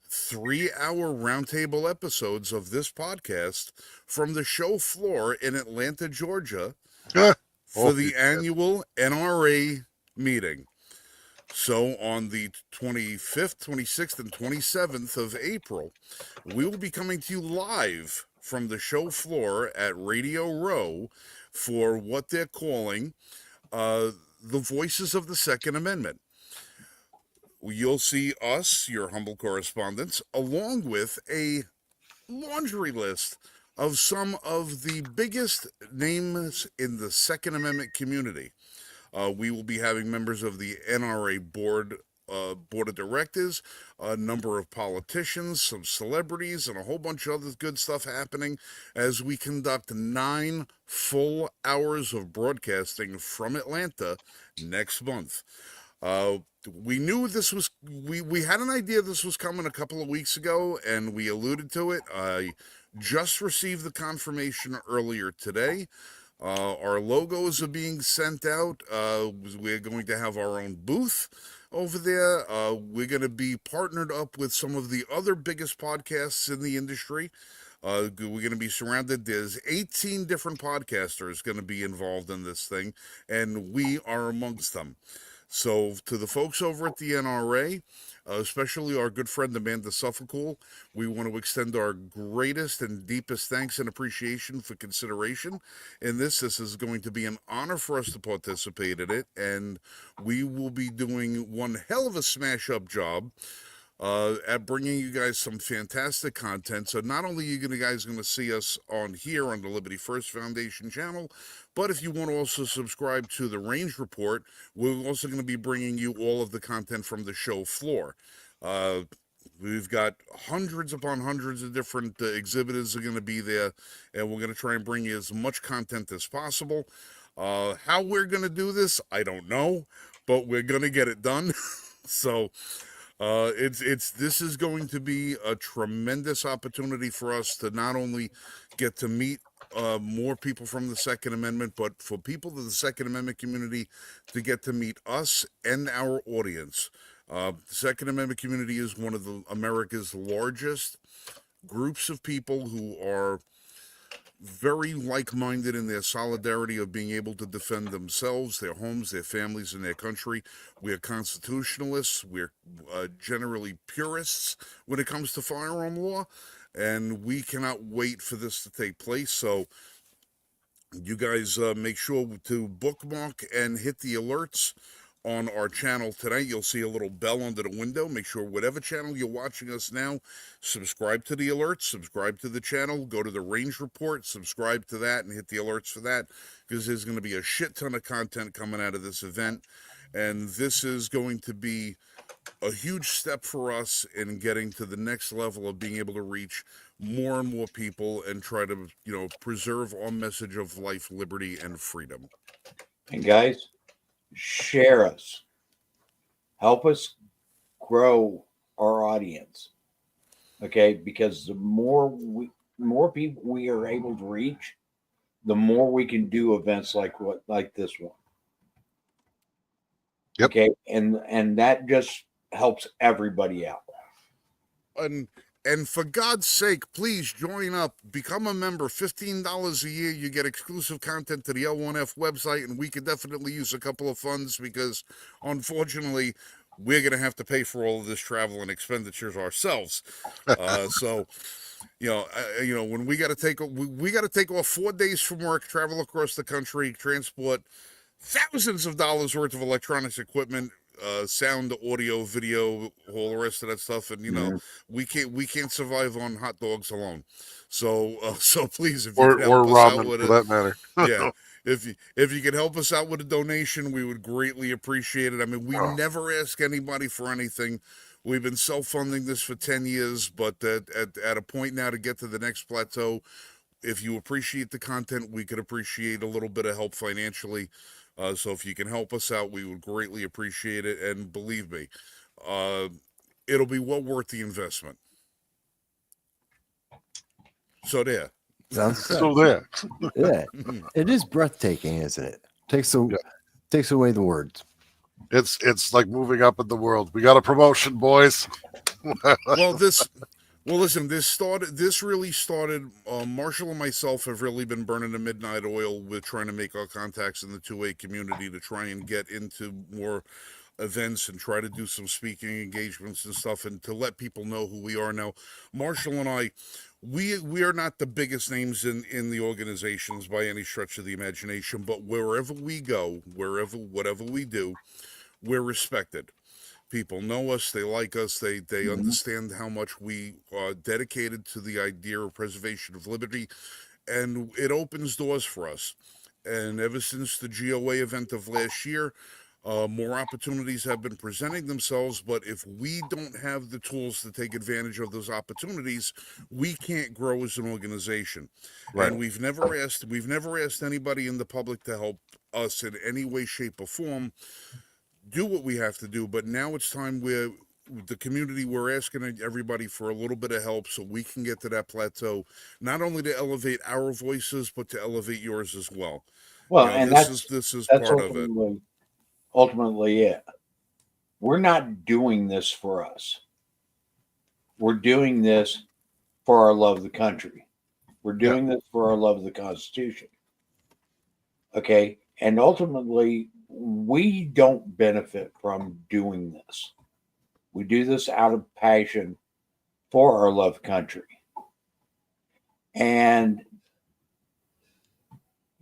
3-hour roundtable episodes of this podcast from the show floor in Atlanta, Georgia, for the annual NRA meeting. So on the 25th, 26th, and 27th of April, we will be coming to you live from the show floor at Radio Row for what they're calling the Voices of the Second Amendment. You'll see us, your humble correspondents, along with a laundry list of some of the biggest names in the Second Amendment community. We will be having members of the NRA board board of directors, a number of politicians, some celebrities, and a whole bunch of other good stuff happening as we conduct 9 full hours of broadcasting from Atlanta next month. We knew this was, we had an idea this was coming a couple of weeks ago, and we alluded to it. I just received the confirmation earlier today. Our logos are being sent out. We're going to have our own booth over there. We're going to be partnered up with some of the other biggest podcasts in the industry. We're going to be surrounded. There's 18 different podcasters going to be involved in this thing, and we are amongst them. So to the folks over at the NRA, especially our good friend Amanda Suffolk, we want to extend our greatest and deepest thanks and appreciation for consideration in this. This is going to be an honor for us to participate in it, and we will be doing one hell of a smash-up job at bringing you guys some fantastic content. So not only are you guys going to see us on here on the Liberty First Foundation channel, but if you want to also subscribe to the Range Report, we're also going to be bringing you all of the content from the show floor. We've got hundreds upon hundreds of different exhibitors are going to be there, and we're going to try and bring you as much content as possible. How we're going to do this, I don't know, but we're going to get it done. So this is going to be a tremendous opportunity for us to not only get to meet more people from the Second Amendment, but for people of the Second Amendment community to get to meet us and our audience. The Second Amendment community is one of America's largest groups of people who are very like-minded in their solidarity of being able to defend themselves, their homes, their families, and their country. We're constitutionalists. We're generally purists when it comes to firearm law, and we cannot wait for this to take place. So you guys make sure to bookmark and hit the alerts on our channel tonight. You'll see a little bell under the window. Make sure whatever channel you're watching us now, subscribe to the alerts, subscribe to the channel, go to the Range Report, subscribe to that, and hit the alerts for that, because there's going to be a shit ton of content coming out of this event, and this is going to be a huge step for us in getting to the next level of being able to reach more and more people and try to, preserve our message of life, liberty, and freedom. And guys, share us. Help us grow our audience. Okay, because the more people we are able to reach, the more we can do events like this one. Yep. Okay, and that just helps everybody out. And for God's sake, please join up. Become a member. $15 a year. You get exclusive content to the L1F website, and we could definitely use a couple of funds because, unfortunately, we're going to have to pay for all of this travel and expenditures ourselves. So, when we got to take off 4 days from work, travel across the country, transport thousands of dollars worth of electronics equipment, sound, audio, video, all the rest of that stuff, and we can't survive on hot dogs alone. So please, if you can help us out with for that matter. yeah, if you could help us out with a donation, we would greatly appreciate it. I mean, we never ask anybody for anything. We've been self-funding this for 10 years, but at a point now to get to the next plateau, if you appreciate the content, we could appreciate a little bit of help financially. So if you can help us out, we would greatly appreciate it. And believe me, it'll be well worth the investment. So there. Sounds good. So there. Yeah, it is breathtaking, isn't it? Takes away the words. It's like moving up in the world. We got a promotion, boys. Listen, this really started, Marshall and myself have really been burning the midnight oil with trying to make our contacts in the 2A community to try and get into more events and try to do some speaking engagements and stuff and to let people know who we are. Now, Marshall and I, we are not the biggest names in the organizations by any stretch of the imagination, but wherever we go, whatever we do, we're respected. People know us, they like us, they understand how much we are dedicated to the idea of preservation of liberty, and it opens doors for us. And ever since the GOA event of last year, More opportunities have been presenting themselves, but if we don't have the tools to take advantage of those opportunities, we can't grow as an organization. Right. And we've never asked anybody in the public to help us in any way, shape, or form do what we have to do. But now it's time where the community, we're asking everybody for a little bit of help so we can get to that plateau, not only to elevate our voices, but to elevate yours as well. Well, You know, and this is that's part of it. ultimately it. We're not doing this for us. We're doing this for our love of the country. We're doing this for our love of the Constitution. Okay. And ultimately, we don't benefit from doing this. We do this out of passion for our love of country. And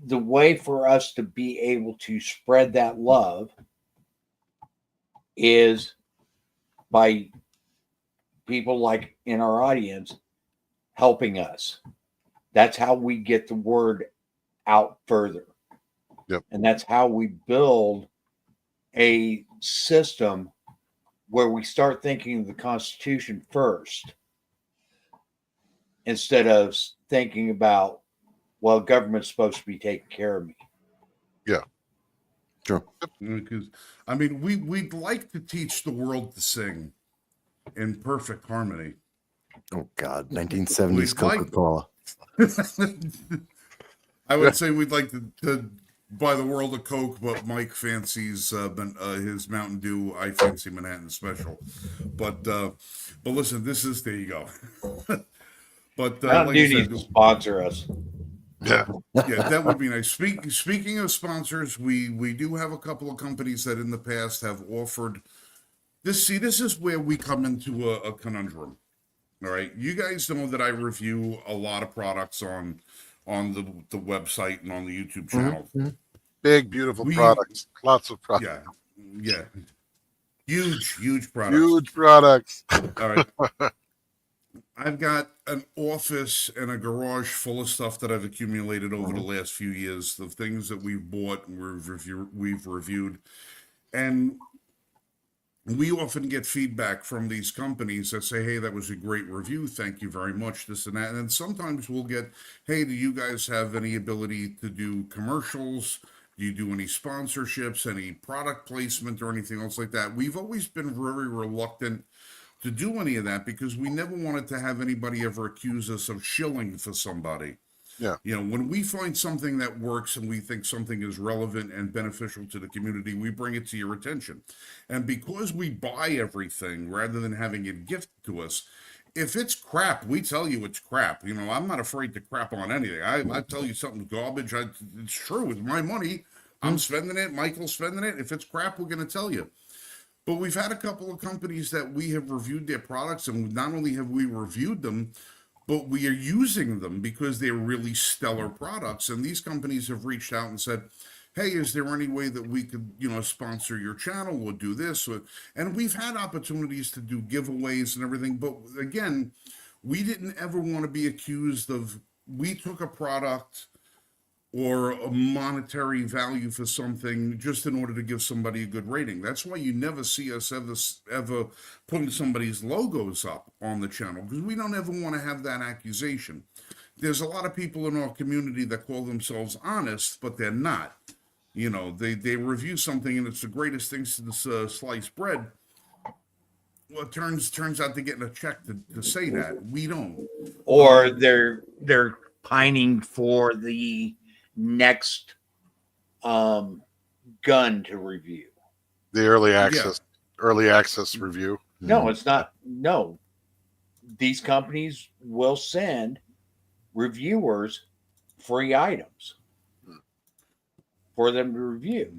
the way for us to be able to spread that love is by people like in our audience helping us. That's how we get the word out further. Yep. And that's how we build a system where we start thinking of the Constitution first instead of thinking about, well, government's supposed to be taking care of me. Yeah. Sure. Because I mean, we'd like to teach the world to sing in perfect harmony. Oh God, 1970s We'd like- Coca-Cola. I would say we'd like to buy the world a Coke, but Mike fancies his Mountain Dew. I fancy Manhattan Special. But listen, there you go. But Mountain like Dew I said, needs to sponsor us. Yeah. yeah, that would be nice. Speaking of sponsors, we do have a couple of companies that in the past have offered this. See, this is where we come into a conundrum. All right, you guys know that I review a lot of products on the website and on the YouTube channel. Big, beautiful products. Lots of products. Yeah, huge products. Huge products. All right. I've got an office and a garage full of stuff that I've accumulated over the last few years, the things that we've bought and we've reviewed. And we often get feedback from these companies that say, hey, that was a great review. Thank you very much, this and that. And then sometimes we'll get, hey, do you guys have any ability to do commercials? Do you do any sponsorships, any product placement or anything else like that? We've always been very reluctant to do any of that because we never wanted to have anybody ever accuse us of shilling for somebody. Yeah. You know, when we find something that works and we think something is relevant and beneficial to the community, we bring it to your attention. And because we buy everything rather than having it gifted to us, if it's crap, we tell you it's crap. You know, I'm not afraid to crap on anything. I tell you something's garbage. It's true. It's my money. I'm spending it. Michael's spending it. If it's crap, we're going to tell you. But we've had a couple of companies that we have reviewed their products, and not only have we reviewed them, but we are using them because they're really stellar products. And these companies have reached out and said, hey, is there any way that we could, sponsor your channel or do this? And we've had opportunities to do giveaways and everything. But again, we didn't ever want to be accused of, we took a product or a monetary value for something just in order to give somebody a good rating. That's why you never see us ever putting somebody's logos up on the channel, because we don't ever want to have that accusation. There's a lot of people in our community that call themselves honest, but they're not. You know, they review something and it's the greatest thing since sliced bread. Well, it turns out they're getting a check to say that. We don't. Or they're pining for the next gun to review. The early access review. No, it's not. No, these companies will send reviewers free items for them to review.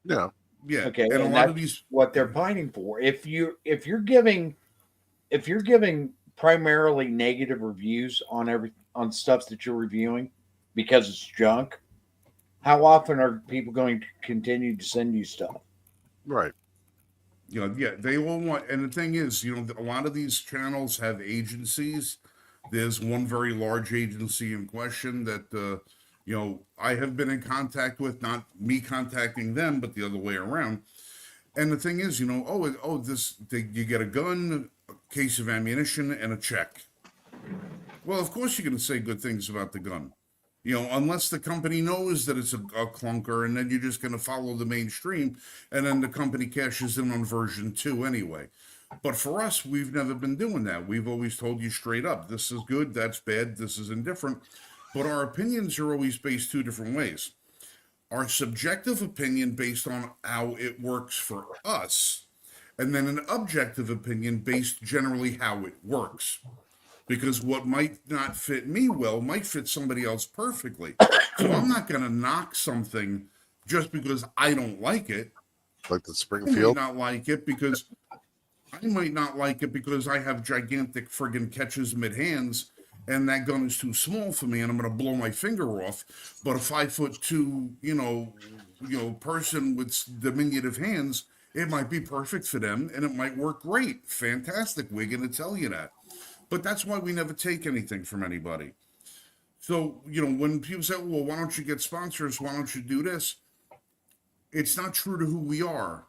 Yeah. Yeah. Okay, And a and lot that's of these, what they're pining for. If you're giving primarily negative reviews on stuff that you're reviewing because it's junk, how often are people going to continue to send you stuff? Right. yeah, they all want, and the thing is, a lot of these channels have agencies. There's one very large agency in question that, You know, I have been in contact with, not me contacting them, but the other way around. And the thing is, you know, you get a gun, a case of ammunition, and a check. Well, of course you're going to say good things about the gun. You know, unless the company knows that it's a clunker, and then you're just going to follow the mainstream, and then the company cashes in on version 2 anyway. But for us, we've never been doing that. We've always told you straight up, this is good, that's bad, this is indifferent. But our opinions are always based 2 different ways. Our subjective opinion based on how it works for us, and then an objective opinion based generally how it works. Because what might not fit me well might fit somebody else perfectly. So I'm not going to knock something just because I don't like it. Like the I might Springfield. not like it because I have gigantic friggin' catches mid hands, and that gun is too small for me, and I'm going to blow my finger off. But a 5'2", person with diminutive hands, it might be perfect for them, and it might work great. Fantastic. We're going to tell you that. But that's why we never take anything from anybody. So, you know, when people say, well, why don't you get sponsors? Why don't you do this? It's not true to who we are.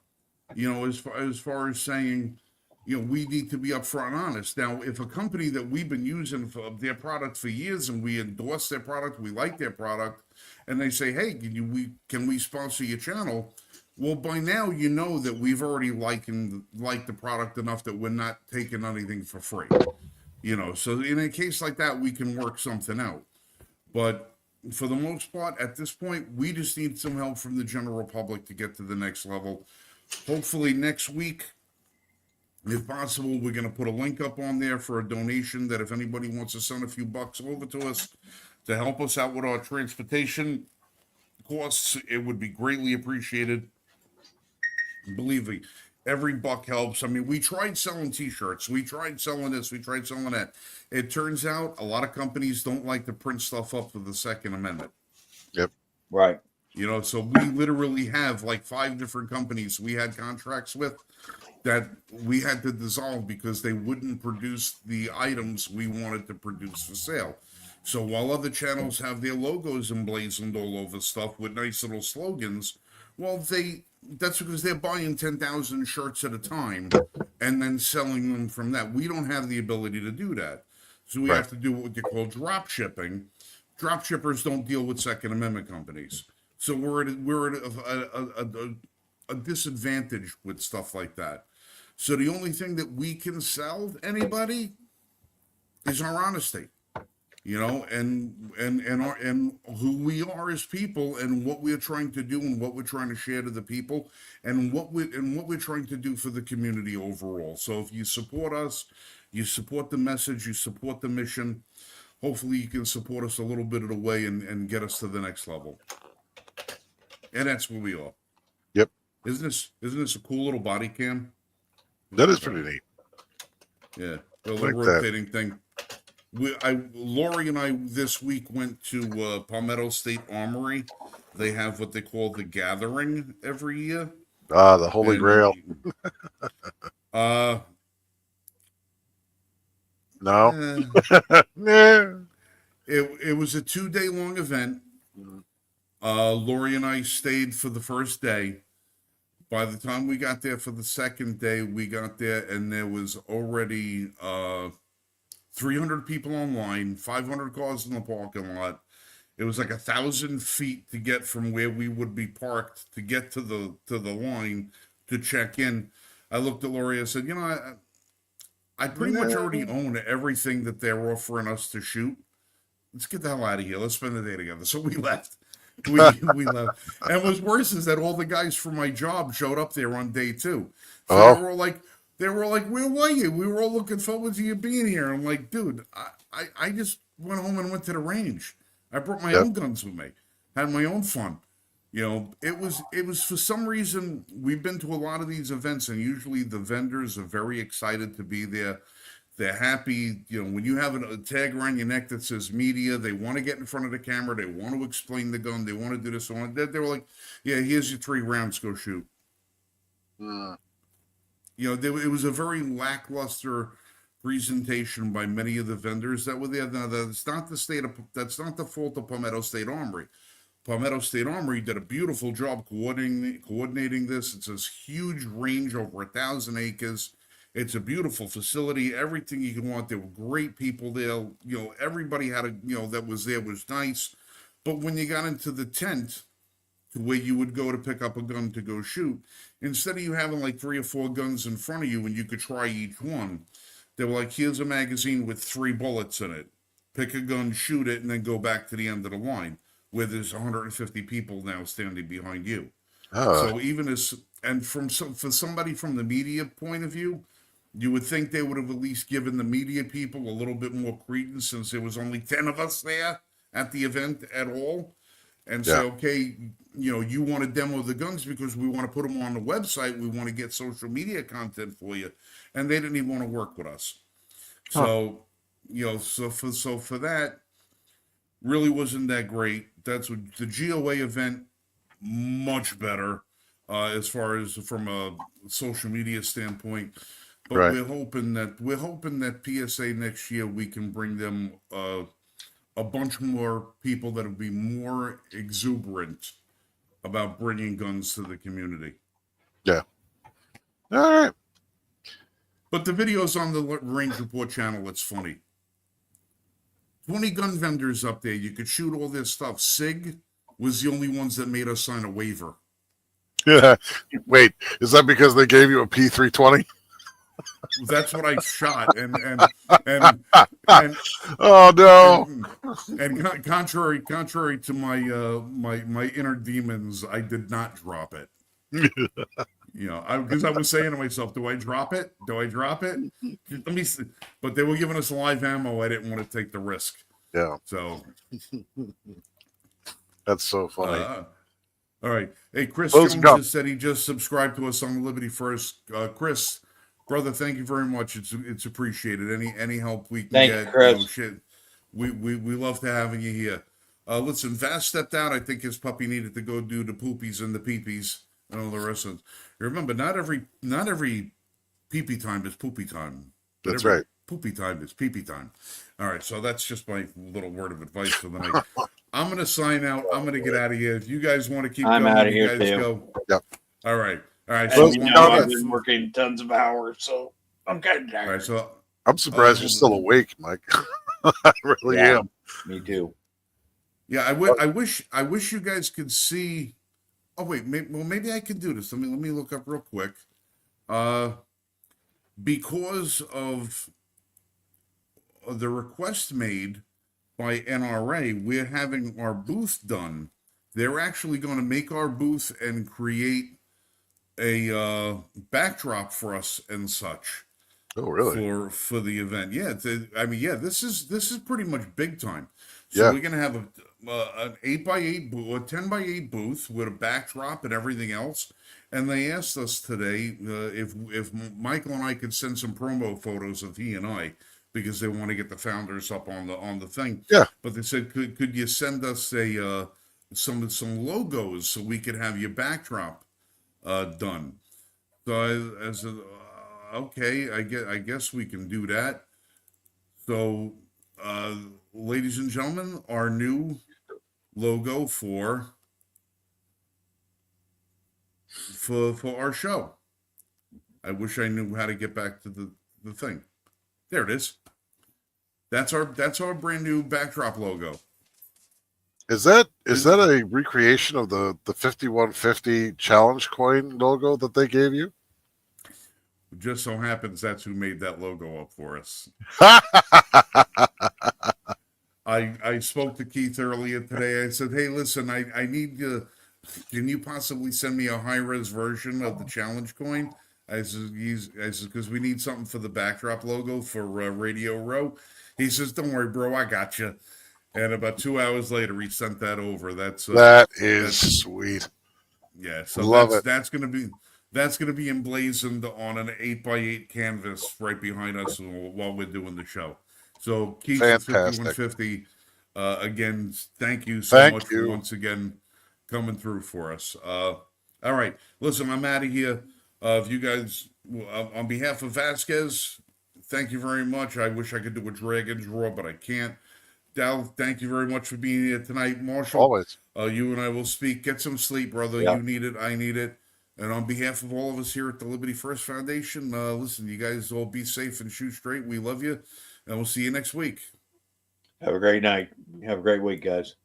You know, as far as saying, you know, we need to be upfront and honest. Now, if a company that we've been using for their product for years and we endorse their product, we like their product, and they say, hey, can we sponsor your channel? Well, by now you know that we've already liked the product enough that we're not taking anything for free. You know, so in a case like that, we can work something out. But for the most part, at this point, we just need some help from the general public to get to the next level. Hopefully next week, if possible, we're going to put a link up on there for a donation that if anybody wants to send a few bucks over to us to help us out with our transportation costs, it would be greatly appreciated. Believe me, every buck helps. I mean, we tried selling t-shirts. We tried selling this. We tried selling that. It turns out a lot of companies don't like to print stuff up for the Second Amendment. Yep. Right. You know, so we literally have like 5 different companies we had contracts with that we had to dissolve because they wouldn't produce the items we wanted to produce for sale. So while other channels have their logos emblazoned all over stuff with nice little slogans, well, that's because they're buying 10,000 shirts at a time and then selling them from that. We don't have the ability to do that. So we Right. have to do what they call drop shipping. Drop shippers don't deal with Second Amendment companies. So we're at a disadvantage with stuff like that. So the only thing that we can sell to anybody is our honesty. You know, and who we are as people, and what we're trying to do, and what we're trying to share to the people, and what we're trying to do for the community overall. So if you support us, you support the message, you support the mission. Hopefully, you can support us a little bit of the way and get us to the next level. And that's where we are. Yep. Isn't this a cool little body cam? That is pretty neat. Yeah, the Like little that. rotating thing. Lori and I this week went to Palmetto State Armory. They have what they call the Gathering every year. Ah, the Holy And, Grail. No. Yeah. It was a 2-day long event. Lori and I stayed for the first day. By the time we got there for the second day, we got there and there was already 300 people online, 500 cars in the parking lot. It was like 1,000 feet to get from where we would be parked to get to the line to check in. I looked at Lori and said, you know, I pretty much already own everything that they're offering us to shoot. Let's get the hell out of here. Let's spend the day together. So we left. We left. And what's worse is that all the guys from my job showed up there on day 2. So Oh. they were like, where were you? We were all looking forward to you being here. I'm like, dude, I just went home and went to the range. I brought my own guns with me. Had my own fun. You know, it was for some reason, we've been to a lot of these events, and usually the vendors are very excited to be there. They're happy. You know, when you have a tag around your neck that says media, they want to get in front of the camera. They want to explain the gun. They want to do this. They were like, yeah, here's your 3 rounds. Go shoot. Mm. You know, it was a very lackluster presentation by many of the vendors that were there. Now, that's not the fault of Palmetto State Armory. Palmetto State Armory did a beautiful job coordinating this. It's this huge range, over 1,000 acres. It's a beautiful facility, everything you can want. There were great people there. Everybody had that was there was nice. But when you got into the tent, to where you would go to pick up a gun to go shoot, instead of you having like 3 or 4 guns in front of you and you could try each one, they were like, here's a magazine with 3 bullets in it. Pick a gun, shoot it, and then go back to the end of the line, where there's 150 people now standing behind you. So even for somebody from the media point of view, you would think they would have at least given the media people a little bit more credence, since there was only 10 of us there at the event at all. And say, okay, you want to demo the guns because we want to put them on the website. We want to get social media content for you. And they didn't even want to work with us. So, so for that, really wasn't that great. That's what the GOA event, much better as far as from a social media standpoint. But we're hoping that PSA next year we can bring them a bunch more people that will be more exuberant about bringing guns to the community. Yeah. All right. But the videos on the Range Report channel, it's funny. 20 gun vendors up there. You could shoot all this stuff. SIG was the only ones that made us sign a waiver. Yeah. Wait, is that because they gave you a P320? That's what I shot, and oh no! And contrary to my my inner demons, I did not drop it. Because I was saying to myself, do I drop it? Let me see. But they were giving us live ammo. I didn't want to take the risk. Yeah. So that's so funny. All right. Hey, Chris Jones just said he just subscribed to us on Liberty First. Chris, brother, thank you very much. It's appreciated. Any help we can get. Chris. We love to having you here. Listen, Vass stepped out. I think his puppy needed to go do the poopies and the peepees and all the rest of it. Remember, not every peepee time is poopy time. That's right. Poopy time is peepee time. All right, so that's just my little word of advice for the night. I'm going to sign out. I'm going to get out of here. If you guys want to keep going, out of you here guys too. go. Yep. All right. So I've been working tons of hours, so I'm kind of tired. All right, so I'm surprised you're still awake, Mike. I really am. Me too. Yeah, I wish you guys could see. Oh wait, maybe I can do this. Let me look up real quick. Because of the request made by NRA, we're having our booth done. They're actually going to make our booth and create a backdrop for us and such. Oh, really? For the event, yeah. This is pretty much big time. So we're gonna have an 8x8 booth, or 10x8 booth with a backdrop and everything else. And they asked us today if Michael and I could send some promo photos of he and I, because they want to get the founders up on the thing. Yeah. But they said, could you send us some logos so we could have your backdrop done? So I said, okay, I guess we can do that. So, ladies and gentlemen, our new logo for our show. I wish I knew how to get back to the thing. There it is. That's our brand new backdrop logo. Is that a recreation of the 5150 challenge coin logo that they gave you? It just so happens that's who made that logo up for us. I spoke to Keith earlier today. I said, hey, listen, I need to. Can you possibly send me a high-res version of the challenge coin? I said, because we need something for the backdrop logo for Radio Row. He says, don't worry, bro, I got you. And about 2 hours later, he sent that over. That's sweet. Yeah, so Love it. That's gonna be emblazoned on an 8x8 canvas right behind us while we're doing the show. So Keith at 5150, again, thank you so much for once again coming through for us. All right, listen, I'm out of here. If you guys, on behalf of Vasquez, thank you very much. I wish I could do a Dragon's Roar, but I can't. Dal, thank you very much for being here tonight. Marshall, Always. you and I will speak. Get some sleep, brother. Yeah. You need it. I need it. And on behalf of all of us here at the Liberty First Foundation, listen, you guys all be safe and shoot straight. We love you, and we'll see you next week. Have a great night. Have a great week, guys.